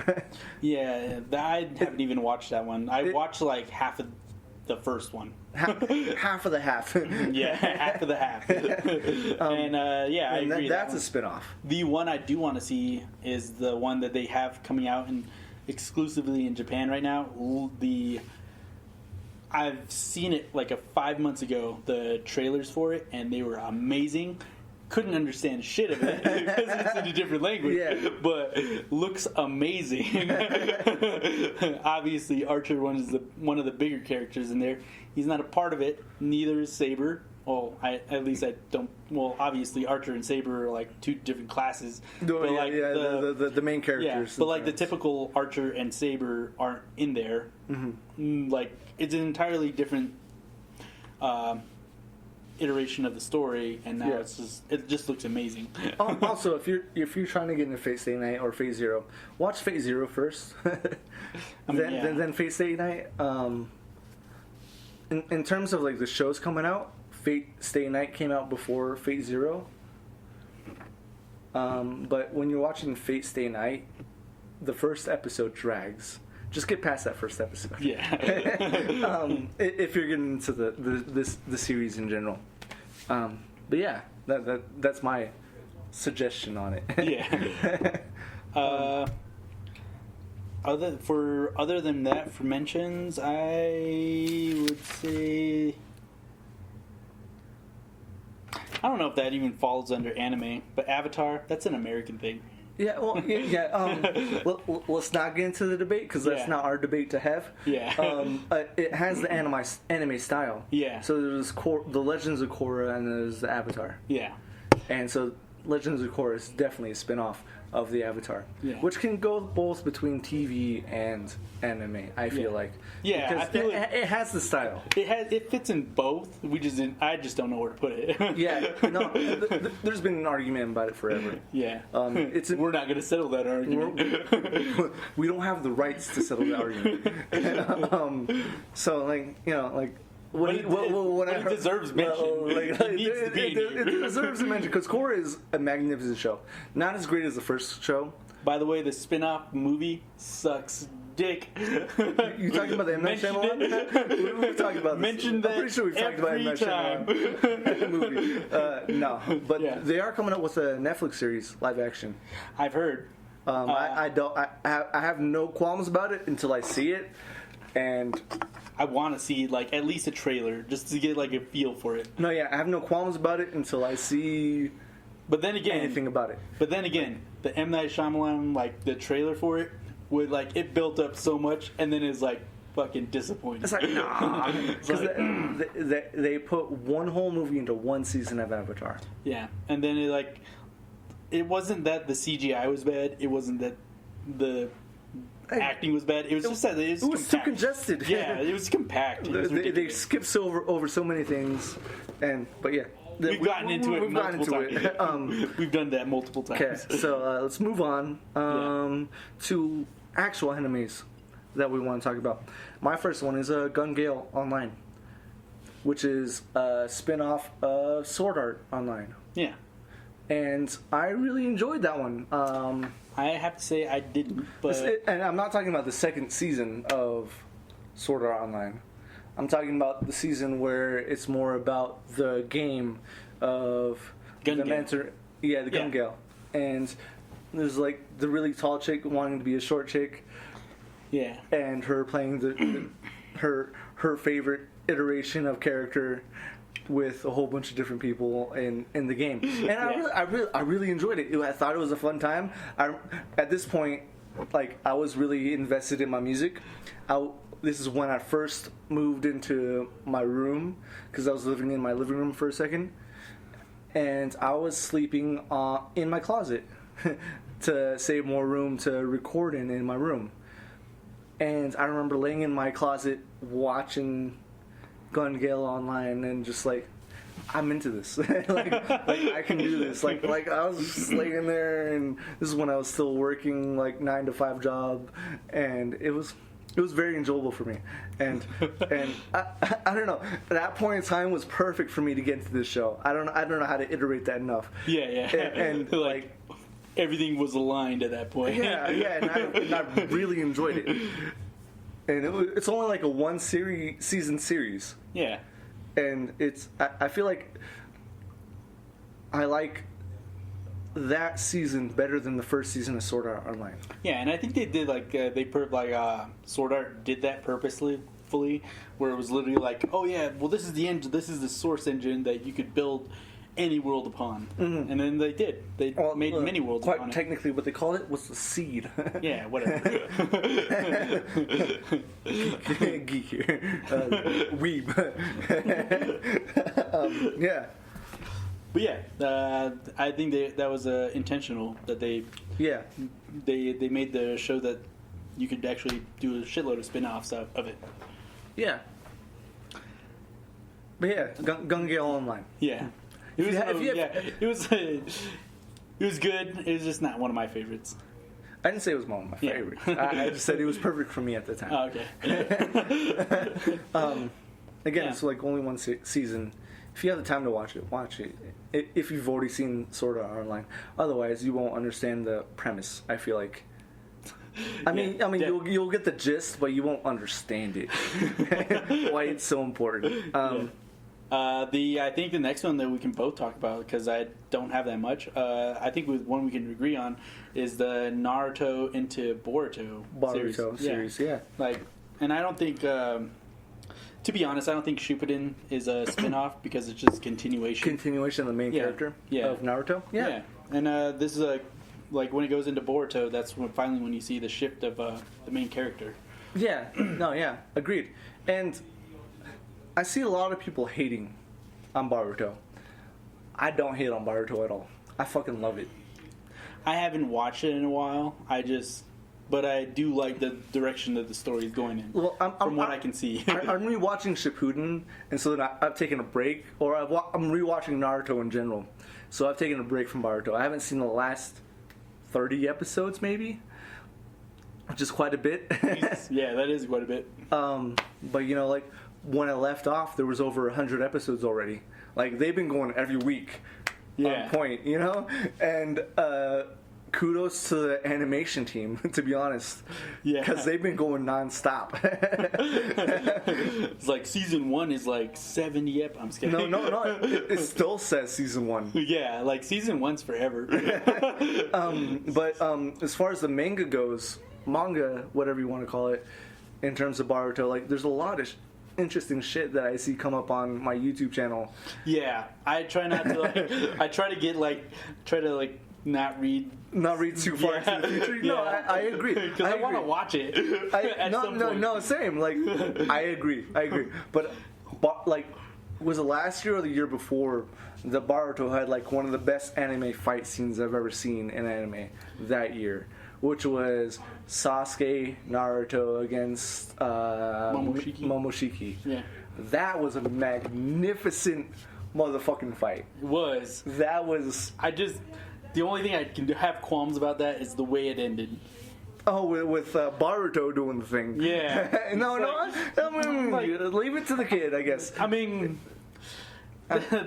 Yeah, I haven't even watched that one. I watched like half of the first one. Half of the half. Yeah, half of the half. I agree. That's a spinoff. The one I do want to see is the one that they have coming out exclusively in Japan right now. I've seen it like 5 months ago, the trailers for it, and they were amazing. Couldn't understand shit of it because it's in a different language, but looks amazing. Obviously, Archer one of the bigger characters in there. He's not a part of it. Neither is Saber. Well, I don't. Well, obviously, Archer and Saber are like 2 different classes. No, but like the main characters. Yeah, but like the typical Archer and Saber aren't in there. Mm-hmm. Like it's an entirely different iteration of the story, and now it just looks amazing. Also, if you're trying to get into Fate Stay Night or Fate Zero, watch Fate Zero first, then Fate Stay Night. In terms of like the shows coming out, Fate Stay Night came out before Fate Zero. But when you're watching Fate Stay Night, the first episode drags. Just get past that first episode. Yeah. If you're getting into the series in general. But yeah, that's my suggestion on it. Yeah. Other than that, for mentions, I would say I don't know if that even falls under anime, but Avatar, that's an American thing. Yeah, well, let's not get into the debate because that's not our debate to have. Yeah. It has the anime style. Yeah. So there's the Legends of Korra and there's the Avatar. Yeah. And so Legends of Korra is definitely a spin-off of the Avatar, which can go both between TV and anime. I feel like. Yeah, because I feel it has the style. It fits in both. I just don't know where to put it. Yeah, no. There's been an argument about it forever. Yeah, we're not going to settle that argument. We don't have the rights to settle the argument. So it deserves mention. It deserves a mention because Korra is a magnificent show. Not as great as the first show. By the way, the spin-off movie sucks dick. You talking about the M. Night Shyamalan? We've talked about this. Mentioned that. I'm pretty sure we've talked about M. Night Shyamalan movie. No, but they are coming up with a Netflix series, live action. I've heard. I have no qualms about it until I see it, and I want to see like at least a trailer just to get like a feel for it. No, I have no qualms about it until I see. But then again, anything about it. But then again, the M. Night Shyamalan, like the trailer for it, would like it built up so much, and then it's like fucking disappointing. It's like nah, because they put one whole movie into one season of Avatar. Yeah, and then it wasn't that the CGI was bad. It wasn't that the acting was bad. It was just that it was too congested. Yeah, it was compact. They skipped over so many things, but yeah. We've gotten into it multiple times. We've done that multiple times. Okay, so let's move on to actual animes that we want to talk about. My first one is Gun Gale Online, which is a spin-off of Sword Art Online. Yeah. And I really enjoyed that one. I have to say I didn't, but... And I'm not talking about the second season of Sword Art Online. I'm talking about the season where it's more about the game of Gun the Gale. mentor. Yeah, the Gun Gale. And there's like the really tall chick wanting to be a short chick. Yeah. And her playing her favorite iteration of character with a whole bunch of different people in the game, and I really enjoyed it. I thought it was a fun time. At this point, like, I was really invested in my music. This is when I first moved into my room, because I was living in my living room for a second, and I was sleeping in my closet to save more room to record in my room. And I remember laying in my closet watching Gun Gale Online and just like, I'm into this. like I can do this. Like I was just laying there, and this is when I was still working like 9-to-5 job, and it was very enjoyable for me. And I don't know. That point in time was perfect for me to get into this show. I don't know how to iterate that enough. Yeah. And like everything was aligned at that point. Yeah, and I really enjoyed it. And it's only like a season series. Yeah. And I feel like I like that season better than the first season of Sword Art Online. Yeah, and I think they did Sword Art did that purposely, where it was literally like, oh yeah, well this is the engine, this is the source engine that you could build any world upon. Mm-hmm. And then they did. They made many worlds upon it. Quite technically, what they called it was the seed. Yeah, whatever. Geek here. Weeb. Yeah. But yeah, I think that was intentional, that they made the show that you could actually do a shitload of spin-offs of it. Yeah. But yeah, Gun Gale Online. Yeah. It was good. It was just not one of my favorites. I didn't say it was one of my favorites. I just said it was perfect for me at the time. Oh, okay. Again, it's like only one season. If you have the time to watch it. If you've already seen Sword Art Online, otherwise you won't understand the premise. I feel like. I mean, you'll get the gist, but you won't understand it. Why it's so important. I think the next one that we can both talk about, because I don't have that much, I think one we can agree on is the Naruto into Boruto series. Yeah. Like, and I don't think, to be honest, I don't think Shippuden is a spin-off, because it's just continuation of the main character of Naruto. Yeah. And this is like when it goes into Boruto, that's when you see the shift of the main character. Yeah. No. Yeah. Agreed. And I see a lot of people hating on Boruto. I don't hate on Boruto at all. I fucking love it. I haven't watched it in a while. But I do like the direction that the story is going in. Well, from what I can see. I'm rewatching Shippuden, and so then I've taken a break, or I'm rewatching Naruto in general. So I've taken a break from Boruto. I haven't seen the last 30 episodes, maybe, which is quite a bit. Yeah, that is quite a bit. But like, when I left off, there was over 100 episodes already. Like, they've been going every week on point, And kudos to the animation team, to be honest. Yeah. Because they've been going nonstop. It's like season 1 is like 70 I'm scared. No. It still says season 1. Yeah, like season 1's forever. But as far as the manga, whatever you want to call it, in terms of Boruto, like, there's a lot of interesting shit that I see come up on my YouTube channel. Yeah, I try not to I try to not read too far into the future. No, I agree. Because I want to watch it. No, same. Like, I agree. But like, was it last year or the year before that Boruto had like one of the best anime fight scenes I've ever seen in anime that year, which was Sasuke Naruto against Momoshiki. Yeah. That was a magnificent motherfucking fight. It was. That was... The only thing I can have qualms about that is the way it ended. Oh, with Boruto doing the thing. Yeah. Leave it to the kid, I guess. I mean, it's the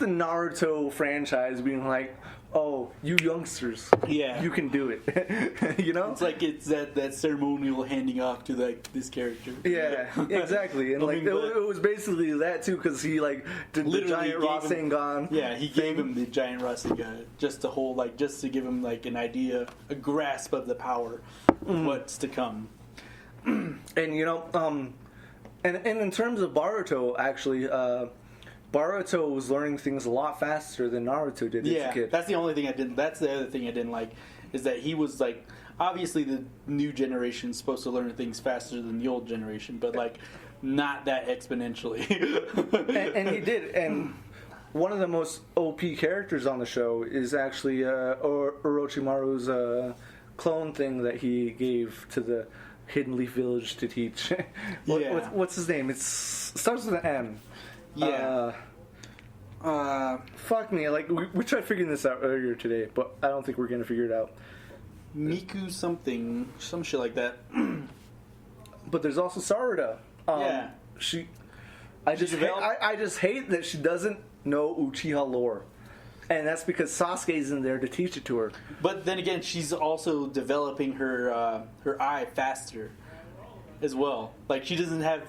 Naruto franchise being like, oh, you youngsters, you can do it. It's like it's that ceremonial handing off to this character. Yeah, exactly. And it was basically that too, because he did the giant Rasengan. Yeah, he gave him the giant Rasengan just to give him an idea, a grasp of the power of what's to come. And And in terms of Boruto, actually, Boruto was learning things a lot faster than Naruto did as a kid. That's the only thing I didn't. That's the other thing I didn't like, is that he was like, obviously the new generation is supposed to learn things faster than the old generation, but like not that exponentially. and he did. And one of the most OP characters on the show is actually Orochimaru's clone thing that he gave to the Hidden Leaf Village to teach. What's his name? It starts with an M. Yeah. Fuck me. Like we tried figuring this out earlier today, but I don't think we're gonna figure it out. Miku something, some shit like that. But there's also Sarada. I just hate that she doesn't know Uchiha lore. And that's because Sasuke's in there to teach it to her. But then again, she's also developing her her eye faster as well. Like she doesn't have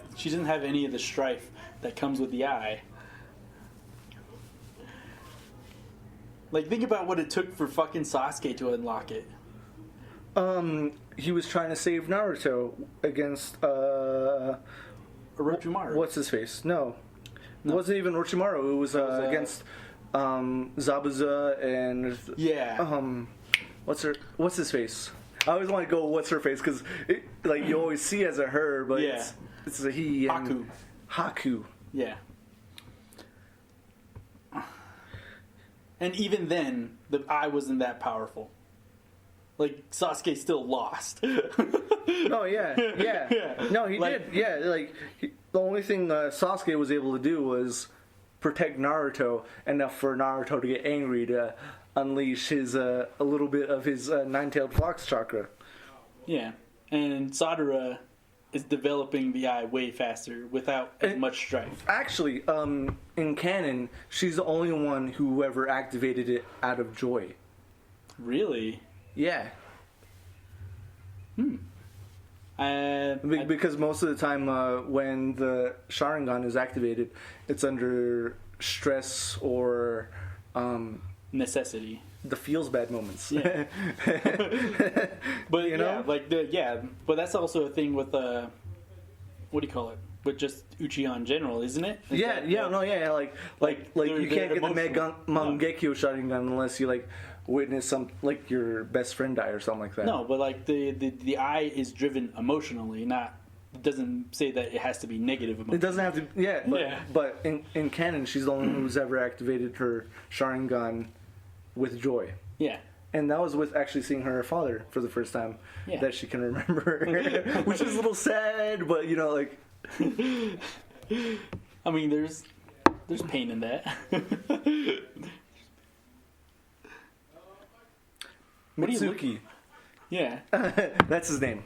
any of the strife that comes with the eye. Like think about what it took for fucking Sasuke to unlock it. He was trying to save Naruto against Orochimaru. What's his face? No. It wasn't even Orochimaru. It was against Zabuza and what's his face? I always want to go what's her face because like you always see as a her, but it's a he. Haku. Yeah. And even then, the eye wasn't that powerful. Like Sasuke still lost. Oh yeah. No, he did. Yeah, like the only thing Sasuke was able to do was protect Naruto enough for Naruto to get angry to unleash his a little bit of his nine-tailed fox chakra. Yeah, and Sadara is developing the eye way faster without as much strife. Actually, in canon, she's the only one who ever activated it out of joy. Really? Yeah. Because most of the time when the Sharingan is activated, it's under stress or necessity. The feels bad moments. Yeah. But you know, but that's also a thing with what do you call it? With just Uchiha in general, isn't it? Like you can't get the Mangekyo Sharingan unless you like witness some like your best friend die or something like that. No, but like the eye is driven emotionally, not. It doesn't say that it has to be negative emotion. It doesn't have to. But in canon, she's the only one who's ever activated her Sharingan with joy. Yeah. And that was with actually seeing her father for the first time that she can remember, which is a little sad, but you know, like. I mean, there's pain in that. Mitsuki. Yeah. That's his name.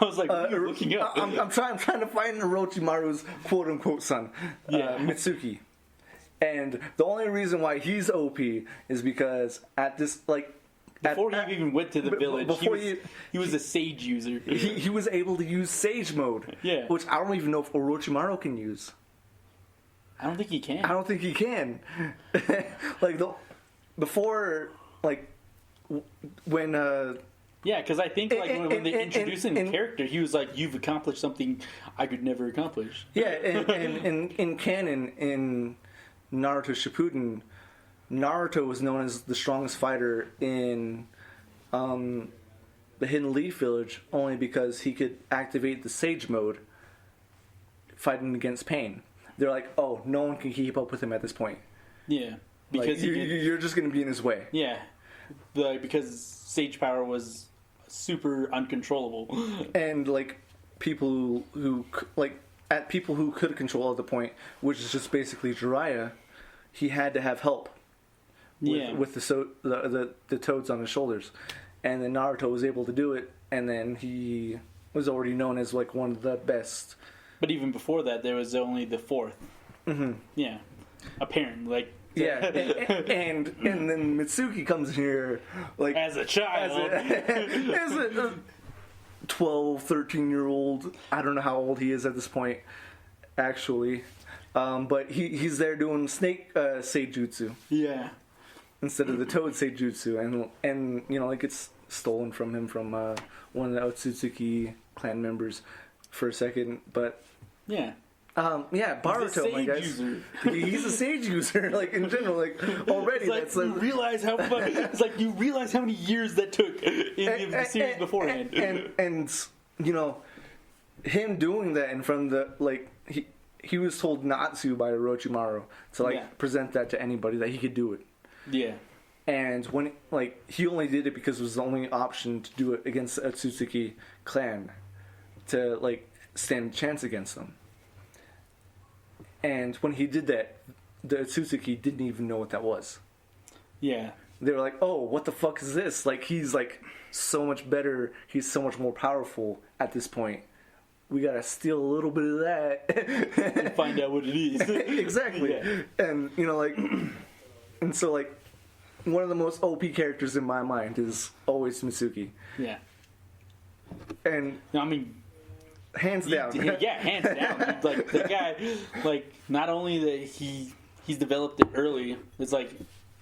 I was like, what are you looking up? I'm trying to find Orochimaru's quote unquote son, Mitsuki. And the only reason why he's OP is because at this before he even went to the village, he was a sage user. He was able to use sage mode, which I don't even know if Orochimaru can use. I don't think he can. I don't think he can. When because I think when they introduced him in character, he was like, "You've accomplished something I could never accomplish." Yeah, and in canon in Naruto Shippuden, Naruto was known as the strongest fighter in the Hidden Leaf Village only because he could activate the Sage mode fighting against pain. They're like, oh, no one can keep up with him at this point. Yeah. Because you're just going to be in his way. Yeah. Because Sage power was super uncontrollable. And, people who could control at the point, which is just basically Jiraiya, he had to have help with the toads on his shoulders. And then Naruto was able to do it, and then he was already known as one of the best. But even before that, there was only the fourth. Mm-hmm. Yeah. Apparently, yeah, and then Mitsuki comes in here as a child, as a 12, 13-year-old. I don't know how old he is at this point, actually, but he's there doing snake seijutsu. Yeah. Instead of the toad seijutsu, and it gets stolen from him from one of the Otsutsuki clan members for a second, but Yeah. Boruto, my guys. He's a sage user, like in general, like already. It's like, that's like, you realize how fun, it's like you realize how many years that took in the series beforehand. And you know, him doing that in front of the like he was told not to by Orochimaru to like present that to anybody that he could do it. Yeah. And when like he only did it because it was the only option to do it against the Otsutsuki clan to like stand a chance against them. And when he did that, the Otsutsuki didn't even know what that was. Yeah. They were like, oh, what the fuck is this? Like, he's like so much better. He's so much more powerful at this point. We gotta steal a little bit of that. And find out what it is. Exactly. Yeah. And, you know, like, and so, like, one of the most OP characters in my mind is always Mitsuki. Yeah. And, I mean, hands down. Yeah, hands down. Like, the guy, like, not only that he's developed it early, it's like,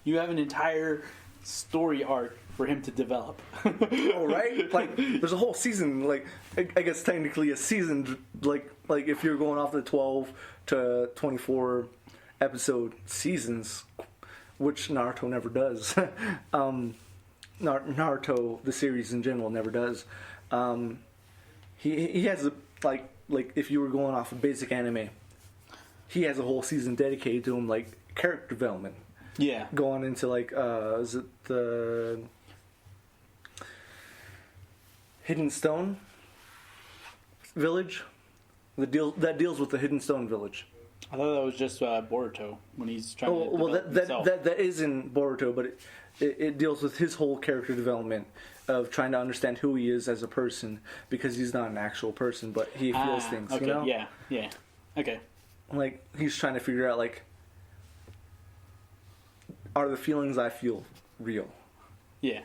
you have an entire story arc for him to develop. Oh, right? Like, there's a whole season, like, I guess technically a season, like if you're going off the 12 to 24 episode seasons, which Naruto never does. Naruto, the series in general, never does. He has a, like if you were going off of basic anime, he has a whole season dedicated to him, like, character development. Yeah. Going into, like, is it the Hidden Stone Village? That deals with the Hidden Stone Village. I thought that was just Boruto when he's trying to develop himself. That is in Boruto, but it deals with his whole character development of trying to understand who he is as a person, because he's not an actual person, but he feels things. Okay. You know? Yeah. Okay. Like, he's trying to figure out, like, are the feelings I feel real? Yeah.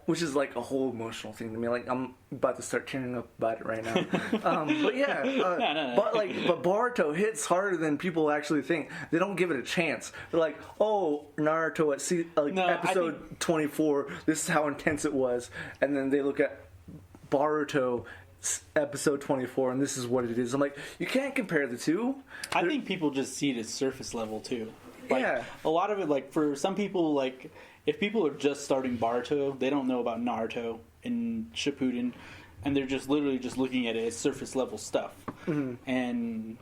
Which is like a whole emotional thing to me. Like, I'm about to start tearing up about it right now. But yeah, no. But Boruto hits harder than people actually think. They don't give it a chance. They're like, oh, Naruto at episode 24, this is how intense it was, and then they look at Boruto episode 24, and this is what it is. I'm like, you can't compare the two. I think people just see it as surface level too. Like, yeah. A lot of it, like, for some people, like, if people are just starting Boruto, they don't know about Naruto and Shippuden, and they're just literally just looking at it as surface level stuff. Mm-hmm. And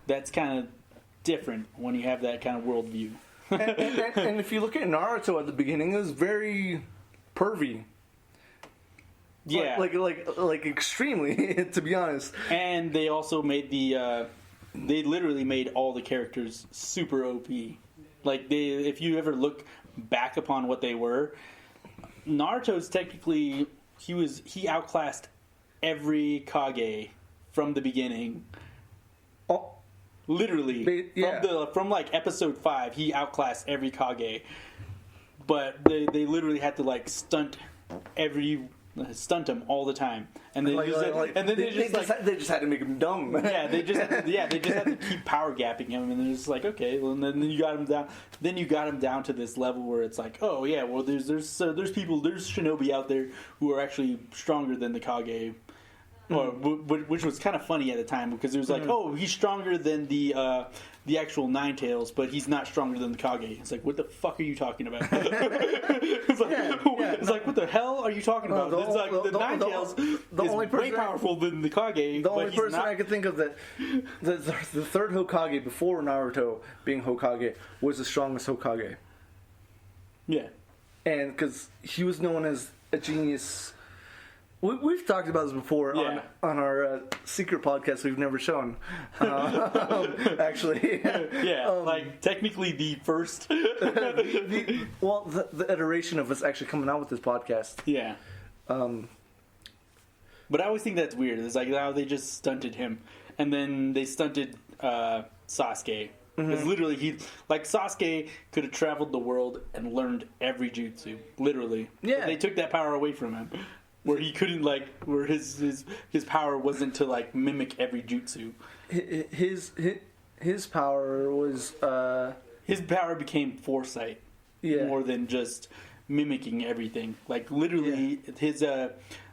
that's kind of different when you have that kind of worldview. and if you look at Naruto at the beginning, it was very pervy. Yeah. Like extremely, to be honest. And they also made they literally made all the characters super OP. Like, if you ever look back upon what they were, Naruto's technically, he outclassed every Kage from the beginning. Oh, literally, from like episode 5, he outclassed every Kage. But they literally had to, like, stunt him all the time, and they just had to make him dumb. they just had to keep power gapping him, and they're just like, okay, well, and then you got him down. Then you got him down to this level where it's like, oh yeah, well, there's shinobi out there who are actually stronger than the Kage. Which was kind of funny at the time, because it was like, oh, he's stronger than the actual Ninetales, but he's not stronger than the Kage. It's like, what the fuck are you talking about? It's like, what the hell are you talking about? It's like, the Ninetales is way powerful than the Kage. The only person I could think of that the third Hokage before Naruto being Hokage was the strongest Hokage. Yeah, and because he was known as a genius. We've talked about this before on our secret podcast we've never shown. Actually. Yeah, like, technically the first... the iteration of us actually coming out with this podcast. Yeah. But I always think that's weird. It's like, how they just stunted him. And then they stunted Sasuke. Because literally, Sasuke could have traveled the world and learned every jutsu. Literally. Yeah. But they took that power away from him. Where he couldn't, like, where his power wasn't to, like, mimic every jutsu. His power was his power became foresight more than just mimicking everything. Like, literally, his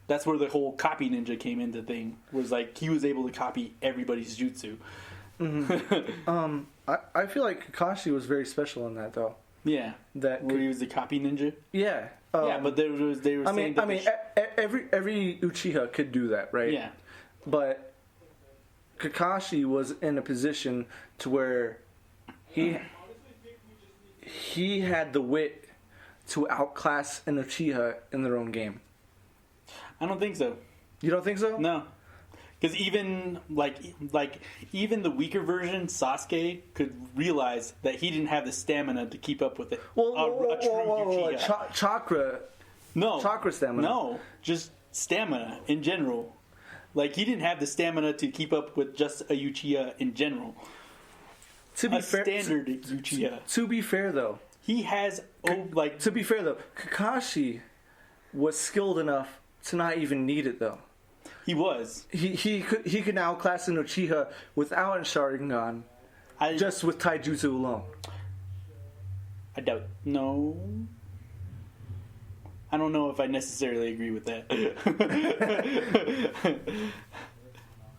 that's where the whole copy ninja came into thing. Was like he was able to copy everybody's jutsu. Mm-hmm. I feel like Kakashi was very special in that though. Yeah, where he was the copy ninja. Yeah, yeah, but they were saying. Every Uchiha could do that, right? Yeah, but Kakashi was in a position to where he had the wit to outclass an Uchiha in their own game. I don't think so. You don't think so? No. Because even even the weaker version, Sasuke, could realize that he didn't have the stamina to keep up with it. Chakra. No. Chakra stamina. No. Just stamina in general. Like, he didn't have the stamina to keep up with just a Uchiha in general. Standard Uchiha. To be fair, though. He has, To be fair, though, Kakashi was skilled enough to not even need it, though. He was. He could now class an Uchiha without a Sharingan, just with Taijutsu alone. I doubt. No. I don't know if I necessarily agree with that.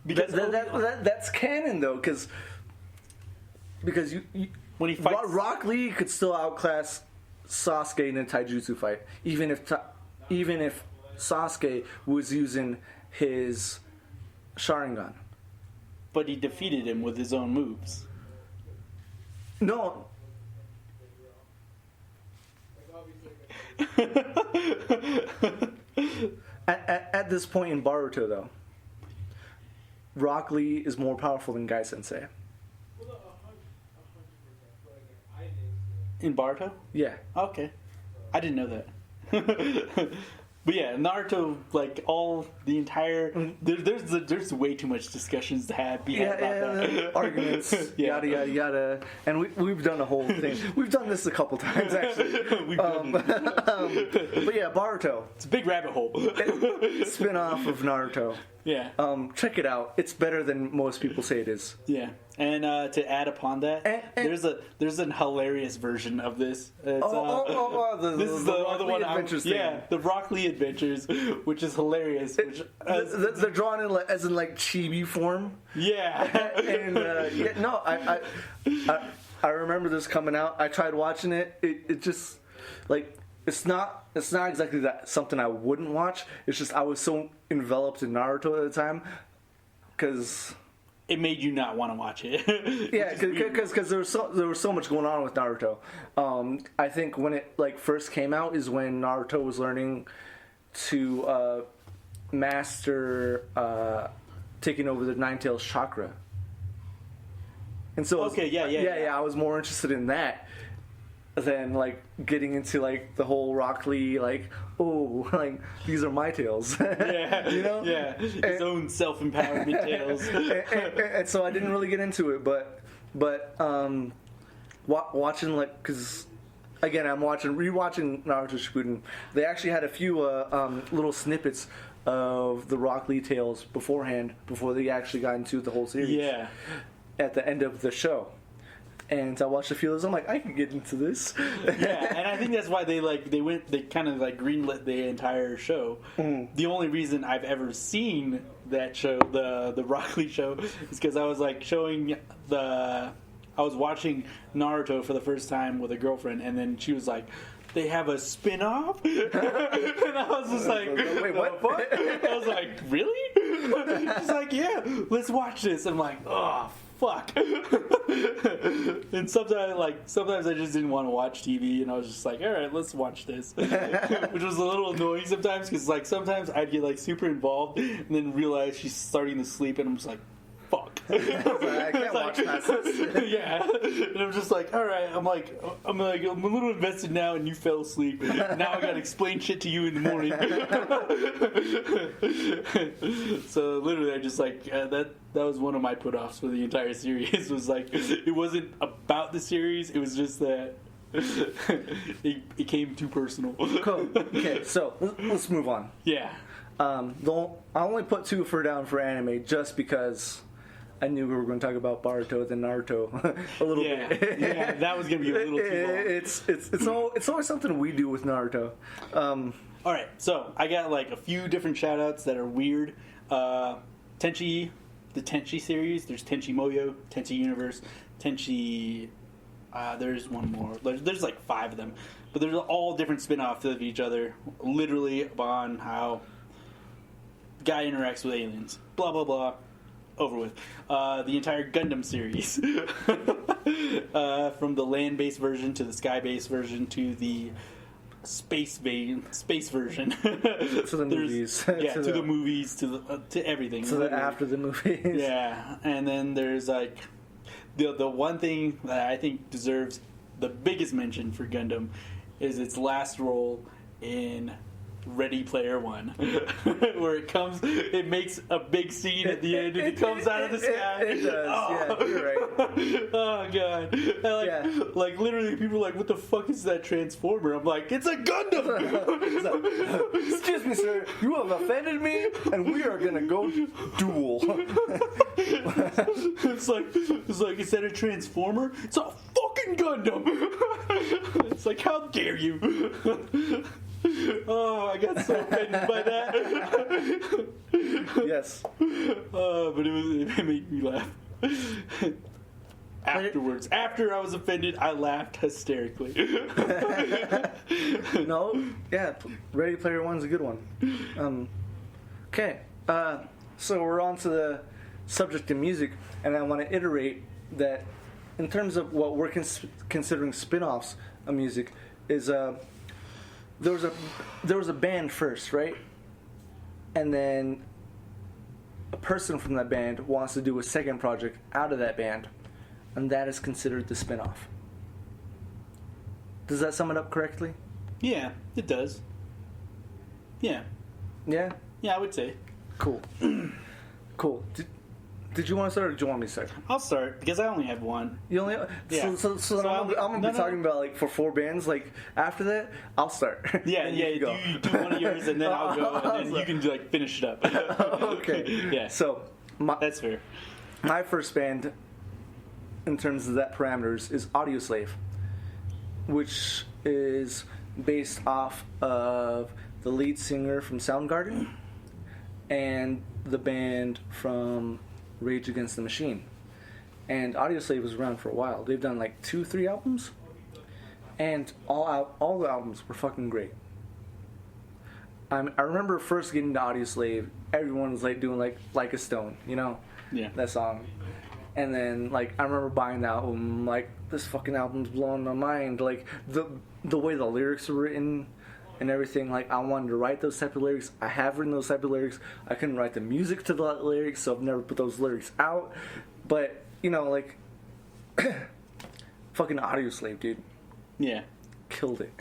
Because that's canon, though, because you when he fights, Rock Lee could still outclass Sasuke in a Taijutsu fight, even if Sasuke was using his Sharingan. But he defeated him with his own moves. No. At this point in Boruto, though, Rock Lee is more powerful than Gai Sensei. In Boruto? Yeah. Okay. I didn't know that. But yeah, Naruto, like all the entire there's way too much discussions to have about that. Arguments, yada yada yada, and we've done a whole thing. We've done this a couple times actually. But yeah, Boruto. It's a big rabbit hole. Spin-off of Naruto. Yeah. Check it out. It's better than most people say it is. Yeah. And to add upon that, there's a hilarious version of this. This is the other one. The Rock Lee Adventures, which is hilarious. They're drawn in as in chibi form. Yeah. And I remember this coming out. I tried watching it. It just it's not exactly that something I wouldn't watch. It's just I was so enveloped in Naruto at the time because it made you not want to watch it. Yeah, because there was so much going on with Naruto. I think when it first came out is when Naruto was learning to master taking over the Nine-Tails chakra. And so I was more interested in that than getting into the whole Rock Lee these are my tails. Yeah. You know? Yeah. His own self-empowerment tails. And so I didn't really get into it, but watching because again I'm rewatching Naruto Shippuden. They actually had a few little snippets of the Rock Lee tales beforehand before they actually got into the whole series. Yeah. At the end of the show. And I watched a few of those. I'm like, I can get into this. Yeah, and I think that's why they kind of greenlit the entire show. Mm. The only reason I've ever seen that show, the Rock Lee show, is because I was I was watching Naruto for the first time with a girlfriend, and then she was like, they have a spin-off? And I was just like, wait, what? I was like, really? She's like, yeah, let's watch this. I'm like, oh, fuck. And sometimes I just didn't want to watch TV, and I was just like, all right, let's watch this. Which was a little annoying sometimes, because sometimes I'd get super involved and then realize she's starting to sleep, and I'm just like, fuck. I can't watch past this. Yeah. And I'm just like, all right, I'm a little invested now, and you fell asleep. Now I gotta explain shit to you in the morning. So literally I just that was one of my put-offs for the entire series. Was it wasn't about the series, it was just that it became too personal. Cool. Okay, so let's move on. Yeah. I only put 2 down for anime just because I knew we were going to talk about Boruto than Naruto a little bit. Yeah, that was going to be a little too long. It's always something we do with Naruto. All right, so I got like a few different shout-outs that are weird. Tenchi, the Tenchi series. There's Tenchi Moyo, Tenchi Universe, Tenchi. There's one more. There's like 5 of them, but they're all different spin-offs of each other, literally on how guy interacts with aliens. Blah blah blah. Over with. The entire Gundam series, from the land-based version to the sky-based version to the space version. To the movies. Yeah, to the movies, to everything. To the after the movies. Yeah, and then there's like the one thing that I think deserves the biggest mention for Gundam is its last role in Ready Player One, where it makes a big scene at the end and it comes out of the sky. It does, yeah, you're right. Oh, God. Like, literally, people are like, what the fuck is that Transformer? I'm like, it's a Gundam! Excuse me, sir, you have offended me, and we are gonna go duel. It's like, is that a Transformer? It's a fucking Gundam! It's like, how dare you? Oh, I got so offended by that. Yes. But it made me laugh. Afterwards, after I was offended, I laughed hysterically. No, yeah, Ready Player One's a good one. Okay, so we're on to the subject of music, and I want to iterate that in terms of what we're considering spin-offs of music is there was a band first, right? And then a person from that band wants to do a second project out of that band, and that is considered the spin-off. Does that sum it up correctly? Yeah, it does. Yeah. Yeah? Yeah, I would say. Cool. Cool. Did you want to start, or did you want me to start? I'll start, because I only have one. You only... Yeah. So I'm going to be talking about, like, for 4 bands. Like, after that, I'll start. Yeah, you do one of yours, and then I'll go, and then you can, like, finish it up. Okay. Yeah. So... That's fair. My first band, in terms of that parameters, is Audioslave, which is based off of the lead singer from Soundgarden and the band from Rage Against the Machine. And Audioslave was around for a while. They've done like 2-3 albums, and all the albums were fucking great. I remember first getting to Audioslave, everyone was like doing like a Stone, you know? Yeah. That song. And then, like, I remember buying the album, like, this fucking album's blowing my mind. Like, the way the lyrics were written and everything, like, I wanted to write those type of lyrics. I have written those type of lyrics. I couldn't write the music to the lyrics, so I've never put those lyrics out. But, you know, like, fucking Audioslave, dude. Yeah. Killed it.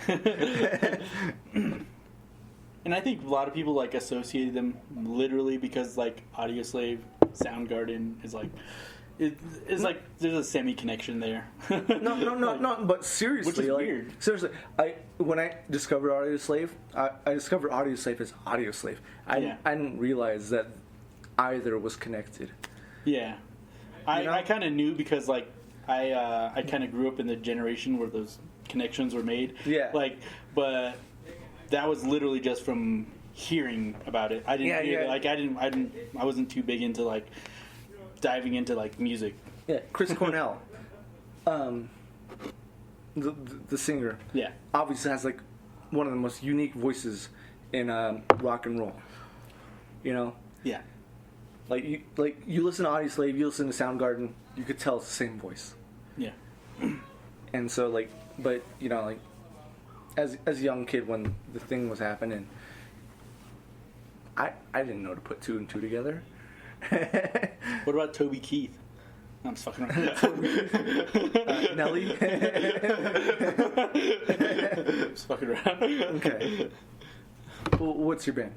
And I think a lot of people, like, associated them literally because, like, Audioslave, Soundgarden is, like... It's like there's a semi-connection there. No. But seriously, which is like, weird. Seriously, when I discovered Audioslave, I discovered Audioslave as Audioslave. I didn't realize that either was connected. Yeah, I kind of knew because like I kind of grew up in the generation where those connections were made. Yeah. Like, but that was literally just from hearing about it. I didn't hear like I wasn't too big into like diving into like music. Yeah, Chris Cornell, the singer. Yeah, obviously has like one of the most unique voices in rock and roll. You know. Yeah. Like you listen to Audioslave, you listen to Soundgarden, you could tell it's the same voice. Yeah. And so like, but you know, like as a young kid when the thing was happening, I didn't know to put 2 and 2 together. What about Toby Keith? I'm just fucking around. Nelly. Just fucking around. Okay. Well, what's your band?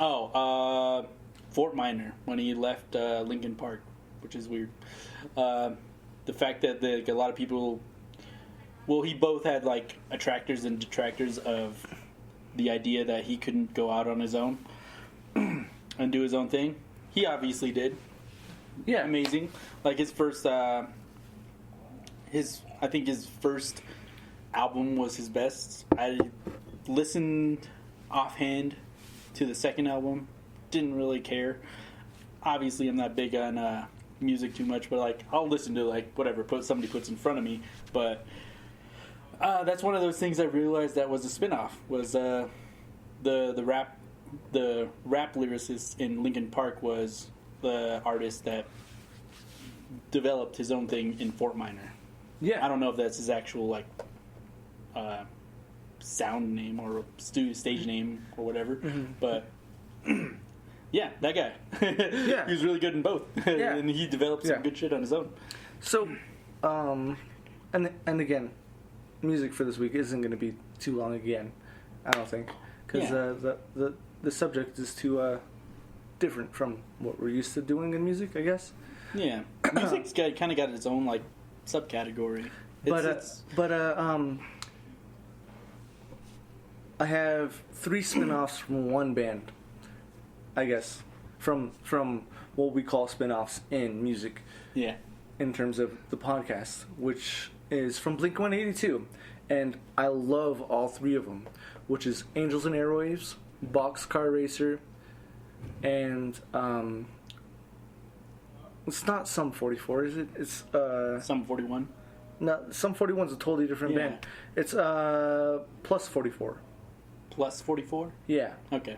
Oh, Fort Minor when he left Linkin Park, which is weird. The fact that a lot of people, well, he both had like attractors and detractors of the idea that he couldn't go out on his own and do his own thing. He obviously did. Yeah, amazing. Like his first, I think his first album was his best. I listened offhand to the second album. Didn't really care. Obviously, I'm not big on music too much, but like I'll listen to like whatever somebody puts in front of me. But that's one of those things I realized that was a spinoff. Was the rap lyricist in Linkin Park was the artist that developed his own thing in Fort Minor. Yeah, I don't know if that's his actual like sound name or stage name or whatever, but yeah, that guy. Yeah, he was really good in both, yeah. and he developed some good shit on his own. So, and again, music for this week isn't going to be too long again, I don't think, because the subject is too different from what we're used to doing in music, I guess. Yeah, music's kind of got its own like subcategory. I have 3 spin-offs from one band, I guess, from what we call spin-offs in music. Yeah. In terms of the podcast, which is from Blink-182, and I love all 3 of them, which is Angels and Airwaves, Boxcar Racer, and it's not Sum 44, is it? It's Sum 41. No, Sum 41 is a totally different band. It's Plus 44. Plus 44? Yeah. Okay.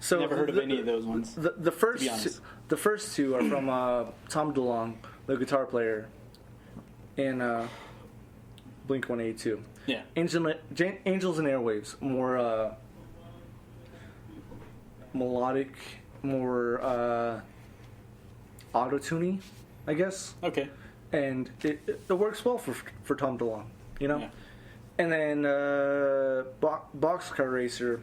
So never heard of any of those ones. The first 2 are from Tom DeLonge, the guitar player in Blink-182. Yeah. Angels and Airwaves, more melodic, more auto-tuney, I guess. Okay. And it works well for Tom DeLonge, you know? Yeah. And then Boxcar Racer,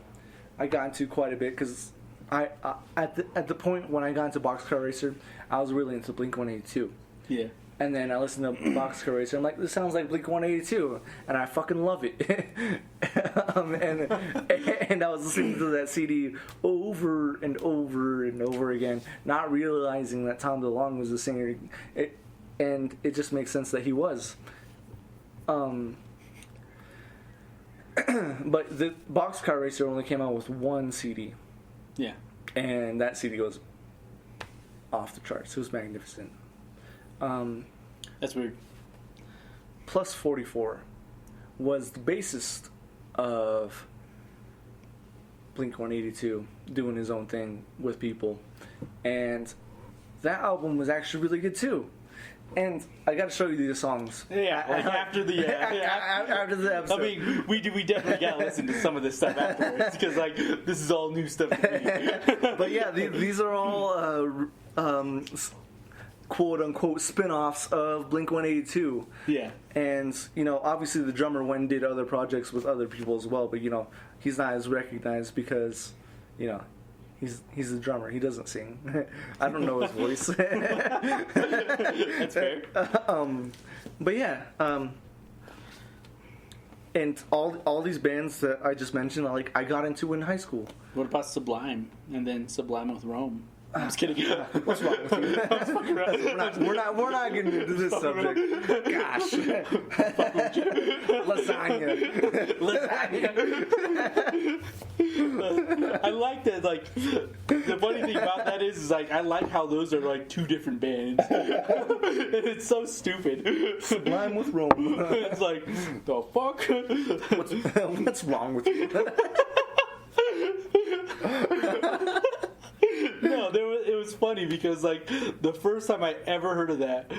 I got into quite a bit because I at the point when I got into Boxcar Racer, I was really into Blink-182. Yeah. And then I listened to Boxcar Racer. I'm like, this sounds like Blink-182, and I fucking love it. And I was listening to that CD over and over and over again, not realizing that Tom DeLonge was the singer. And it just makes sense that he was. But the Boxcar Racer only came out with 1 CD. Yeah. And that CD goes off the charts. It was magnificent. That's weird. Plus 44 was the bassist of Blink-182 doing his own thing with people. And that album was actually really good too. And I got to show you these songs. Yeah, like after the after the episode. I mean, we definitely got to listen to some of this stuff afterwards because like this is all new stuff to me. But yeah, these are all quote unquote spin-offs of Blink-182. Yeah. And you know, obviously the drummer went and did other projects with other people as well. But you know, he's not as recognized because you know. He's the drummer. He doesn't sing. I don't know his voice. That's fair. But yeah, and all these bands that I just mentioned, I got into in high school. What about Sublime and then Sublime with Rome? I'm just kidding. What's wrong with you? We're not getting into this subject. Gosh. Lasagna. I like that. Like the funny thing about that is like I like how those are like 2 different bands. And it's so stupid. Sublime with Rome. It's like the fuck. What's wrong with you? No, it was funny because like the first time I ever heard of that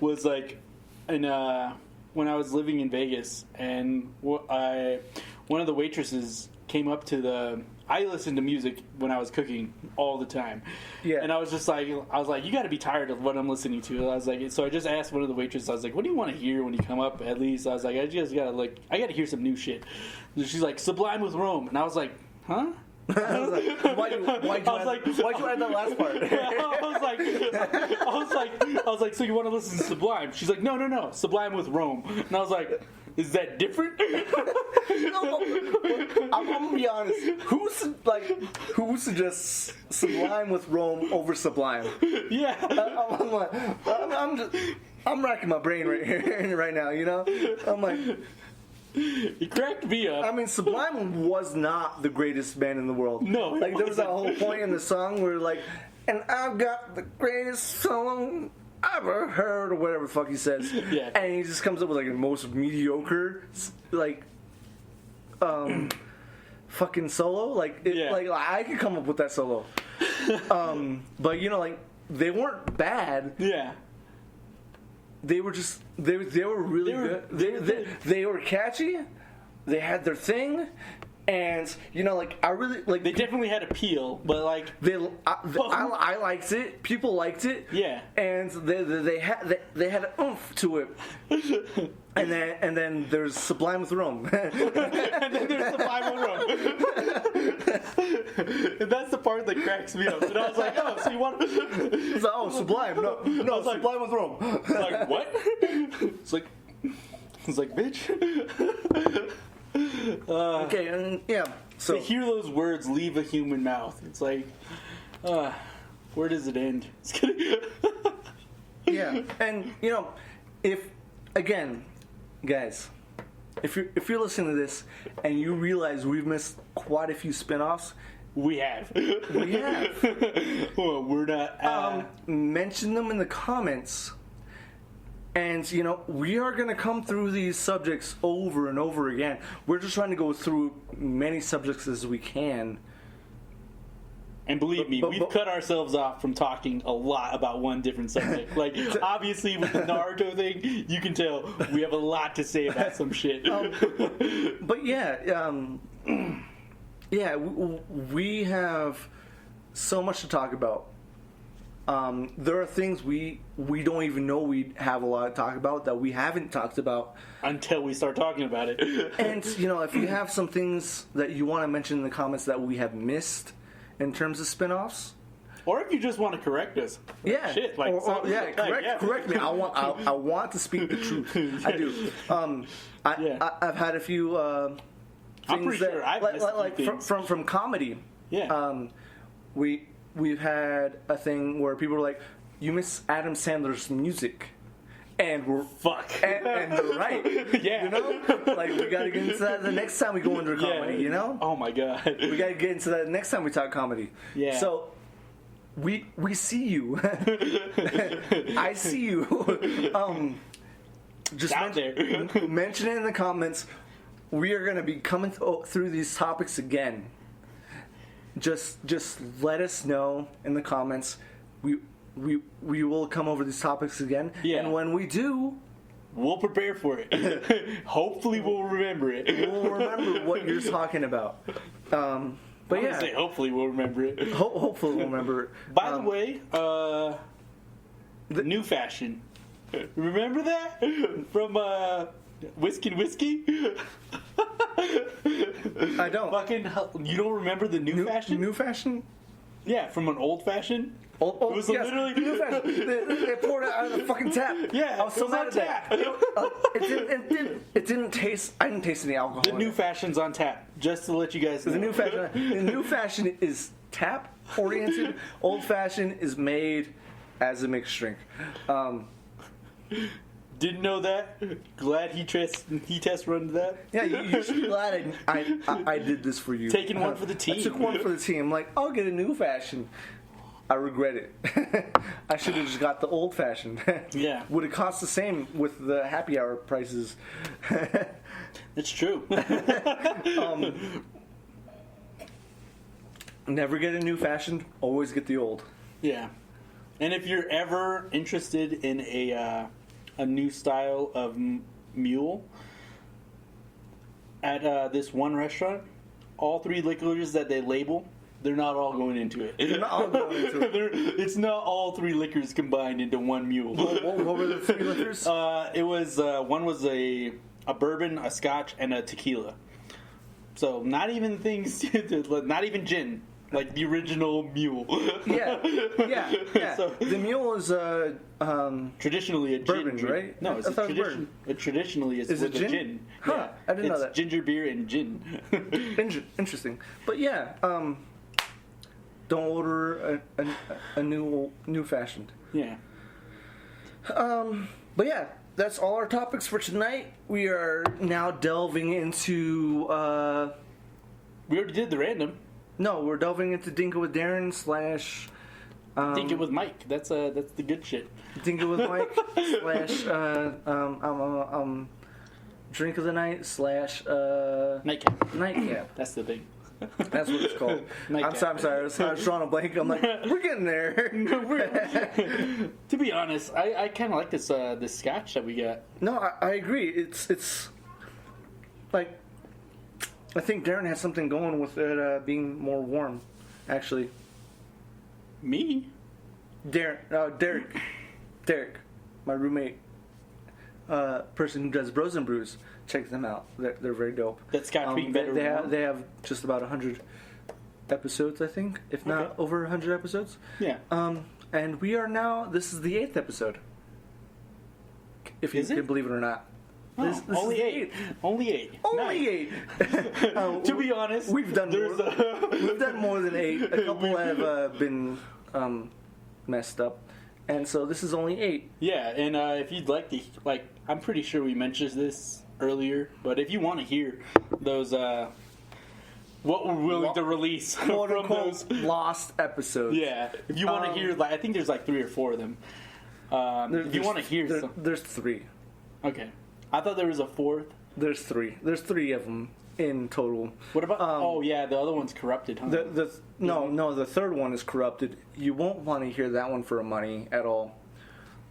was like when I was living in Vegas, and one of the waitresses came up to I listened to music when I was cooking all the time. Yeah. And I was like, you got to be tired of what I'm listening to. I was like, so I just asked one of the waitresses, I was like, what do you want to hear when you come up? At least I was like, I got to hear some new shit. And she's like, Sublime with Rome, and I was like, huh? I was like, why'd you add that last part? I was like, so you want to listen to Sublime? She's like, no, Sublime with Rome. And I was like, is that different? I'm gonna be honest. Who suggests Sublime with Rome over Sublime? Yeah. I'm racking my brain right now. You know, I'm like. It cracked me up. I mean, Sublime was not the greatest band in the world. No, like there was that whole point in the song where like, and I've got the greatest song I ever heard, or whatever the fuck he says. Yeah. And he just comes up with like the most mediocre, like, fucking solo. Like, like I could come up with that solo. But you know, like they weren't bad. Yeah. They were just they were really good. They were catchy. They had their thing, and you know, like I really like. They definitely had appeal, but like I liked it. People liked it. Yeah, and they had an oomph to it. And then there's Sublime with Rome. And then there's Sublime with Rome. And that's the part that cracks me up. And I was like, oh, so you want? Oh, Sublime. No, I was Sublime with Rome. Like what? It's like, bitch. Okay, and yeah. So to hear those words leave a human mouth, it's like, where does it end? Yeah, and you know, again, guys, if you're listening to this and you realize we've missed quite a few spinoffs, we have. Well, we're not. Mention them in the comments. And, you know, we are going to come through these subjects over and over again. We're just trying to go through many subjects as we can. And believe me, we've cut ourselves off from talking a lot about one different subject. Like, obviously, with the Naruto thing, you can tell we have a lot to say about some shit. But, yeah, we have so much to talk about. There are things we don't even know we have a lot to talk about that we haven't talked about until we start talking about it. And you know, if you have some things that you want to mention in the comments that we have missed in terms of spinoffs, or if you just want to correct us, shit, like correct me. I want to speak the truth. I do. I've had a few things I'm pretty that sure I've from comedy. Yeah. We've had a thing where people are like, you miss Adam Sandler's music. And we're... Fuck. And they're right. Yeah. You know? Like, we gotta get into that the next time we go into comedy, you know? Oh my god. We gotta get into that next time we talk comedy. Yeah. So, we see you. I see you. Just mention it in the comments. We are gonna be coming through these topics again. Just let us know in the comments. We will come over these topics again. Yeah. And when we do, we'll prepare for it. Hopefully we'll remember it. We'll remember what you're talking about. But yeah, say hopefully we'll remember it. Hopefully we'll remember it. By the way, the new fashion. Remember that from Whiskey? I don't. You don't remember the new fashion? New fashion? Yeah, from an old fashion. It was literally new fashion. They poured it out of the fucking tap. Yeah, I was so mad at that. It didn't taste. I didn't taste any alcohol. The new fashion's on tap. Just to let you guys know. The new fashion is tap oriented. Old fashion is made as a mixed drink. Didn't know that. Glad he test run that. Yeah, you should be glad I did this for you. Taking one for the team. I took one for the team. Like, I'll get a new fashion. I regret it. I should have just got the old fashioned. Yeah. Would have cost the same with the happy hour prices. It's true. Never get a new fashion. Always get the old. Yeah. And if you're ever interested in a new style of mule at this one restaurant, all 3 liquors that they label, they're not all going into it. They're not all going into it. It's not all 3 liquors combined into one mule. What were the 3 liquors? It was one was a bourbon, a scotch, and a tequila. So not even not even gin. Like the original mule. Yeah. So, the mule is traditionally a bourbon, gin, right? No, it's traditionally it's with a gin. Huh, yeah. I didn't know that. It's ginger beer and gin. Interesting. But yeah, don't order a new fashioned. Yeah. But yeah, that's all our topics for tonight. We are now delving into. We already did the random. No, we're delving into Dingo with Darren / Dingo with Mike. That's the good shit. Dingo with Mike / Drink of the Night / Nightcap. Nightcap. That's the thing. That's what it's called. I'm sorry. I was drawing a blank. I'm like, we're getting there. To be honest, I kind of like this scotch that we got. No, I agree. It's like, I think Darren has something going with it being more warm, actually. Me? Derek, my roommate, person who does Bros and Brews. Check them out. They're very dope. That scotch being better. They have just about 100 episodes, I think, if not over 100 episodes. Yeah. And we are now. This is the 8th episode. If you can believe it or not. Oh, this only 8. Only 8. Only 8. To be honest, we've done more. We've done more than 8. A couple have been messed up, and so this is only 8. Yeah, and if you'd like to, I'm pretty sure we mentioned this earlier, but if you want to hear those, what we're willing to release from those lost episodes. Yeah, if you want to hear, I think there's 3 or 4 of them. If you want to hear, there's 3. Okay. I thought there was a 4th. There's 3. There's 3 of them in total. What about? The other one's corrupted. Huh? The 3rd one is corrupted. You won't want to hear that one for money at all,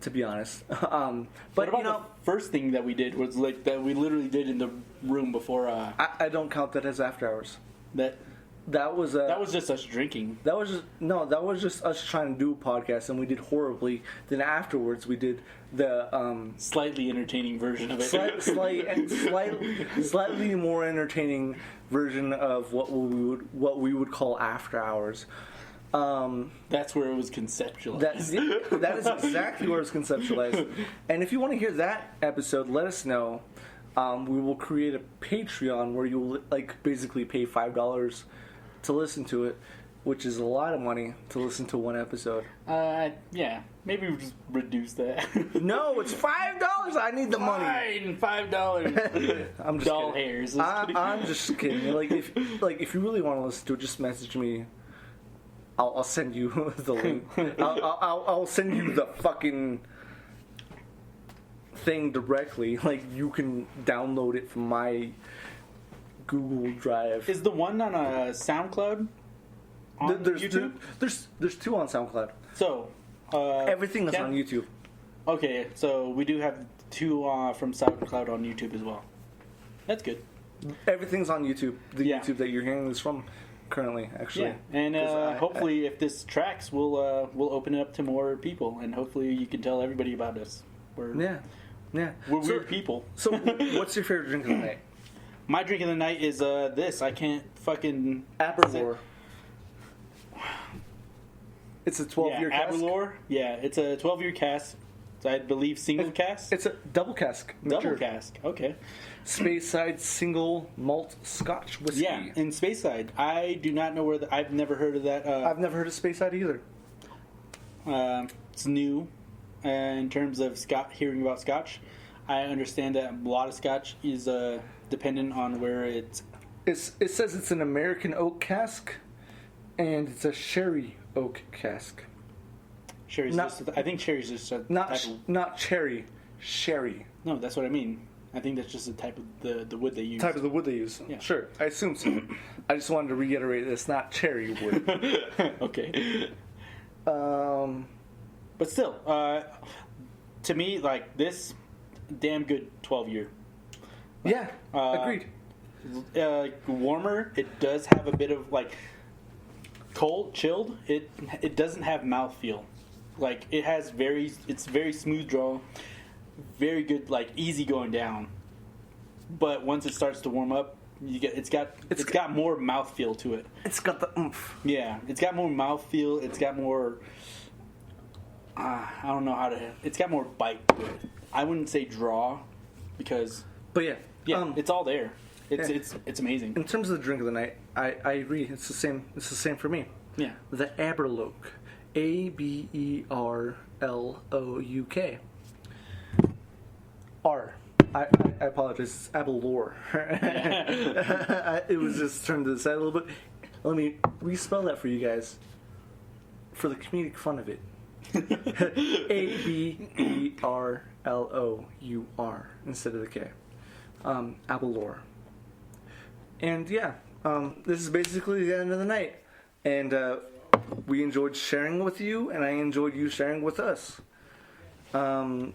to be honest. But what about the first thing that we did was that we literally did in the room before. I don't count that as after hours. That was just us drinking. That was just us trying to do a podcast, and we did horribly. Then afterwards, we did the slightly entertaining version of it. Slightly more entertaining version of what we would call after hours. That's where it was conceptualized. That is exactly where it was conceptualized. And if you want to hear that episode, let us know. We will create a Patreon where you'll basically pay $5 to listen to it, which is a lot of money to listen to one episode. Yeah, maybe we just reduce that. No, it's $5. I need the money. Fine, $5. I'm just doll kidding. hairs. I'm just kidding. If you really want to listen to it, just message me. I'll send you the link. I'll send you the fucking thing directly. You can download it from my Google Drive. Is the one on a SoundCloud? There's YouTube? There's 2 on SoundCloud. So everything is on YouTube. Okay, so we do have 2 from SoundCloud on YouTube as well. That's good. Everything's on YouTube. The YouTube that you're hearing this from currently, actually. Yeah, and hopefully, if this tracks, we'll open it up to more people, and hopefully, you can tell everybody about us. We're weird people. So, what's your favorite drink of the night? My drink of the night is this. I can't fucking... Aberlour. It's a 12-year cask? Aberlour. Yeah, it's a 12-year cask. So I believe single cask? It's a double cask. Double cask, okay. Speyside single malt Scotch whiskey. Yeah, in Speyside. I do not know where... I've never heard of that. I've never heard of Speyside either. It's new in terms of hearing about Scotch. I understand that a lot of Scotch is dependent on where it says it's an American oak cask, and it's a sherry oak cask. Sherry's I think sherry's just a not cherry, sherry. No, that's what I mean. I think that's just the type of the wood they use. Type of the wood they use. Yeah. Sure, I assume so. I just wanted to reiterate it's not cherry wood. Okay. But still, to me, this damn good 12-year. Yeah, agreed. Warmer, it does have a bit of cold, chilled. It doesn't have mouthfeel. It's very smooth draw, very good, easy going down. But once it starts to warm up, it's got more mouthfeel to it. It's got the oomph. Yeah, it's got more mouthfeel. It's got more. I don't know how to. It's got more bite to it. I wouldn't say draw, because. But yeah, it's all there. It's amazing. In terms of the drink of the night, I agree. It's the same. It's the same for me. Yeah. The Aberlouk, Aberlouk. R. I apologize. It's Abelore. It was just turned to the side a little bit. Let me respell that for you guys. For the comedic fun of it. Aberlour instead of the K. Abelore. And yeah, this is basically the end of the night. And we enjoyed sharing with you, and I enjoyed you sharing with us. I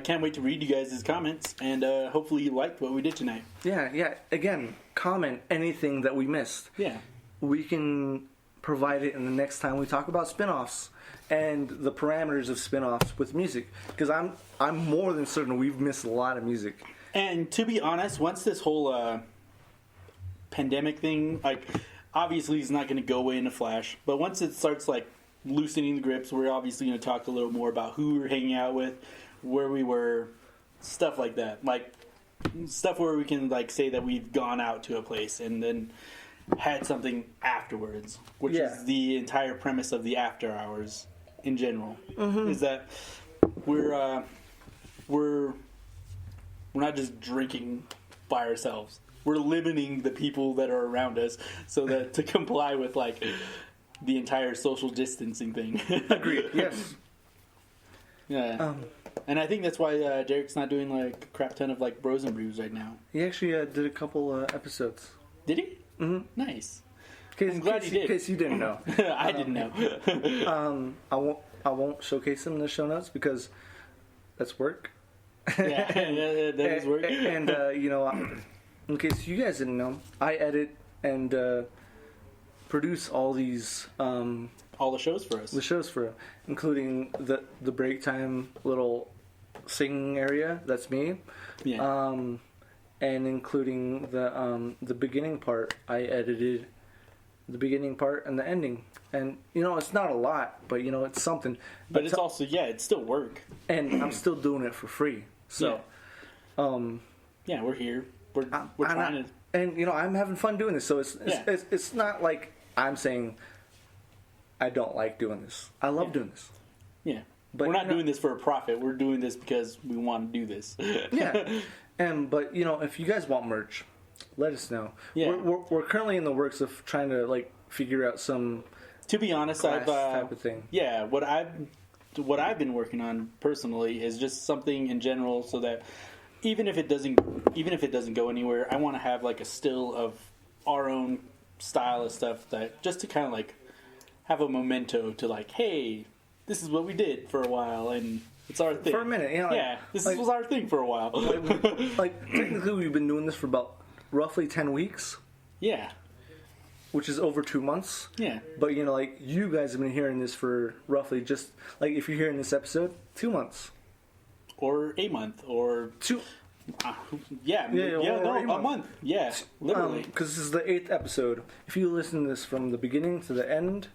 can't wait to read you guys' comments, and hopefully you liked what we did tonight. Yeah. Again, comment anything that we missed. Yeah. We can provide it in the next time we talk about spinoffs and the parameters of spinoffs with music. Because I'm more than certain we've missed a lot of music. And to be honest, once this whole pandemic thing, like, obviously it's not going to go away in a flash, but once it starts, like, loosening the grips, we're obviously going to talk a little more about who we're hanging out with, where we were, stuff like that. Like, stuff where we can, like, say that we've gone out to a place and then had something afterwards, which is the entire premise of the After Hours in general. Mm-hmm. Is that we're not just drinking by ourselves. We're limiting the people that are around us so that to comply with, like, the entire social distancing thing. Agreed. Yes. Yeah. And I think that's why Derek's not doing, like, a crap ton of, like, Bros and Brews right now. He actually did a couple episodes. Did he? Mm-hmm. Nice. I'm glad he did. In case you didn't know. I didn't know. I won't showcase them in the show notes because that's work. Yeah, that is work. And in case you guys didn't know, I edit and produce all these all the shows for us. The shows for, including the break time little singing area. That's me. Yeah. And including the beginning part, I edited the beginning part and the ending. And it's not a lot, but it's something. But it's also it's still work. And I'm still doing it for free. So, yeah, we're here. We're trying to. And I'm having fun doing this. So it's not like I'm saying I don't like doing this. I love doing this. Yeah, but we're not doing this for a profit. We're doing this because we want to do this. Yeah, but if you guys want merch, let us know. Yeah, we're currently in the works of trying to like figure out some. To be honest, I've type of thing. Yeah, what I've been working on personally is just something in general, so that even if it doesn't go anywhere, I want to have like a still of our own style of stuff, that just to kind of like have a memento to like, hey, this is what we did for a while, and it's our thing for a minute. This was our thing for a while. like technically, we've been doing this for about roughly 10 weeks. Yeah. Which is over 2 months. Yeah. But, like, you guys have been hearing this for roughly just, like, if you're hearing this episode, 2 months. Or a month, or... 2... a month. Yeah, literally. Because this is the 8th episode. If you listen to this from the beginning to the end,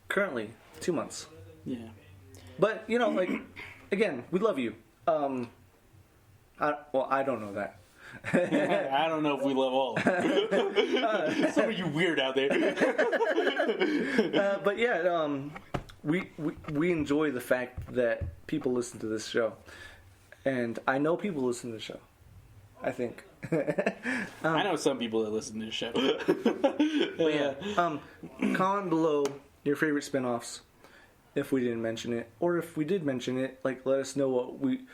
currently, 2 months. Yeah. But, like, again, we love you. I don't know that. I don't know if we love all. Some of you weird out there. But yeah, we enjoy the fact that people listen to this show, and I know people listen to the show. I think. I know some people that listen to the show. But yeah, comment below your favorite spinoffs if we didn't mention it, or if we did mention it, like let us know what we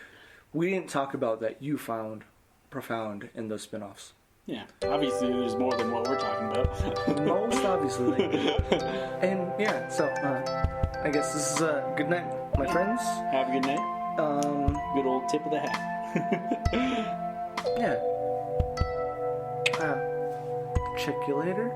didn't talk about that you found profound in those spinoffs. Yeah, obviously there's more than what we're talking about. Most obviously. And yeah, so I guess this is a good night, my friends. Have a good night. Good old tip of the hat. Yeah. Check you later.